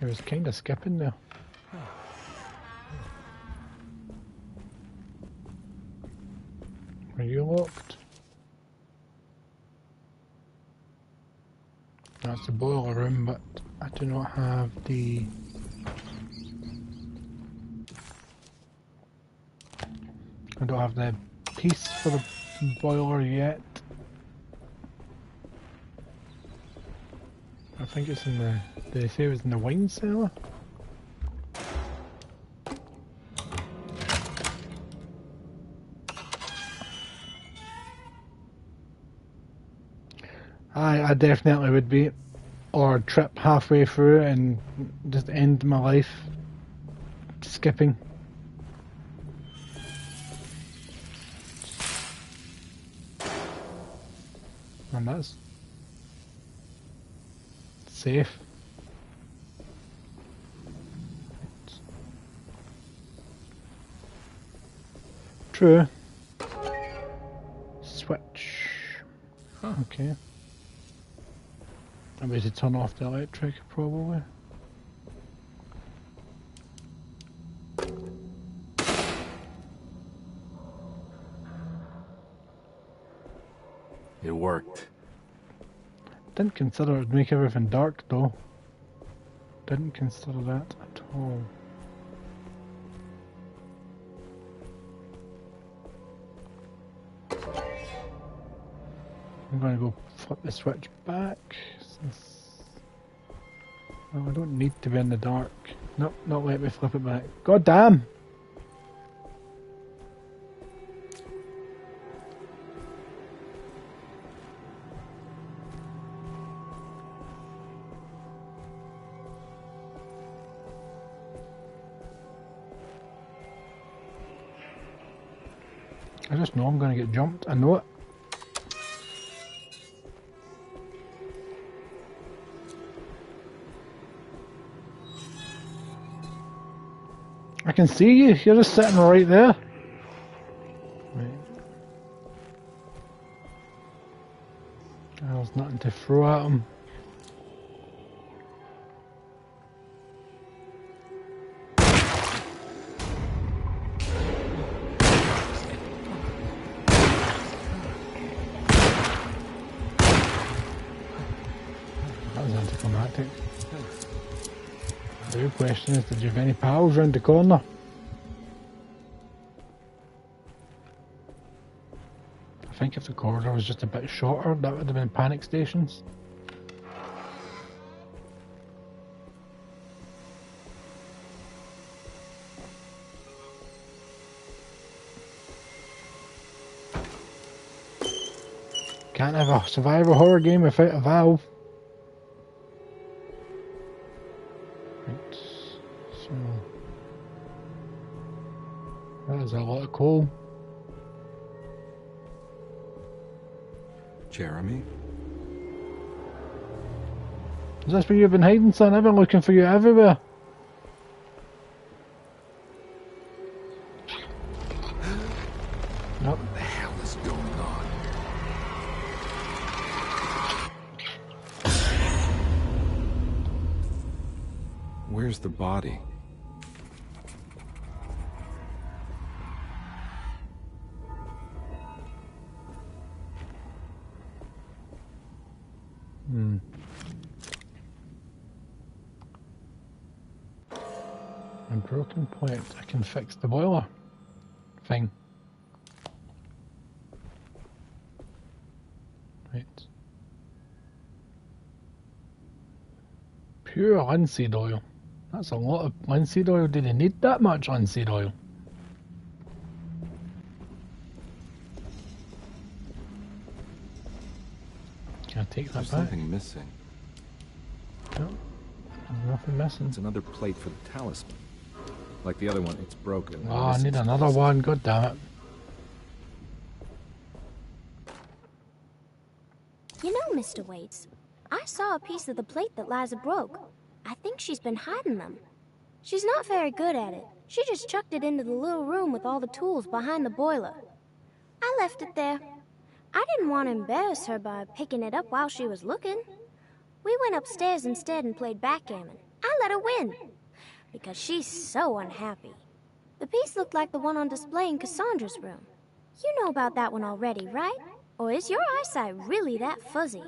It was kind of skipping there. Are you locked? That's the boiler room, but I do not have the... I don't have the piece for the boiler yet. I think it's in the... Did they say it was in the wine cellar? I definitely would be, or trip halfway through and just end my life skipping. And that's safe. True. Switch. Okay. I'm going to turn off the electric, probably. Didn't consider it would make everything dark though. Didn't consider that at all. I'm gonna go flip the switch back since... Oh, I don't need to be in the dark. Nope, not let me flip it back. God damn! I just know I'm gonna get jumped. I know it. I can see you. You're just sitting right there. Right. There's nothing to throw at him. That was anticlimactic. The real question is, did you have any pals round the corner? I think if the corridor was just a bit shorter, that would have been panic stations. Can't have a survival horror game without a valve. Right, so that is a lot of coal. Jeremy? Is this where you've been hiding, son? I've been looking for you everywhere. Nope. What the hell is going on? Where's the body? A broken point. I can fix the boiler thing. Right. Pure linseed oil. That's a lot of linseed oil. Do they need that much linseed oil? Can I take that There's back? something missing. No, there's nothing missing. It's another plate for the talisman. Like the other one, it's broken. Oh, I need another one. God damn it. You know, Mr. Waits, I saw a piece of the plate that Liza broke. I think she's been hiding them. She's not very good at it. She just chucked it into the little room with all the tools behind the boiler. I left it there. I didn't want to embarrass her by picking it up while she was looking. We went upstairs instead and played backgammon. I let her win, because she's so unhappy. The piece looked like the one on display in Cassandra's room. You know about that one already, right? Or is your eyesight really that fuzzy?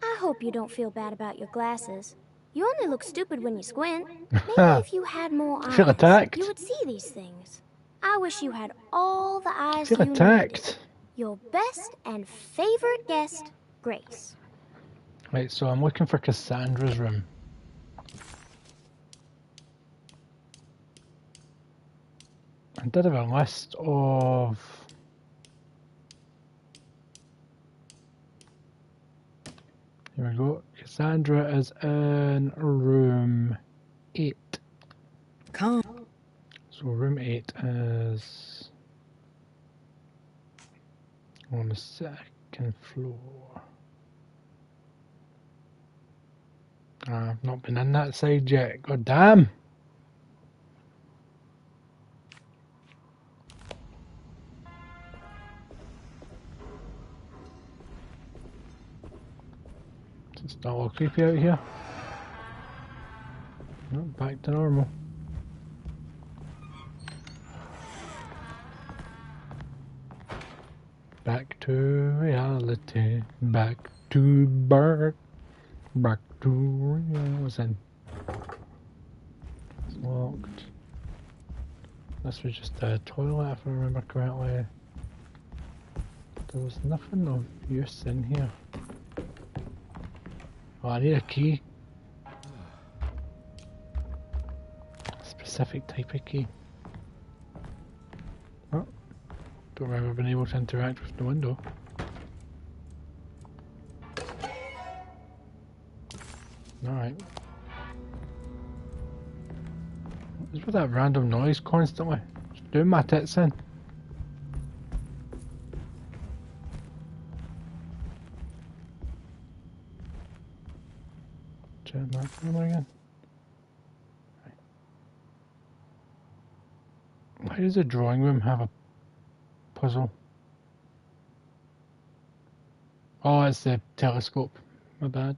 I hope you don't feel bad about your glasses. You only look stupid when you squint. Maybe if you had more eyes, Feel attacked. you would see these things. I wish you had all the eyes Feel you attacked. needed. Your best and favorite guest, Grace. Right, so I'm looking for Cassandra's room. I did have a list of... Here we go. Cassandra is in room 8. Come. So room 8 is on the 2nd floor. I've not been in that side yet. God damn! It's still all creepy out here. No, back to normal. Back to reality. Back to Burke. Bacteria was in. It's locked. This was just a toilet, if I remember correctly. There was nothing of use in here. Oh, I need a key. A specific type of key. Oh, don't remember being able to interact with the window. Alright. What's with that random noise constantly? It's doing my tits in. Check that camera again. Why does the drawing room have a puzzle? Oh, it's the telescope. My bad.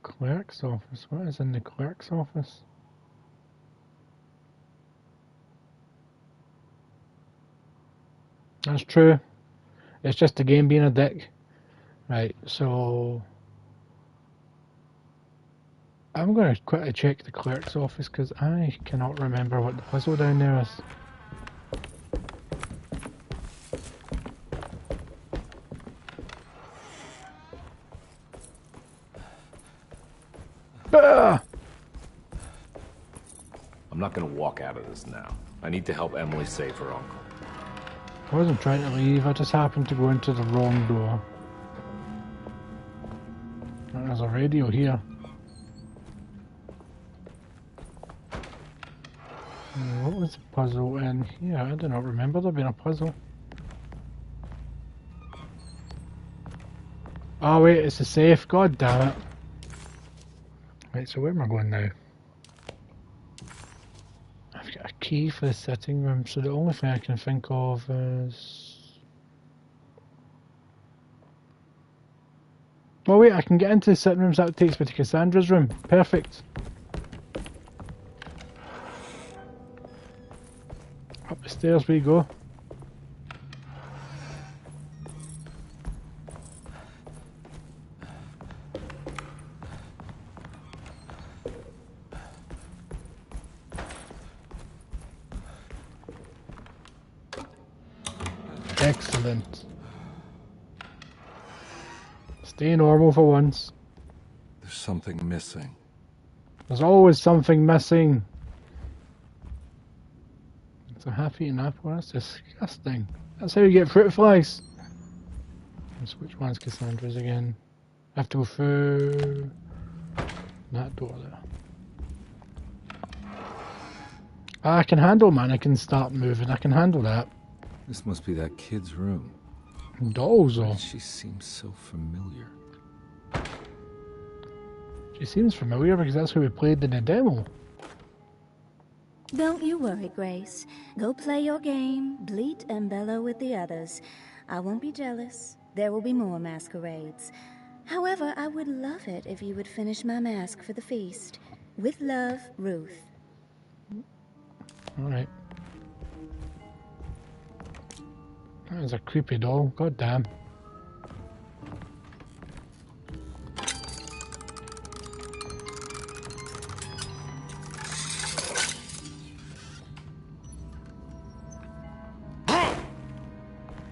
Clerk's office. What is in the clerk's office? That's true. It's just the game being a dick. Right, so I'm going to quickly check the clerk's office because I cannot remember what the puzzle down there is. Ah! I'm not gonna walk out of this now. I need to help Emily save her uncle. I wasn't trying to leave, I just happened to go into the wrong door. There's a radio here. What was the puzzle in here? I do not remember there being a puzzle. Oh wait, it's a safe, god damn it. Right, so where am I going now? I've got a key for the sitting room, so the only thing I can think of is... Oh wait, I can get into the sitting room, so that takes me to Cassandra's room. Perfect. Up the stairs we go. Excellent. Stay normal for once. There's something missing. There's always something missing. It's a half-eaten apple. That's disgusting. That's how you get fruit flies. Which one's Cassandra's again? I have to go through that door there. I can handle, man. I can start moving. I can handle that. This must be that kid's room. Dolls, though. She seems so familiar. She seems familiar because that's who we played in the demo. Don't you worry, Grace. Go play your game, bleat and bellow with the others. I won't be jealous. There will be more masquerades. However, I would love it if you would finish my mask for the feast. With love, Ruth. Alright. That is a creepy doll. God damn.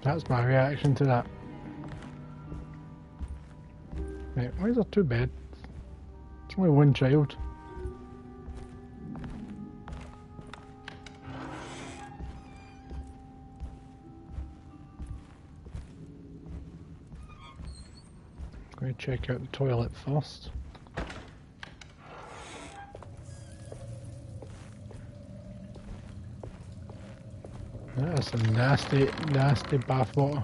That's my reaction to that. Right, why is there two beds? It's only one child. I'm going to check out the toilet first. That is some nasty, nasty bathwater.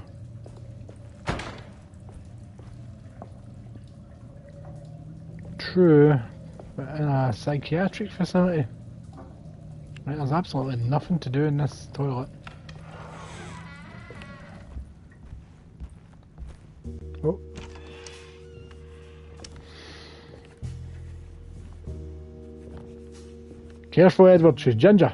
True, but in a psychiatric facility. Right, there's absolutely nothing to do in this toilet. Oh. Careful, Edward, she's ginger.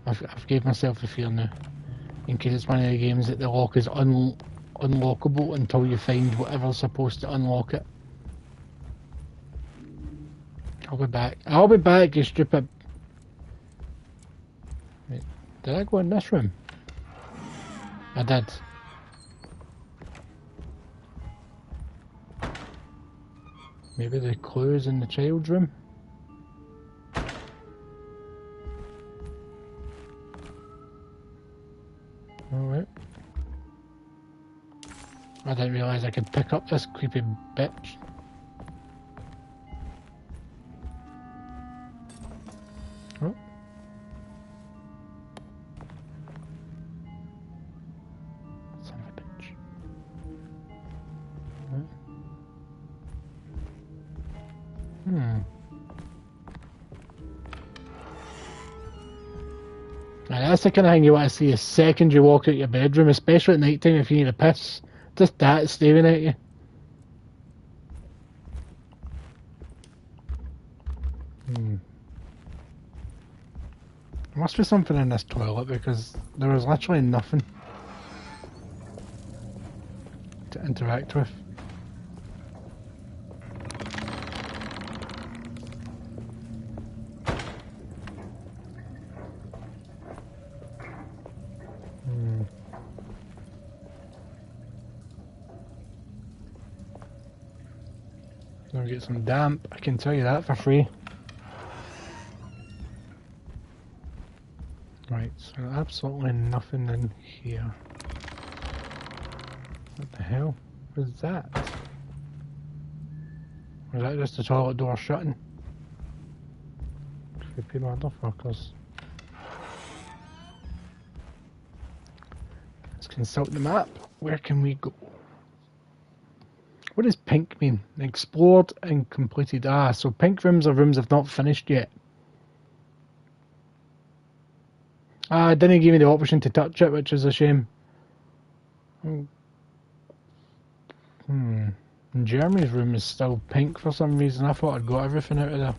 I've gave myself the fear now. In case it's one of the games that the lock is unlockable until you find whatever's supposed to unlock it. I'll be back. I'll be back, you stupid... Wait, did I go in this room? I did. Maybe the clue is in the child's room? Alright. I didn't realise I could pick up this creepy bitch. Oh. Son of a bitch. Now that's the kind of thing you want to see the second you walk out your bedroom, especially at night time if you need a piss. Just that staring at you. There must be something in this toilet because there was literally nothing to interact with. Now we get some damp, I can tell you that for free. Right, so absolutely nothing in here. What the hell was that? Was that just the toilet door shutting? Creepy motherfuckers. Let's consult the map. Where can we go? What does pink mean? Explored and completed. Ah, so pink rooms are rooms I've not finished yet. Ah, it didn't give me the option to touch it, which is a shame. Jeremy's room is still pink for some reason. I thought I'd got everything out of there.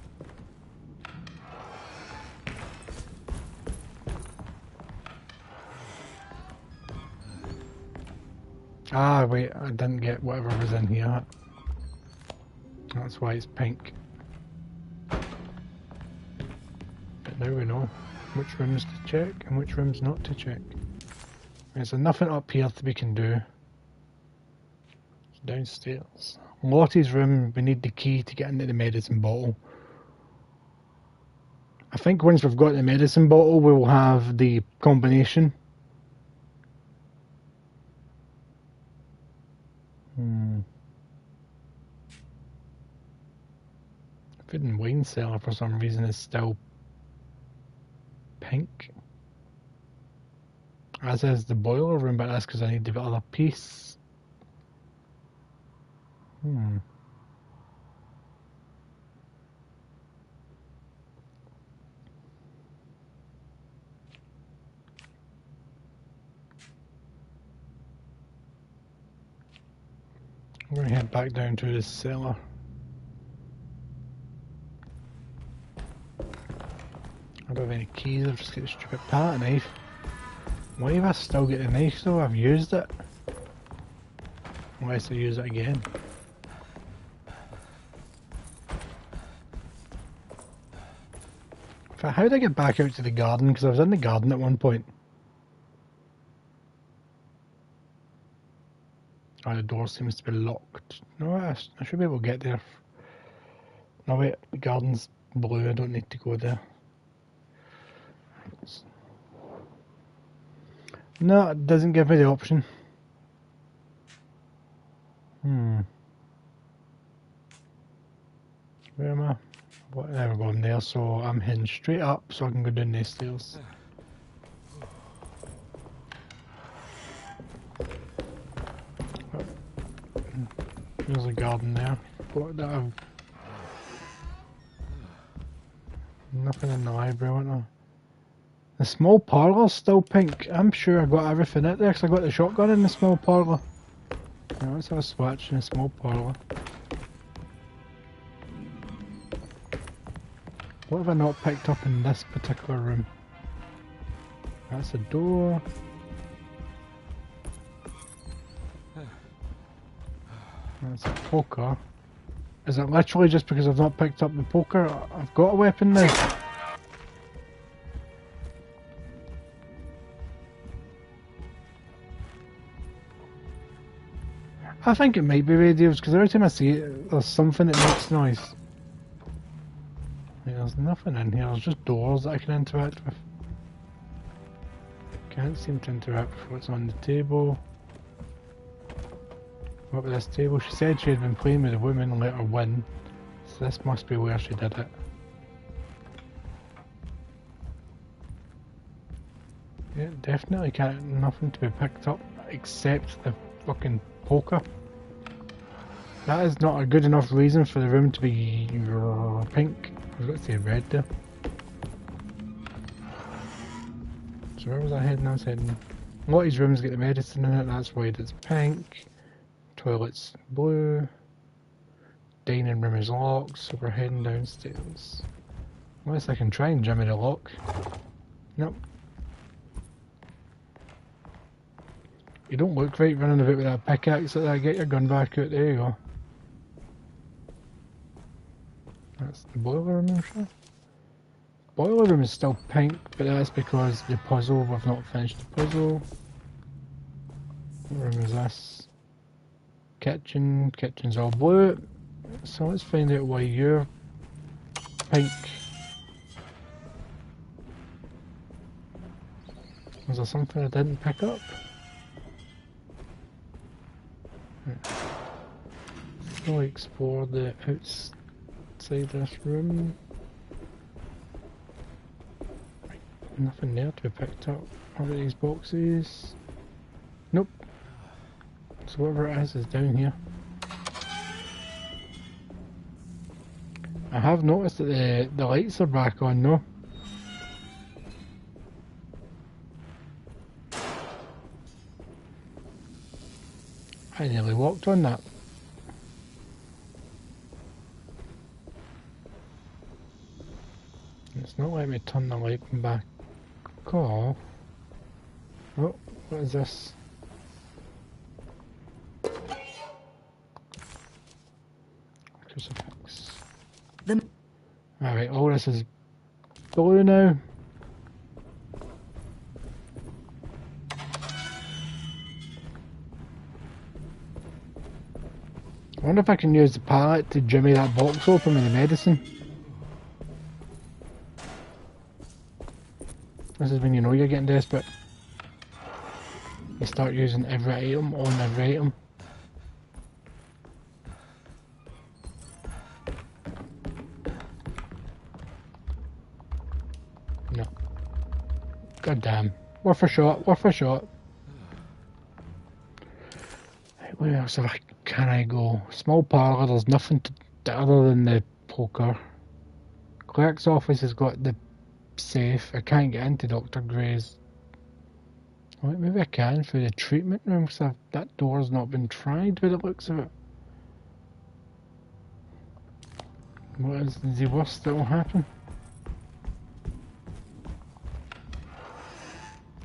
Ah, wait, I didn't get whatever was in here. That's why it's pink. But now we know which rooms to check and which rooms not to check. There's nothing up here that we can do. It's downstairs. Lottie's room, we need the key to get into the medicine bottle. I think once we've got the medicine bottle, we will have the combination. Food and wine cellar for some reason is still pink. As is the boiler room, but that's because I need the other piece. I'm going to head back down to the cellar. I don't have any keys, I've just got a stupid palette knife. Why have I still got the knife though? I've used it. Unless I use it again. How did I get back out to the garden? Because I was in the garden at one point. Oh, the door seems to be locked. No, I should be able to get there. No wait, the garden's blue, I don't need to go there. No, it doesn't give me the option. Where am I? There we go, I'm there, so I'm heading straight up so I can go down these stairs. There's a garden there. What that I've... Nothing in the library, wasn't there? The small parlour's still pink. I'm sure I got everything in there because I got the shotgun in the small parlour. Now let's have a swatch in the small parlour. What have I not picked up in this particular room? That's a door. That's a poker. Is it literally just because I've not picked up the poker? I've got a weapon now. I think it might be radios, because every time I see it, there's something that makes noise. There's nothing in here, there's just doors that I can interact with. Can't seem to interact with what's on the table. What about this table? She said she had been playing with a woman and let her win. So this must be where she did it. Yeah, definitely can't, nothing to be picked up except the fucking poker. That is not a good enough reason for the room to be pink. I was going to say red there. So where was I heading? I was heading... A lot of these rooms get the medicine in it, that's why it's pink. Toilet's blue. Dining room is locked, so we're heading downstairs. Unless I can try and jimmy the lock. Nope. You don't look right running about with that pickaxe like that. Get your gun back out. There you go. That's the boiler room, I'm sure. Boiler room is still pink, but that's because the puzzle, we've not finished the puzzle. What room is this? Kitchen. Kitchen's all blue. So let's find out why you're pink. Was there something I didn't pick up? Go explore the outside this room. Nothing there to be picked up. What about these boxes? Nope. So whatever it is down here. I have noticed that the lights are back on though. I nearly walked on that. It's not letting me turn the light back off. Oh, what is this? Crucifix. Alright, all this is blue now. I wonder if I can use the pallet to jimmy that box open with the medicine. This is when you know you're getting desperate. You start using every item on every item. No. God damn. Worth a shot, worth a shot. Where else can I go? Small parlour, there's nothing other than the poker. Clerk's office has got the safe. I can't get into Dr. Gray's. Well, maybe I can through the treatment room, because that door's not been tried by the looks of it. What is the worst that will happen?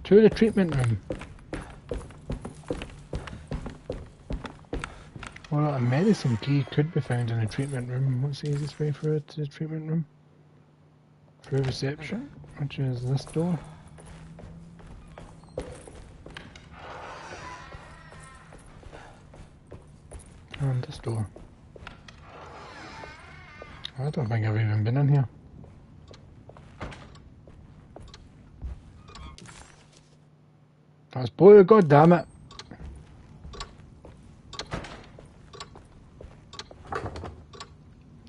To the treatment room. Well, a medicine key could be found in the treatment room. What's the easiest way through it to the treatment room? Through reception, which is this door. And this door. I don't think I've even been in here. That's blue, god damn it.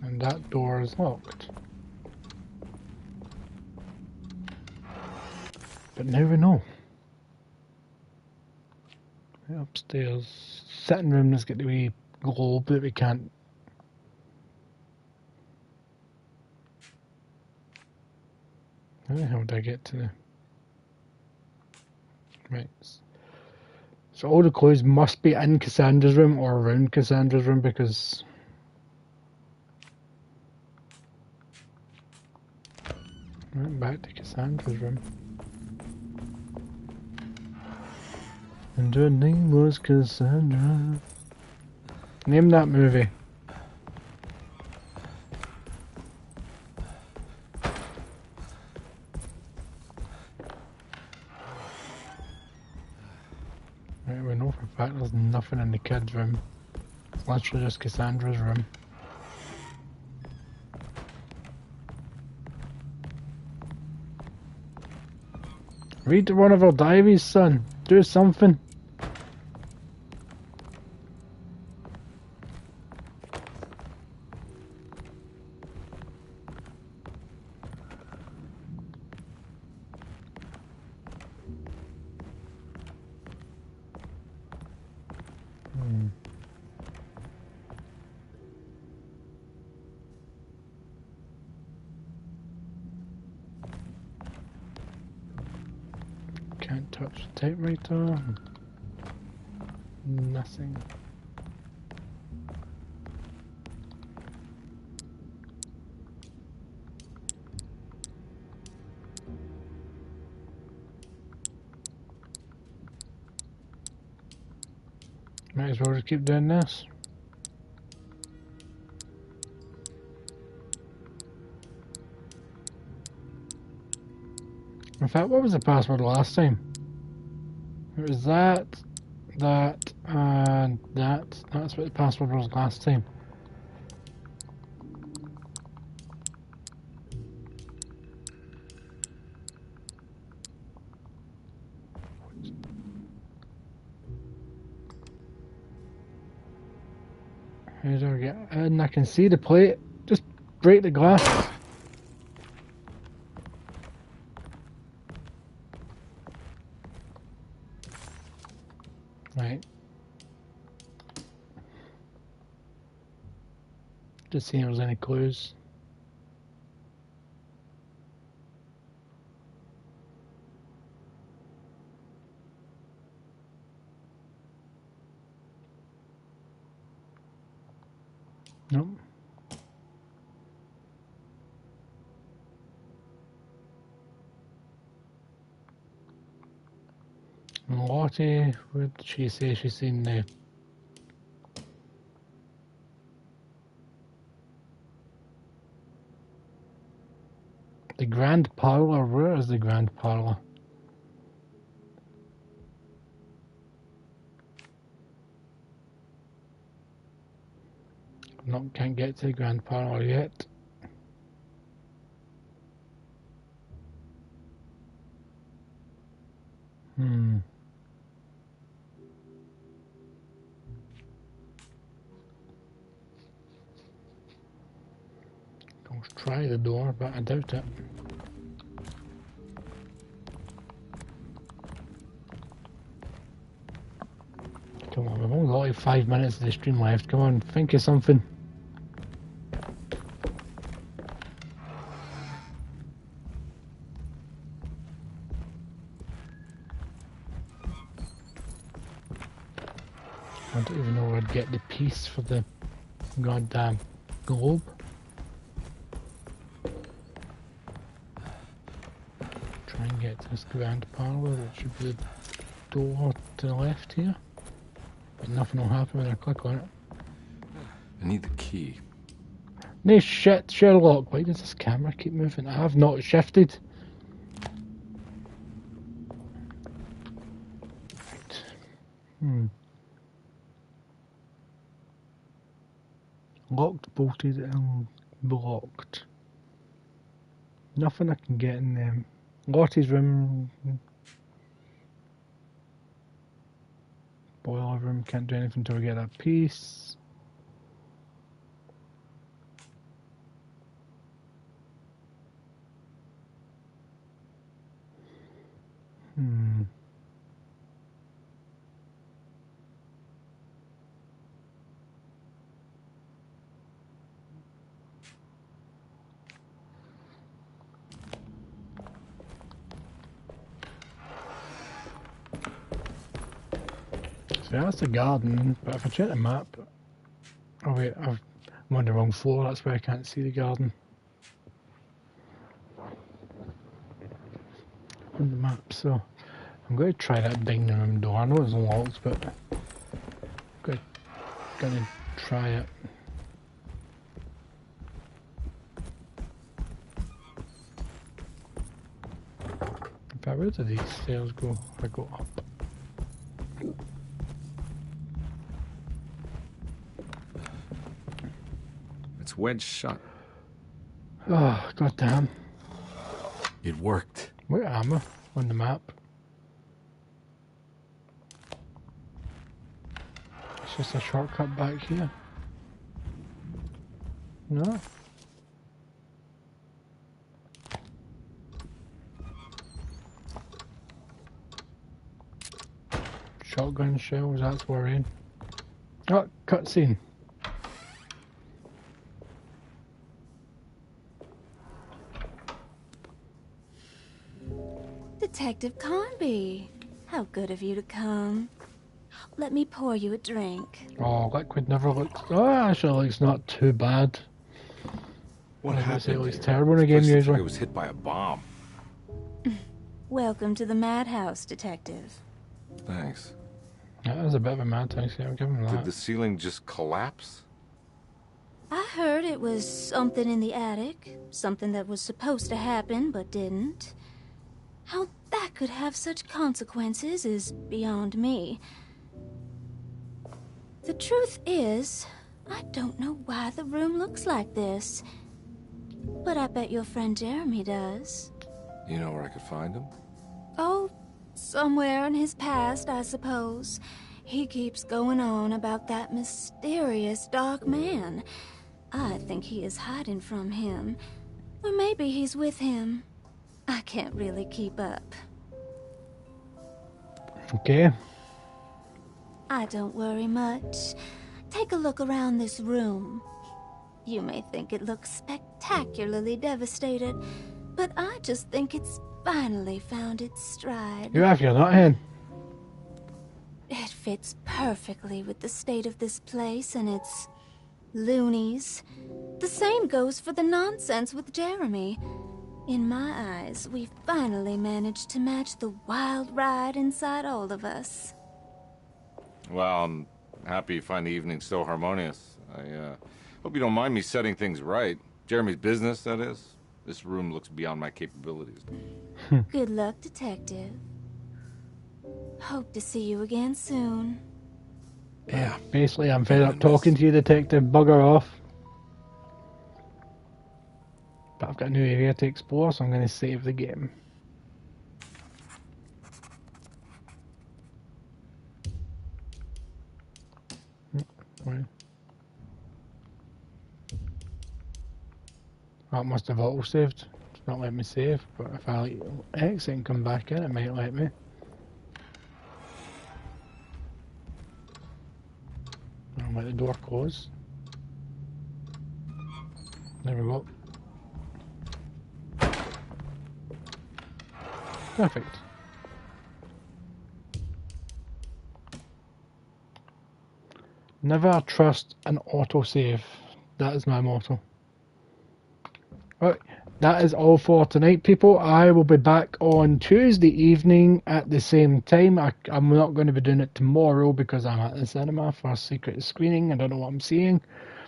And that door is locked. But now we know. Upstairs. Sitting room has got the wee globe that we can't. How the hell did I get to the... Right. So all the clues must be in Cassandra's room or around Cassandra's room, because... Right, back to Cassandra's room. And her name was Cassandra. Name that movie. Right, we know for a fact there's nothing in the kids' room. It's literally just Cassandra's room. Read one of her diaries, son. Do something. Can't touch the typewriter. Nothing. Might as well just keep doing this. In fact, what was the password last time? It was that, and that. That's what the password was last time. How do I get in? I can see the plate. Just break the glass. Right. Just seeing if there's any clues. Nope. Lottie, what did she say she's seen the grand parlour? Where is the grand parlour? No, can't get to the grand parlour yet. Let's try the door, but I doubt it. Come on, we've only got like 5 minutes of the stream left. Come on, think of something. I don't even know where I'd get the piece for the goddamn globe. Try and get to this grand parlour. That should be the door to the left here. But nothing will happen when I click on it. I need the key. No shit, Sherlock. Why does this camera keep moving? I have not shifted. Right. Locked, bolted, and blocked. Nothing I can get in them. Lottie's room. Boiler room, can't do anything until we get that piece. So that's the garden, but if I check the map... Oh wait, I'm on the wrong floor, that's why I can't see the garden. On the map, so... I'm going to try that dining room door. I know it's locked, but I'm going to try it. In fact, where do these stairs go? I go up. It's wedged shut. Oh, goddamn. It worked. Where am I on the map? It's just a shortcut back here. No. Shotgun shells, that's worrying. Oh, cutscene. Detective Carnby, how good of you to come. Let me pour you a drink. Oh, liquid never looks... Oh, actually looks not too bad. What happened? It looks terrible in a game usually. It was hit by a bomb. Welcome to the madhouse, Detective. Thanks. That was a bit of a mad house, yeah, I'll give him that. Did the ceiling just collapse? I heard it was something in the attic. Something that was supposed to happen, but didn't. How that could have such consequences is beyond me. The truth is, I don't know why the room looks like this. But I bet your friend Jeremy does. You know where I could find him? Oh, somewhere in his past, I suppose. He keeps going on about that mysterious dark man. I think he is hiding from him. Or maybe he's with him. I can't really keep up. Okay. I don't worry much. Take a look around this room. You may think it looks spectacularly devastated, but I just think it's finally found its stride. You have, you're not in. It fits perfectly with the state of this place and its loonies. The same goes for the nonsense with Jeremy. In my eyes, we finally managed to match the wild ride inside all of us. Well, I'm happy you find the evening so harmonious. I hope you don't mind me setting things right. Jeremy's business, that is. This room looks beyond my capabilities. Good luck, Detective. Hope to see you again soon. Yeah. Basically, I'm fed up talking to you, Detective. Bugger off. But I've got a new area to explore, so I'm going to save the game. That must have auto-saved. It's not letting me save, but if I exit and come back in, it might let me. I'll let the door close. There we go. Perfect. Never trust an autosave. That is my motto. Right, that is all for tonight, people. I will be back on Tuesday evening at the same time. I'm not going to be doing it tomorrow because I'm at the cinema for a secret screening. I don't know what I'm seeing,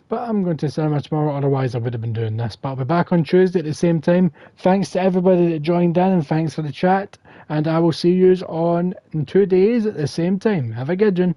but I'm going to the cinema tomorrow. Otherwise, I would have been doing this. But I'll be back on Tuesday at the same time. Thanks to everybody that joined in, and thanks for the chat. And I will see you in 2 days at the same time. Have a good one.